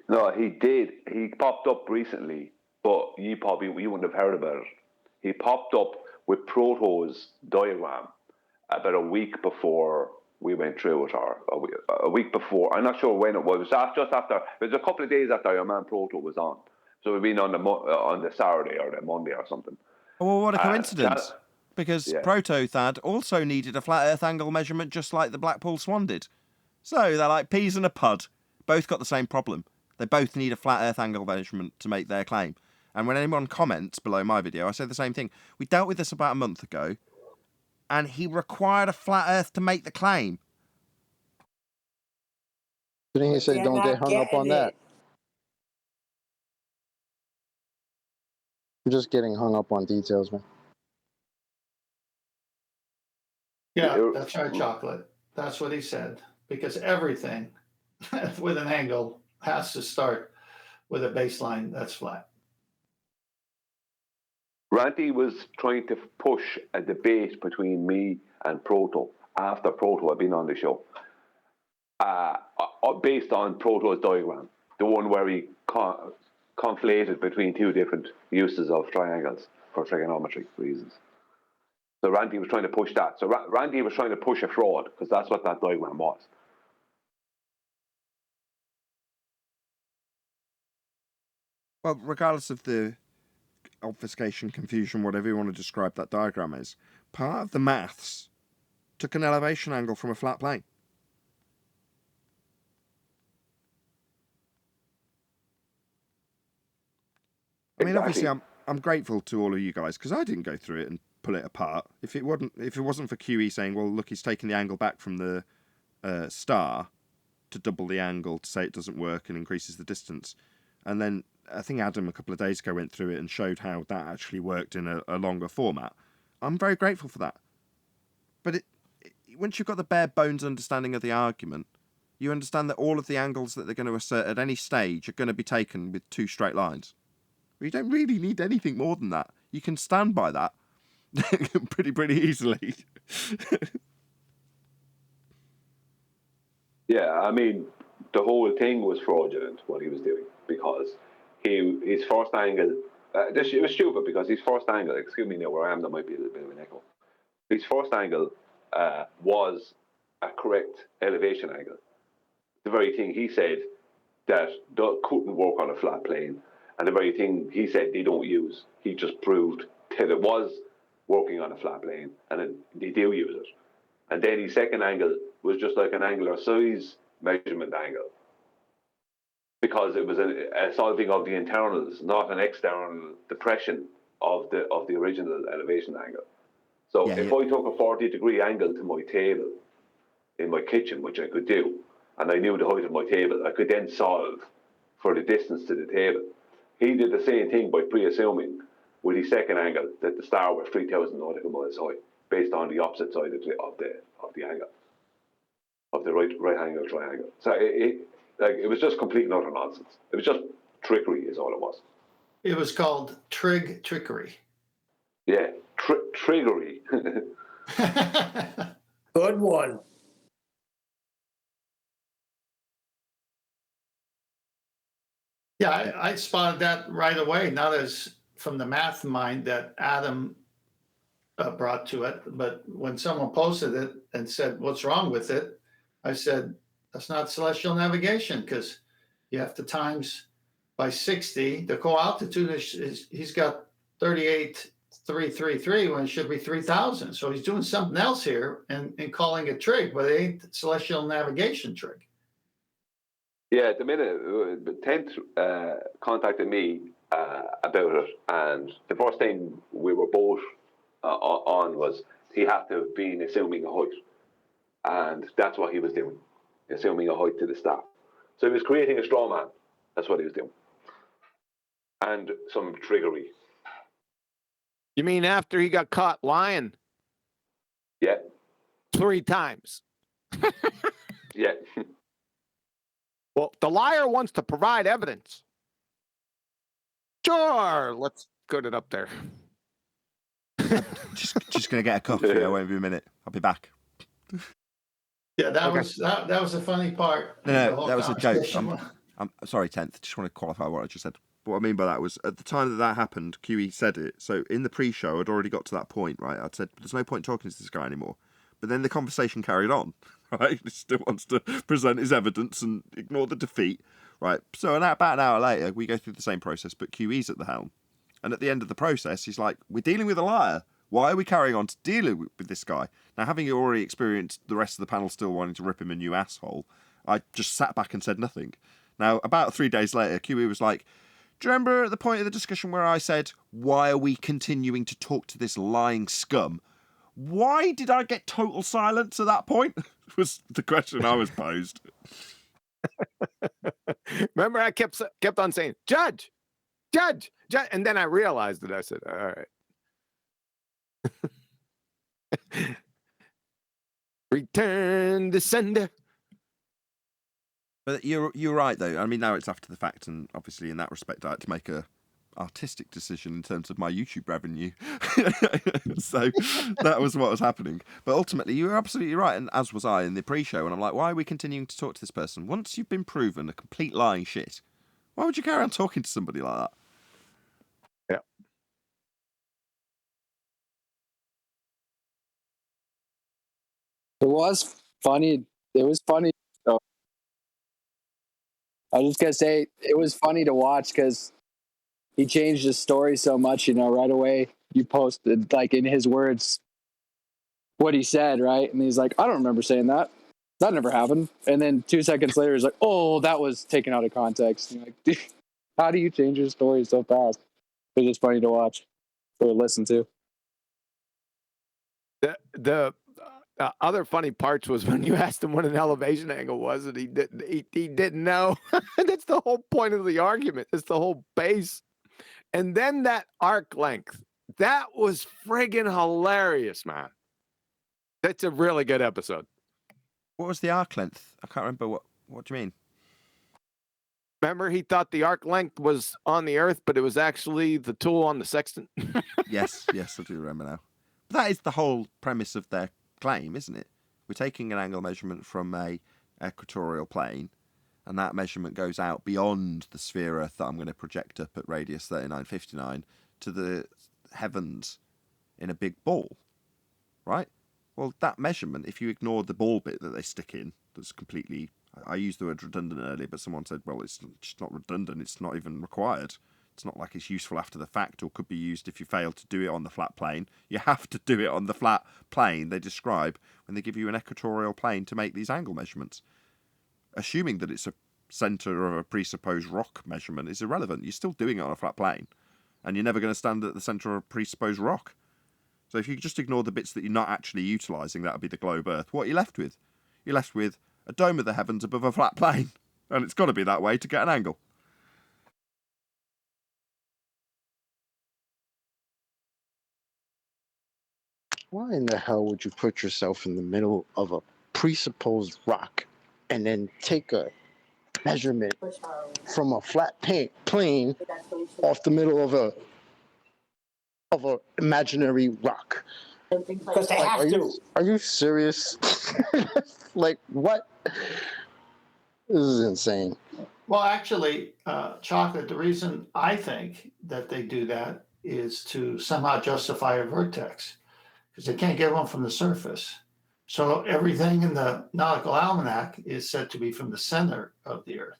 No, he did. He popped up recently, but you wouldn't have heard about it. He popped up with Proto's diagram, about a week before we went through it, or a week before. I'm not sure when it was. It was just after. It was a couple of days after your man Proto was on. So we've been on the Saturday or the Monday or something. Well, what a coincidence! Because Proto Thad also needed a flat Earth angle measurement, just like the Blackpool Swan did. So they're like peas in a pod. Both got the same problem. They both need a flat Earth angle measurement to make their claim. And when anyone comments below my video, I say the same thing. We dealt with this about a month ago, and he required a flat Earth to make the claim. Didn't he say don't get hung up on that? You're just getting hung up on details, man. Yeah, that's right, Chocolate. That's what he said. Because everything with an angle has to start with a baseline that's flat. Randy was trying to push a debate between me and Proto after Proto had been on the show, based on Proto's diagram, the one where he conflated between two different uses of triangles for trigonometry reasons. So Randy was trying to push that. So Randy was trying to push a fraud, because that's what that diagram was. Well, regardless of the obfuscation, confusion, whatever you want to describe that diagram as, part of the maths took an elevation angle from a flat plane. I mean, obviously, I'm grateful to all of you guys, because I didn't go through it and pull it apart. If it wasn't for QE saying, well, look, he's taking the angle back from the star to double the angle to say it doesn't work and increases the distance, and then I think Adam a couple of days ago went through it and showed how that actually worked in a longer format. I'm very grateful for that. But once you've got the bare bones understanding of the argument, you understand that all of the angles that they're going to assert at any stage are going to be taken with two straight lines. You don't really need anything more than that. You can stand by that pretty easily. Yeah, I mean, the whole thing was fraudulent, what he was doing, because his first angle, it was stupid, because his first angle, excuse me now where I am, there might be a little bit of an echo. His first angle was a correct elevation angle. The very thing he said that couldn't work on a flat plane, and the very thing he said they don't use, he just proved that it was working on a flat plane, and then they do use it. And then his second angle was just like an angular size measurement angle, because it was a solving of the internals, not an external depression of the original elevation angle. So if I took a 40-degree angle to my table in my kitchen, which I could do, and I knew the height of my table, I could then solve for the distance to the table. He did the same thing by pre-assuming with his second angle that the star was 3,000 nautical miles high, based on the opposite side of the angle, of the right angle triangle. So it was just complete and utter nonsense. It was just trickery, is all it was. It was called trickery. Yeah, triggery. Good one. Yeah, I spotted that right away, not as from the math mind that Adam brought to it, but when someone posted it and said, what's wrong with it? I said, that's not celestial navigation, because you have to times by 60. The co-altitude is he's got 38,333 when it should be 3,000. So he's doing something else here and calling it trig, but it ain't celestial navigation trig. Yeah, the minute Tenth contacted me about it, and the first thing we were both on was he had to have been assuming a height, and that's what he was doing, assuming a height to the star. So he was creating a straw man. That's what he was doing, and some trickery. You mean after he got caught lying? Yeah. 3 times. Yeah. Well, the liar wants to provide evidence. Sure, let's get it up there. Just gonna get a coffee. I won't be a minute. I'll be back. Yeah, that was the funny part. No, that was a joke. I'm sorry, 10th. Just want to qualify what I just said. What I mean by that was, at the time that happened, QE said it. So in the pre-show, I'd already got to that point, right? I'd said, there's no point talking to this guy anymore. But then the conversation carried on, right? He still wants to present his evidence and ignore the defeat, right? So about an hour later, we go through the same process, but QE's at the helm. And at the end of the process, he's like, we're dealing with a liar. Why are we carrying on to deal with this guy? Now, having already experienced the rest of the panel still wanting to rip him a new asshole, I just sat back and said nothing. Now, about 3 days later, QE was like, do you remember at the point of the discussion where I said, why are we continuing to talk to this lying scum? Why did I get total silence at that point? Was the question I was posed. Remember, I kept on saying, Judge, and then I realized that I said, all right. Return the sender. But you're right, though. I mean, now it's after the fact, and obviously in that respect, I had to make a artistic decision in terms of my YouTube revenue. So that was what was happening. But ultimately, you were absolutely right, and as was I in the pre-show. And I'm like, why are we continuing to talk to this person? Once you've been proven a complete lying shit, why would you carry on talking to somebody like that? Yeah. It was funny. So I was just gonna say it was funny to watch because he changed his story so much. Right away you posted like in his words what he said, right? And he's like, I don't remember saying that. That never happened. And then 2 seconds later, he's like, oh, that was taken out of context. And you're like, dude, how do you change your story so fast? It was just funny to watch or listen to. The other funny parts was when you asked him what an elevation angle was, and he didn't know. That's the whole point of the argument. It's the whole base. And then that arc length. That was friggin' hilarious, man. That's a really good episode. What was the arc length? I can't remember. What do you mean? Remember, he thought the arc length was on the Earth, but it was actually the tool on the sextant. Yes, I do remember now. But that is the whole premise of their claim, isn't it? We're taking an angle measurement from a equatorial plane, and that measurement goes out beyond the sphere Earth that I'm going to project up at radius 3959 to the heavens in a big ball, right? Well, that measurement, if you ignore the ball bit that they stick in, that's completely... I used the word redundant earlier, but someone said, well, it's not redundant, it's not even required. It's not like it's useful after the fact or could be used if you fail to do it on the flat plane. You have to do it on the flat plane they describe when they give you an equatorial plane to make these angle measurements. Assuming that it's a centre of a presupposed rock measurement is irrelevant. You're still doing it on a flat plane, and you're never going to stand at the centre of a presupposed rock. So if you just ignore the bits that you're not actually utilising, that would be the globe Earth. What are you left with? You're left with a dome of the heavens above a flat plane, and it's got to be that way to get an angle. Why in the hell would you put yourself in the middle of a presupposed rock and then take a measurement from a flat plane off the middle of a imaginary rock? Because they have to. Are you serious? Like, what? This is insane. Well, actually, Chocolate, the reason I think that they do that is to somehow justify a vertex, because they can't get one from the surface. So everything in the nautical almanac is said to be from the center of the Earth,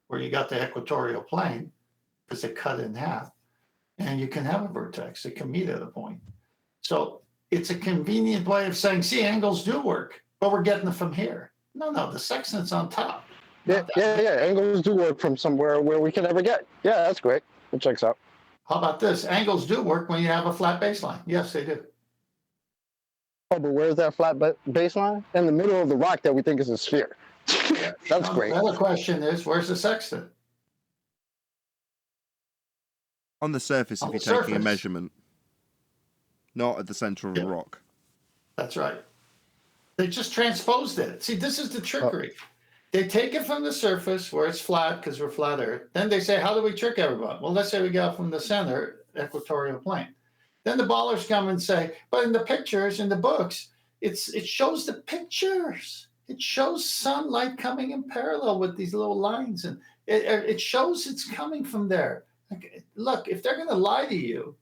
where you got the equatorial plane, because they cut it in half, and you can have a vertex. It can meet at a point. So it's a convenient way of saying, see, angles do work, but we're getting them from here. No, the sextant's on top. Yeah. Angles do work from somewhere where we can never get. Yeah, that's great. It checks out. How about this? Angles do work when you have a flat baseline. Yes, they do. Oh, but where's that flat baseline? In the middle of the rock that we think is a sphere. That's great. The other question is, where's the sextant? On the surface, if you're taking a measurement, not at the centre of a rock. That's right. They just transposed it. See, this is the trickery. They take it from the surface where it's flat because we're flat Earth. Then they say, how do we trick everyone? Well, let's say we got from the center, equatorial plane. Then the ballers come and say, but in the pictures, in the books, it shows the pictures. It shows sunlight coming in parallel with these little lines. And it shows it's coming from there. Like, look, if they're going to lie to you,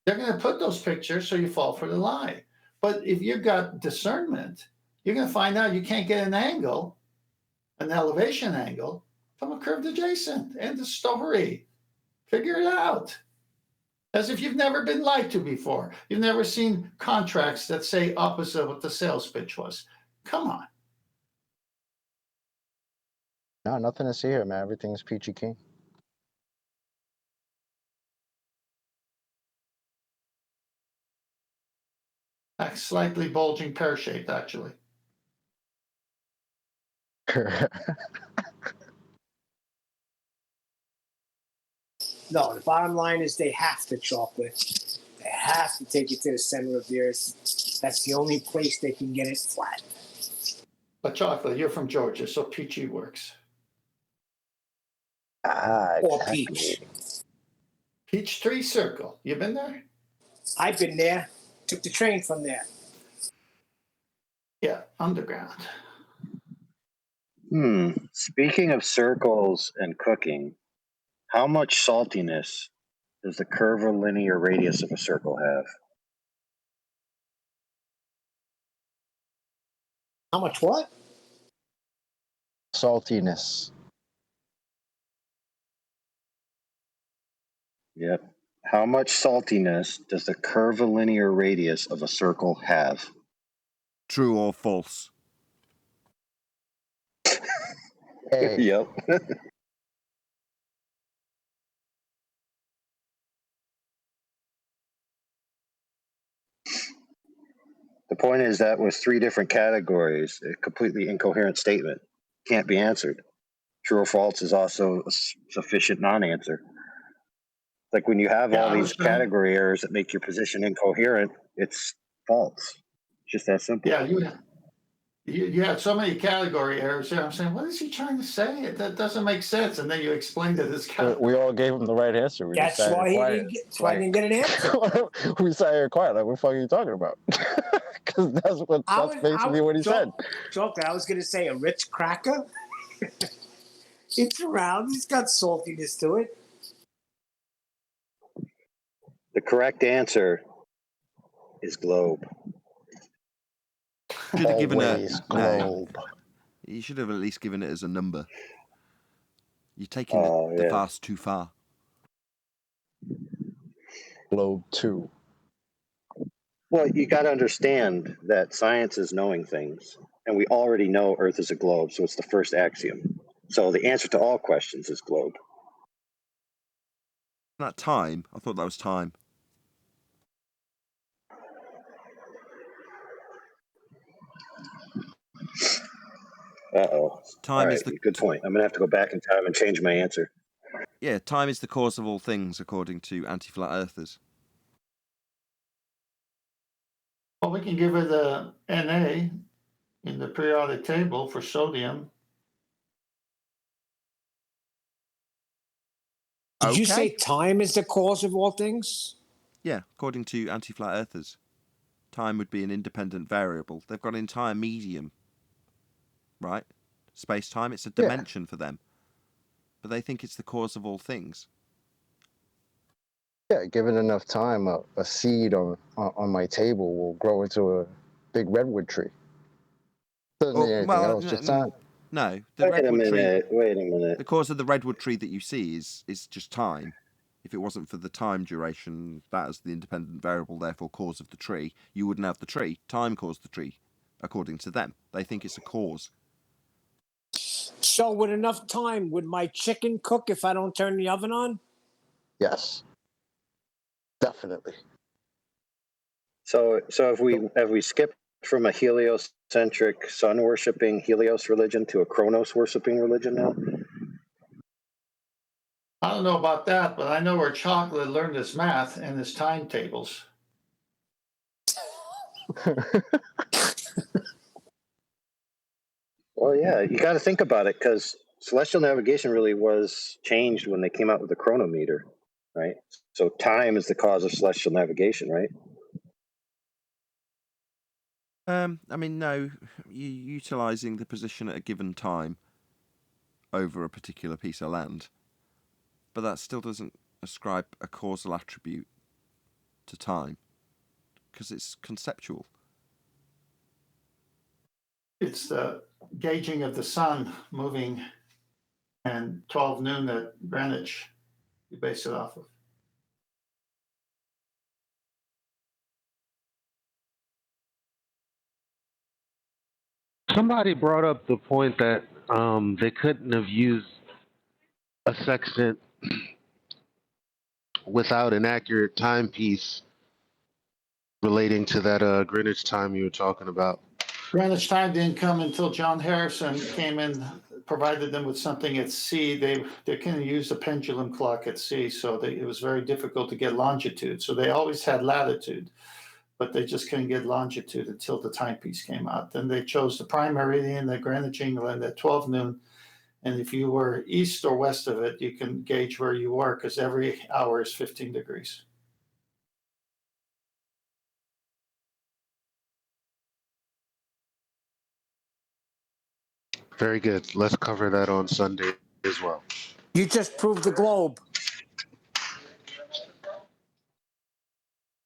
they're going to put those pictures so you fall for the lie. But if you've got discernment, you're going to find out you can't get an angle, an elevation angle, from a curved adjacent. End of story. Figure it out. As if you've never been lied to before. You've never seen contracts that say opposite what the sales pitch was. Come on. No, nothing to see here, man. Everything's peachy keen. Slightly bulging pear-shaped, actually. No, the bottom line is they have to chocolate. They have to take it to the center of the earth. That's the only place they can get it flat. But chocolate, you're from Georgia, so peachy works. Or peach. Peachtree Circle. You been there? I've been there. Took the train from there. Yeah, underground. Speaking of circles and cooking, how much saltiness does the curvilinear radius of a circle have? How much what? Saltiness. Yep. How much saltiness does the curvilinear radius of a circle have? True or false? Hey. Yep. The point is that was three different categories, a completely incoherent statement. Can't be answered. True or false is also a sufficient non-answer. Like when you have all these category errors that make your position incoherent, it's false. Just that simple. Yeah, you had so many category errors there. I'm saying, what is he trying to say? That doesn't make sense. And then you explained it as category. We all gave him the right answer. We That's just sat why here he quiet. didn't get. That's why I didn't get an answer. We sat here quiet. Like, what the fuck are you talking about? Because that's basically what he said. Chocolate. I was going to say a Ritz cracker. It's round. It's got saltiness to it. The correct answer is globe. Should have given Always globe. You should have at least given it as a number. You're taking the fast too far. Globe 2. Well, you got to understand that science is knowing things, and we already know Earth is a globe, so it's the first axiom. So the answer to all questions is globe. That time? I thought that was time. Uh-oh. Time is good point. I'm going to have to go back in time and change my answer. Yeah, time is the cause of all things, according to anti-flat earthers. Well, we can give her the Na in the periodic table for sodium. Did you say time is the cause of all things? Yeah, according to anti-flat earthers. Time would be an independent variable. They've got an entire medium, right? Space-time, it's a dimension for them. But they think it's the cause of all things. Yeah, given enough time, a seed on my table will grow into a big redwood tree. Doesn't need anything else, just time. No, the redwood tree. Wait a minute. The cause of the redwood tree that you see is just time. If it wasn't for the time duration, that is the independent variable, therefore cause of the tree, you wouldn't have the tree. Time caused the tree, according to them. They think it's a cause. So with enough time, would my chicken cook if I don't turn the oven on? Yes. Definitely. So have we skipped from a heliocentric sun worshipping Helios religion to a Kronos worshipping religion now? I don't know about that, but I know where Chocolate learned his math and his timetables. Well, yeah, you got to think about it because celestial navigation really was changed when they came out with the chronometer, right? So time is the cause of celestial navigation, right? I mean, no, you're utilising the position at a given time over a particular piece of land. But that still doesn't ascribe a causal attribute to time, because it's conceptual. It's the gauging of the sun moving and 12 noon at Greenwich. You base it off of. Somebody brought up the point that they couldn't have used a sextant without an accurate timepiece relating to that Greenwich time you were talking about. Greenwich time didn't come until John Harrison came in, provided them with something at sea. They couldn't use the pendulum clock at sea, so it was very difficult to get longitude. So they always had latitude, but they just couldn't get longitude until the timepiece came out. Then they chose the prime meridian at Greenwich, England at 12 noon. And if you were east or west of it, you can gauge where you were because every hour is 15 degrees. Very good. Let's cover that on Sunday as well. You just proved the globe.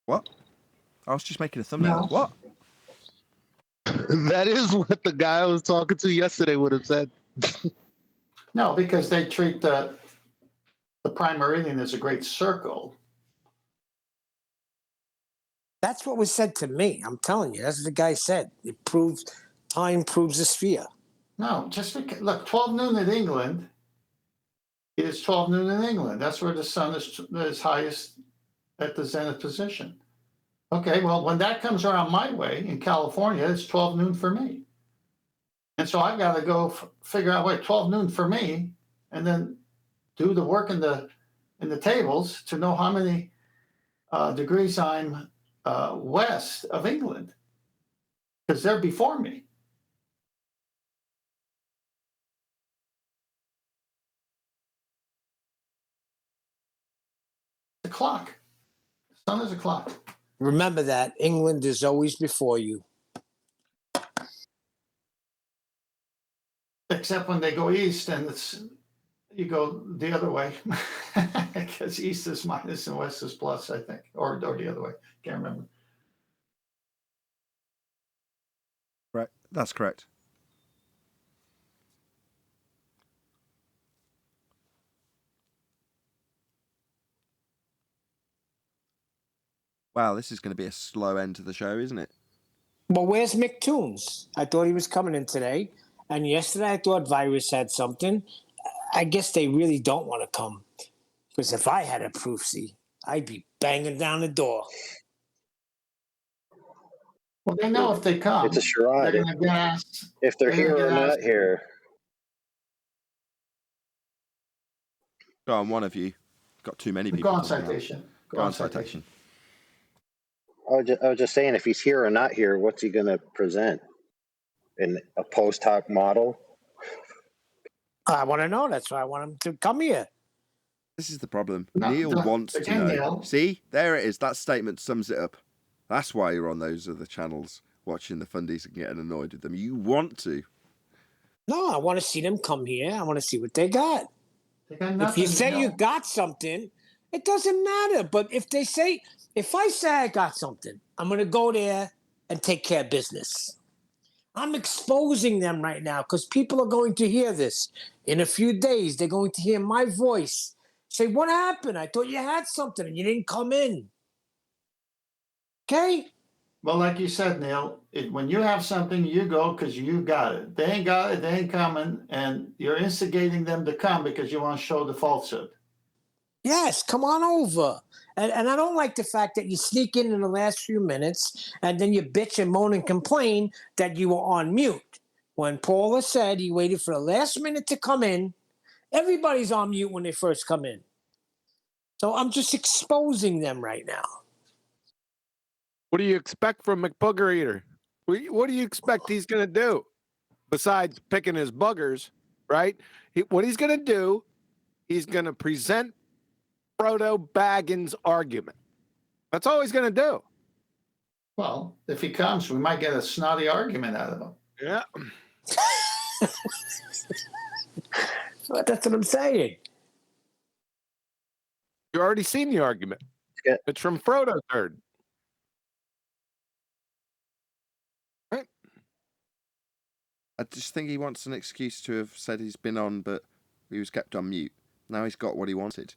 What? I was just making a thumbnail. No. What? That is what the guy I was talking to yesterday would have said. No, because they treat the prime meridian as a great circle. That's what was said to me. I'm telling you. That's what the guy said. It proves time proves the sphere. No, just look, 12 noon in England is 12 noon in England. That's where the sun is highest at the zenith position. Okay, well, when that comes around my way in California, it's 12 noon for me. And so I've got to go figure out, wait, 12 noon for me, and then do the work in the tables to know how many degrees I'm west of England, because they're before me. The clock. The sun is a clock. Remember that. England is always before you. Except when they go east and you go the other way. Because east is minus and west is plus, I think. Or the other way. Can't remember. Right. That's correct. Wow, this is going to be a slow end to the show, isn't it? Well, where's Mick Toons? I thought he was coming in today. And yesterday I thought Virus had something. I guess they really don't want to come. Because if I had a proofsy, I'd be banging down the door. Well, they know if they come. It's a charade. They're going to get asked. If they're here or not here. Go on, one of you. Got too many people. Go on citation. Go on citation. I was just saying, if he's here or not here, what's he going to present? In a post hoc model? I want to know. That's why I want him to come here. This is the problem. No, Neil wants to know. Neil. See, there it is. That statement sums it up. That's why you're on those other channels watching the fundies and getting annoyed with them. You want to. No, I want to see them come here. I want to see what they got. They got If you nothing, say Neil. you got something, it doesn't matter. But if I say I got something, I'm going to go there and take care of business. I'm exposing them right now because people are going to hear this. In a few days, they're going to hear my voice. Say, what happened? I thought you had something and you didn't come in. Okay? Well, like you said, Neil, when you have something, you go because you got it. They ain't got it, they ain't coming, and you're instigating them to come because you want to show the falsehood. Yes, come on over. And I don't like the fact that you sneak in the last few minutes and then you bitch and moan and complain that you were on mute. When Paula said he waited for the last minute to come in, everybody's on mute when they first come in. So I'm just exposing them right now. What do you expect from McBooger Eater? What do you expect he's going to do? Besides picking his buggers, right? What he's going to do, he's going to present Frodo Baggins' argument. That's all he's going to do. Well, if he comes, we might get a snotty argument out of him. Yeah. That's what I'm saying. You already seen the argument. It's from Frodo Third. Right? I just think he wants an excuse to have said he's been on, but he was kept on mute. Now he's got what he wanted.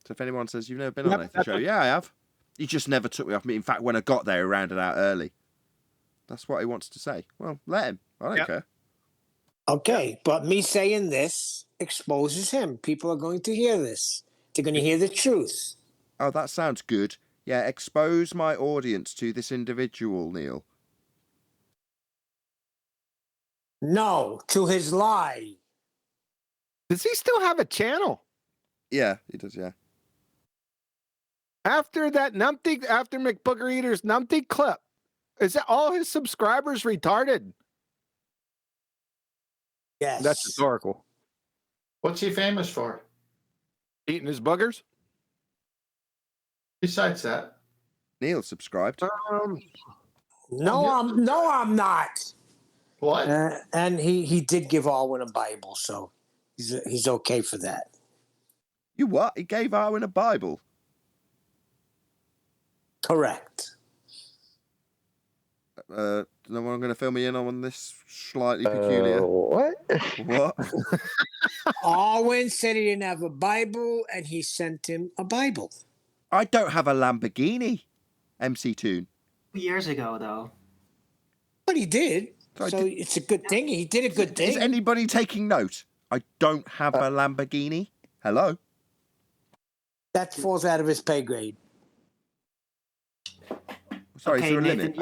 So if anyone says, you've never been on Nathan's show, yeah, I have. He just never took me off mute. In fact, when I got there, he rounded out early. That's what he wants to say. Well, let him. I don't care. Okay, but me saying this exposes him. People are going to hear this. They're going to hear the truth. Oh, that sounds good. Yeah, expose my audience to this individual, Neil. No, to his lie. Does he still have a channel? Yeah, he does, yeah. After that numpty, after McBooger Eater's numpty clip, is that all his subscribers retarded? Yes. That's historical. What's he famous for? Eating his boogers? Besides that. Neil subscribed. No, I'm not. What? And he did give Alwyn a Bible, so he's okay for that. You what? He gave Alwyn a Bible? Correct. No one going to fill me in on this slightly peculiar. What? What? Alwyn said he didn't have a Bible, and he sent him a Bible. I don't have a Lamborghini, MC Toon. Years ago, though. But he did. So it's a good thing. He did a good thing. Is anybody taking note? I don't have a Lamborghini. Hello? That falls out of his pay grade. Sorry, is there a limit?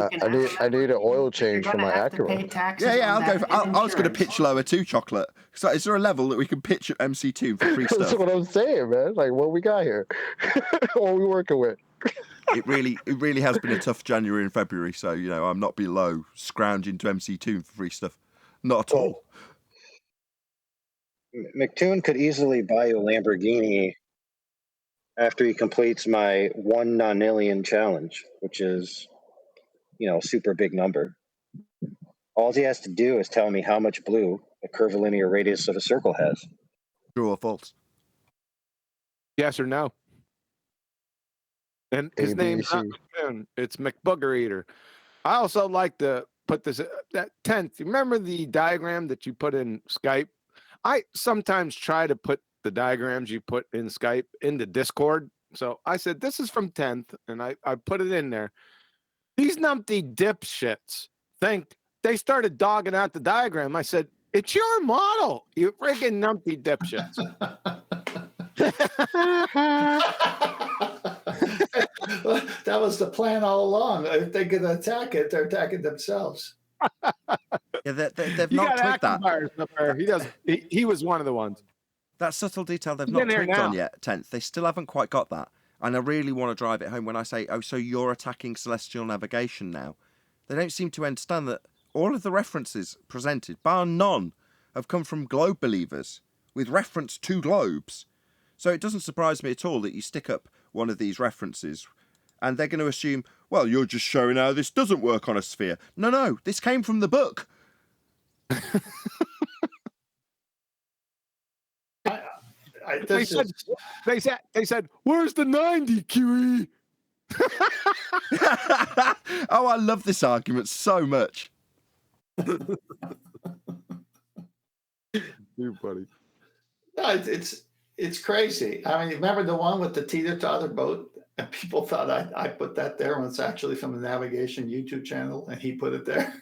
I need an oil change for my Acura. Yeah, I'll go. I was going to pitch lower too, Chocolate. So is there a level that we can pitch at MC2 for free stuff? That's what I'm saying, man. Like, what we got here? What are we working with? It really has been a tough January and February. So, you know, I'm not below scrounging to MC2 for free stuff. Not at all. McToon could easily buy you a Lamborghini after he completes my 1 nonillion challenge, which is, a super big number. All he has to do is tell me how much blue a curvilinear radius of a circle has. True or false? Yes or no? And his name's not McToon. It's McBooger Eater. I also like to put this, that 10th. Remember the diagram that you put in Skype? I sometimes try to put the diagrams you put in Skype into Discord. So I said, this is from 10th, and I put it in there. These numpty dipshits think they started dogging out the diagram. I said, it's your model, you freaking numpty dipshits. That was the plan all along. If they could attack it, they're attacking themselves. Yeah, they've not twigged that. He was one of the ones. That subtle detail they've not twigged on yet, 10th. They still haven't quite got that. And I really want to drive it home when I say, oh, so you're attacking celestial navigation now. They don't seem to understand that all of the references presented, bar none, have come from globe believers with reference to globes. So it doesn't surprise me at all that you stick up one of these references and they're going to assume, well, you're just showing how this doesn't work on a sphere. No, this came from the book. They said, where's the 90, QE? Oh, I love this argument so much. You buddy. No, it's crazy. I mean, remember the one with the teeter-totter boat? And people thought I put that there when it's actually from the navigation YouTube channel, and he put it there.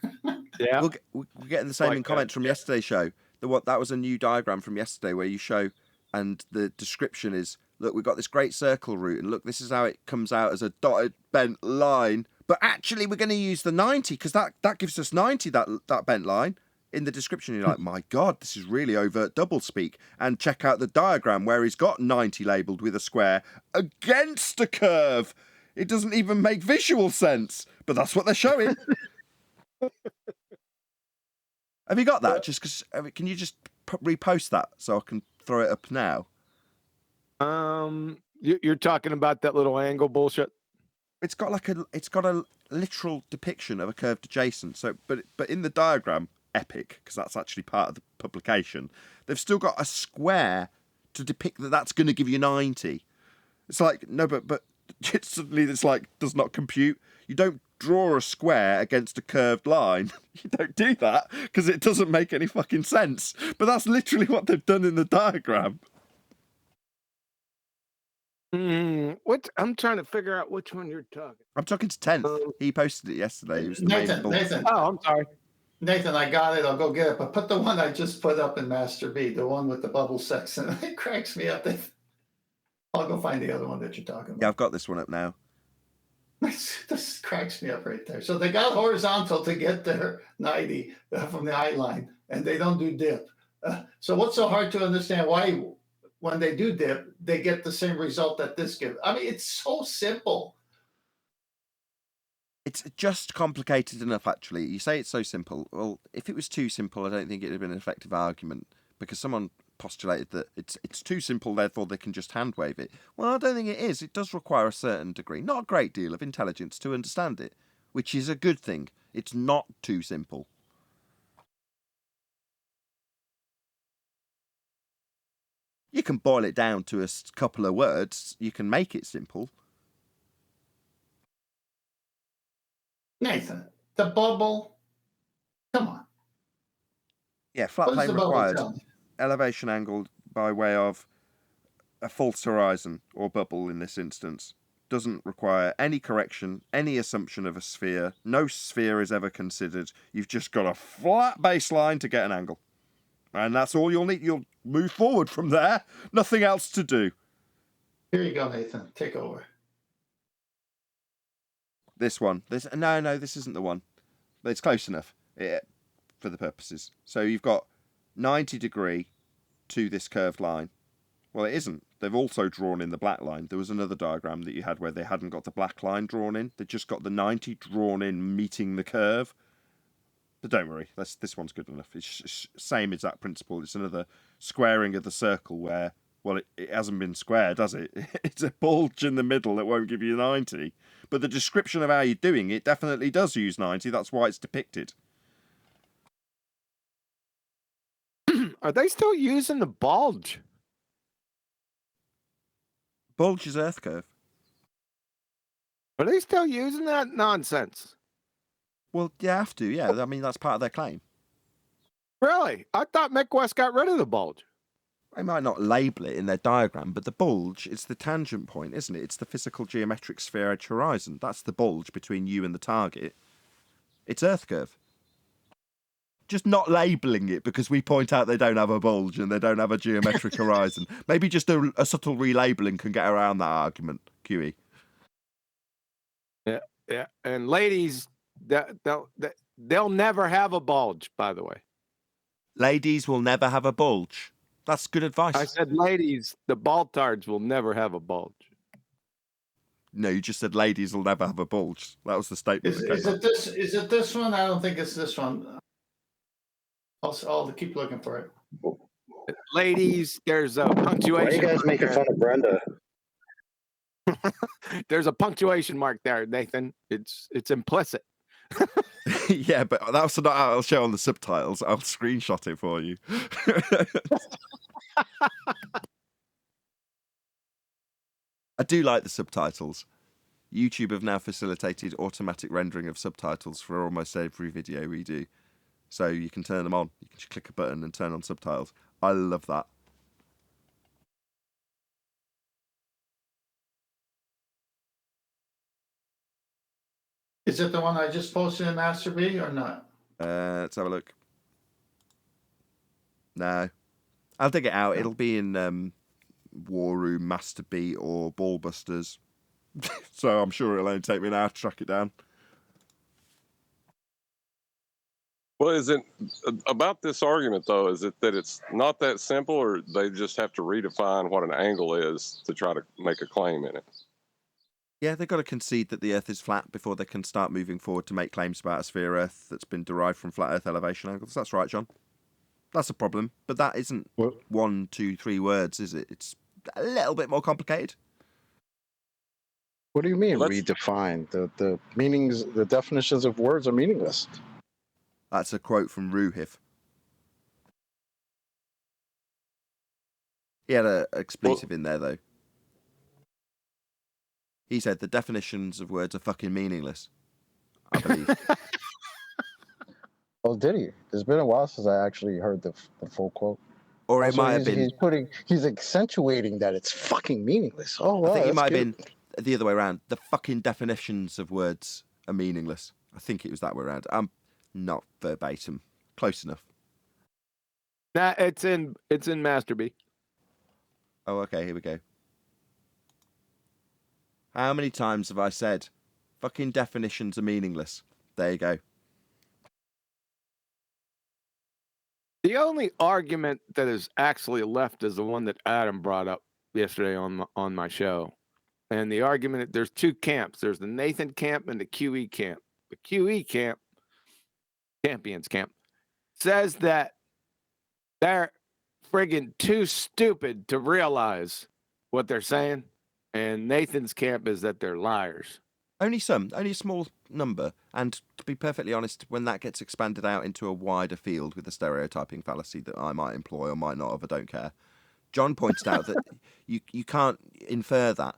Yeah. We're getting the same in comments from yesterday's show. That was a new diagram from yesterday where you show, and the description is, look, we've got this great circle route, and look, this is how it comes out as a dotted bent line. But actually, we're going to use the 90 because that gives us 90, that bent line. In the description, you're like, my God, this is really overt doublespeak. And check out the diagram where he's got 90 labelled with a square against a curve. It doesn't even make visual sense, but that's what they're showing. Have you got that? Just because, can you just repost that so I can throw it up now? You're talking about that little angle bullshit. It's got a literal depiction of a curved adjacent. So, but in the diagram, epic, because that's actually part of the publication, they've still got a square to depict that's going to give you 90. It's like, no, but suddenly it's like does not compute. You don't draw a square against a curved line. You don't do that because it doesn't make any fucking sense. But that's literally what they've done in the diagram. What I'm trying to figure out which one you're talking. I'm talking to 10th. He posted it yesterday. It was the Nathan, main bull. Nathan. Oh, I'm sorry. Nathan, I got it. I'll go get it. But put the one I just put up in Master B, the one with the bubble sex, and it cracks me up. I'll go find the other one that you're talking about. Yeah, I've got this one up now. This cracks me up right there. So they got horizontal to get their 90 from the eye line, and they don't do dip. So what's so hard to understand why when they do dip, they get the same result that this gives? I mean, it's so simple. It's just complicated enough, actually. You say it's so simple. Well, if it was too simple, I don't think it would have been an effective argument, because someone postulated that it's too simple, therefore they can just hand wave it. Well, I don't think it is. It does require a certain degree, not a great deal, of intelligence to understand it, which is a good thing. It's not too simple. You can boil it down to a couple of words. You can make it simple. Nathan, the bubble, come on. Yeah, flat What does plane the bubble required. tell me? Elevation angled by way of a false horizon, or bubble in this instance. Doesn't require any correction, any assumption of a sphere. No sphere is ever considered. You've just got a flat baseline to get an angle. And that's all you'll need. You'll move forward from there. Nothing else to do. Here you go, Nathan. Take over. This one. No, this isn't the one. But it's close enough for the purposes. So you've got 90 degree to this curved line. Well, it isn't. They've also drawn in the black line. There was another diagram that you had where they hadn't got the black line drawn in. They just got the 90 drawn in, meeting the curve. But don't worry, this one's good enough. It's same exact principle. It's another squaring of the circle where, well, it hasn't been squared, has it? It's a bulge in the middle that won't give you 90. But the description of how you're doing it definitely does use 90. That's why it's depicted. Are they still using the bulge? Bulge is Earth curve. Are they still using that nonsense? Well, you have to, yeah. I mean, that's part of their claim. Really? I thought McWest got rid of the bulge. They might not label it in their diagram, but the bulge, it's the tangent point, isn't it? It's the physical geometric sphere edge horizon. That's the bulge between you and the target. It's Earth curve. Just not labelling it because we point out they don't have a bulge and they don't have a geometric horizon. Maybe just a subtle relabelling can get around that argument, QE. Yeah. And ladies, they'll never have a bulge, by the way. Ladies will never have a bulge. That's good advice. I said ladies, the baltards will never have a bulge. No, you just said ladies will never have a bulge. That was the statement. Is it this one? I don't think it's this one. I'll keep looking for it. Ladies, there's a punctuation. Why are you guys making fun of Brenda? There's a punctuation mark there, Nathan. It's implicit. Yeah, but that's not how I'll show on the subtitles. I'll screenshot it for you. I do like the subtitles. YouTube have now facilitated automatic rendering of subtitles for almost every video we do. So you can turn them on. You can just click a button and turn on subtitles. I love that. Is it the one I just posted in Master B or not? Let's have a look. No. I'll dig it out. It'll be in War Room, Master B, or Ballbusters. So I'm sure it'll only take me an hour to track it down. Well, is it about this argument, though? Is it that it's not that simple, or they just have to redefine what an angle is to try to make a claim in it? Yeah, they've got to concede that the Earth is flat before they can start moving forward to make claims about a sphere Earth that's been derived from flat Earth elevation angles. That's right, John. That's a problem. But that isn't 1, 2, 3 words, is it? It's a little bit more complicated. What do you mean redefine? The meanings, the definitions of words are meaningless. That's a quote from Ruhif. He had an expletive in there, though. He said the definitions of words are fucking meaningless. I believe. Oh, did he? It's been a while since I actually heard the full quote. Or it Also, might have been. He's accentuating that it's fucking meaningless. Oh, wow, I think it that's might have good. been the other way around. The fucking definitions of words are meaningless. I think it was that way around. Not verbatim. Close enough. Nah, it's in Master B. Oh, okay, here we go. How many times have I said fucking definitions are meaningless? There you go. The only argument that is actually left is the one that Adam brought up yesterday on my show. And the argument, there's two camps. There's the Nathan camp and the QE camp. The QE camp, Champions camp, says that they're friggin' too stupid to realize what they're saying. And Nathan's camp is that they're liars. Only a small number. And to be perfectly honest, when that gets expanded out into a wider field with the stereotyping fallacy that I might employ or might not have, I don't care. John pointed out that you can't infer that.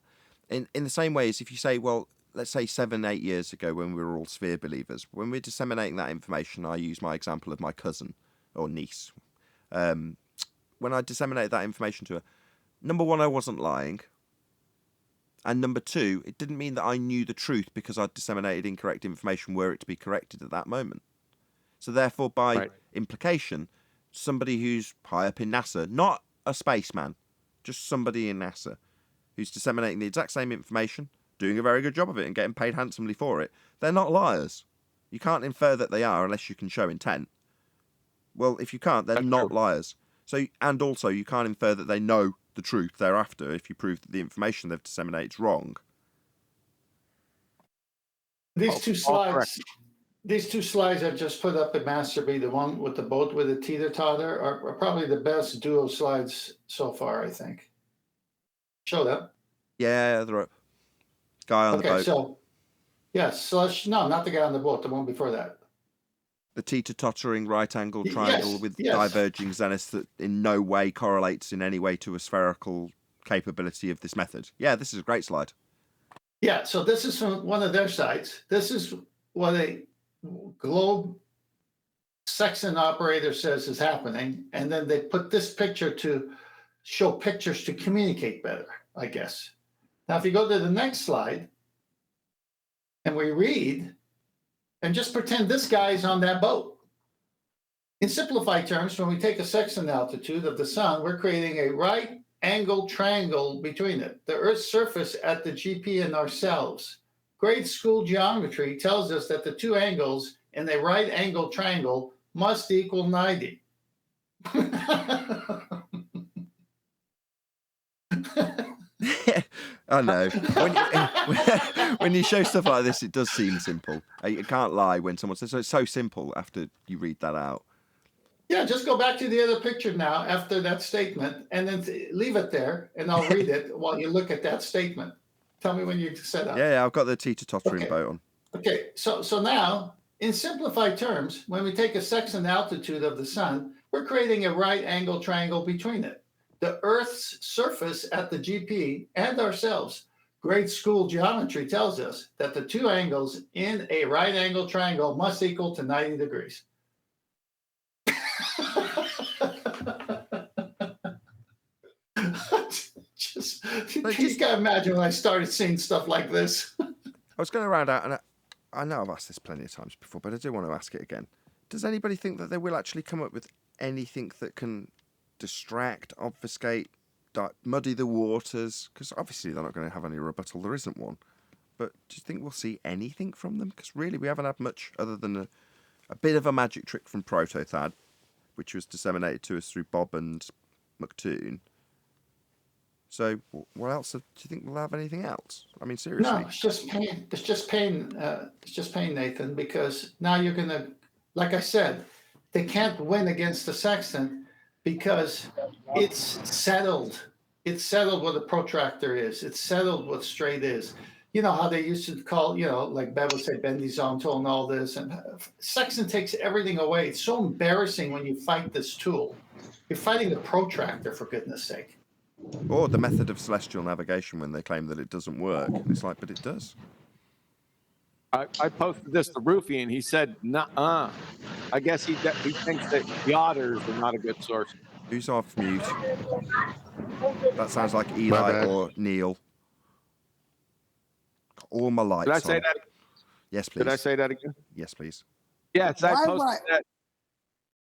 In the same way as if you say, well, let's say 7-8 years ago when we were all sphere believers, when we're disseminating that information, I use my example of my cousin or niece. When I disseminated that information to her, number one, I wasn't lying. And number two, it didn't mean that I knew the truth because I'd disseminated incorrect information were it to be corrected at that moment. So therefore, by implication, somebody who's high up in NASA, not a spaceman, just somebody in NASA, who's disseminating the exact same information, doing a very good job of it and getting paid handsomely for it, they're not liars. You can't infer that they are unless you can show intent. Well, if you can't, they're not liars. So, and also, you can't infer that they know the truth thereafter if you prove that the information they've disseminated is wrong. These two slides I just put up at Master B, the one with the boat with the teeter-totter, are probably the best duo slides so far, I think. Show them. Yeah, they're up. Guy on the boat. Okay, so, yes, so no, not the guy on the boat, the one before that. The teeter-tottering right-angle triangle with diverging zeniths that in no way correlates in any way to a spherical capability of this method. Yeah, this is a great slide. Yeah, so this is from one of their sites. This is what a globe sextant operator says is happening. And then they put this picture to show pictures to communicate better, I guess. Now, if you go to the next slide and we read, and just pretend this guy is on that boat. In simplified terms, when we take a sextant altitude of the sun, we're creating a right-angled triangle between it, the Earth's surface at the GP and ourselves. Grade school geometry tells us that the two angles in a right-angled triangle must equal 90. I know. When you show stuff like this, it does seem simple. You can't lie when someone says, so it's so simple after you read that out. Yeah, just go back to the other picture now after that statement and then leave it there and I'll read it while you look at that statement. Tell me when you set up. Yeah, I've got the teeter-tottering boat on. Okay, so now, in simplified terms, when we take a sextant altitude of the sun, we're creating a right-angled triangle between it. The Earth's surface at the GP and ourselves. Grade school geometry tells us that the two angles in a right-angled triangle must equal to 90 degrees. You can't imagine when I started seeing stuff like this. I was going to round out, and I know I've asked this plenty of times before, but I do want to ask it again. Does anybody think that they will actually come up with anything that can distract, obfuscate, muddy the waters? Because obviously they're not going to have any rebuttal. There isn't one. But do you think we'll see anything from them? Because really we haven't had much other than a bit of a magic trick from Protothad, which was disseminated to us through Bob and McToon. So what else? Do you think we'll have anything else? I mean, seriously. No, it's just pain. It's just pain. It's just pain, Nathan, because now you're going to, like I said, they can't win against the sextant because it's settled. It's settled what a protractor is. It's settled what straight is. You know how they used to call, like Bev would say, bendizontal and all this. And sextant takes everything away. It's so embarrassing when you fight this tool. You're fighting a protractor, for goodness sake. Or the method of celestial navigation when they claim that it doesn't work. It's like, but it does. I posted this to Roofy, and he said, "Nuh-uh." I guess he thinks that yachters are not a good source. Who's off mute? That sounds like My Eli bad. or Neil. Got all my lights Did I say on. that? Yes, please. Did I say that again? Yes, please. Yes, I Why would posted I- that.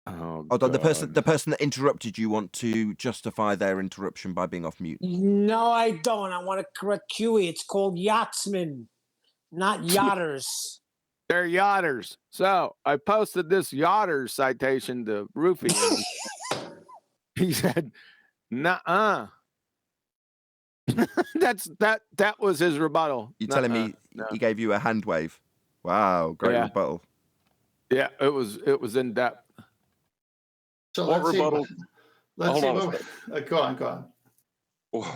Oh, Hold on, the person God. that interrupted you want to justify their interruption by being off mute. No, I don't. I want to correct Huey. It's called yachtsmen, not yachters. They're yachters. So I posted this yachter citation to Roofy. And he said, "Nuh-uh." that was his rebuttal. You're telling me he gave you a hand wave? Wow, great rebuttal. Yeah, it was in depth. So What let's rebuttal? see. Let's Hold see. on a What, go on, go on.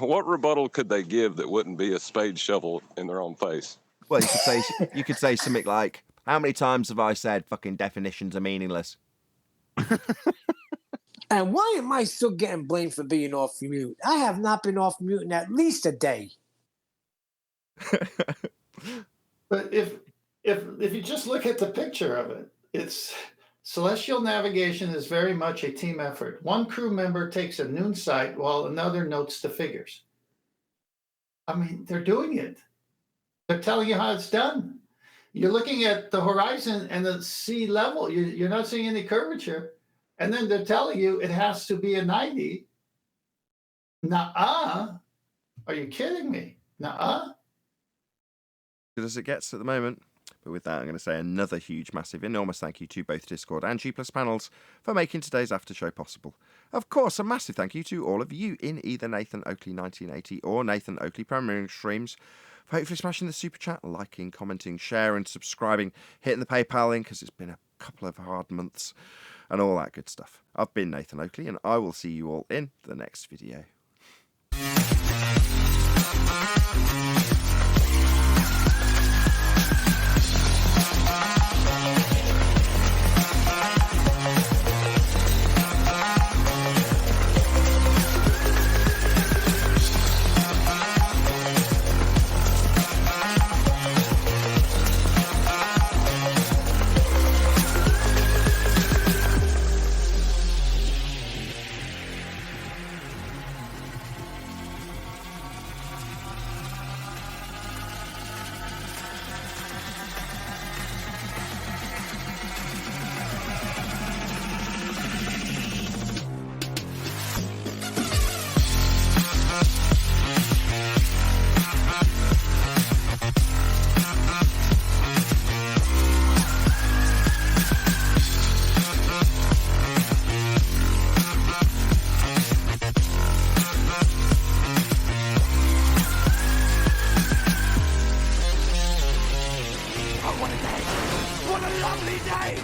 What rebuttal could they give that wouldn't be a spade shovel in their own face? Well, you could say something like, "How many times have I said fucking definitions are meaningless?" And why am I still getting blamed for being off mute? I have not been off mute in at least a day. But if you just look at the picture of it, it's celestial navigation is very much a team effort. One crew member takes a noon sight while another notes the figures. I mean, they're doing it. They're telling you how it's done. You're looking at the horizon and the sea level. You're not seeing any curvature. And then they're telling you it has to be a 90. Nuh-uh. Are you kidding me? Nuh-uh. Good as it gets at the moment. But with that, I'm going to say another huge, massive, enormous thank you to both Discord and G+ panels for making today's after show possible. Of course, a massive thank you to all of you in either Nathan Oakley 1980 or Nathan Oakley premiering streams for hopefully smashing the super chat, liking, commenting, sharing, subscribing, hitting the PayPal link because it's been a couple of hard months and all that good stuff. I've been Nathan Oakley and I will see you all in the next video. What a lovely day!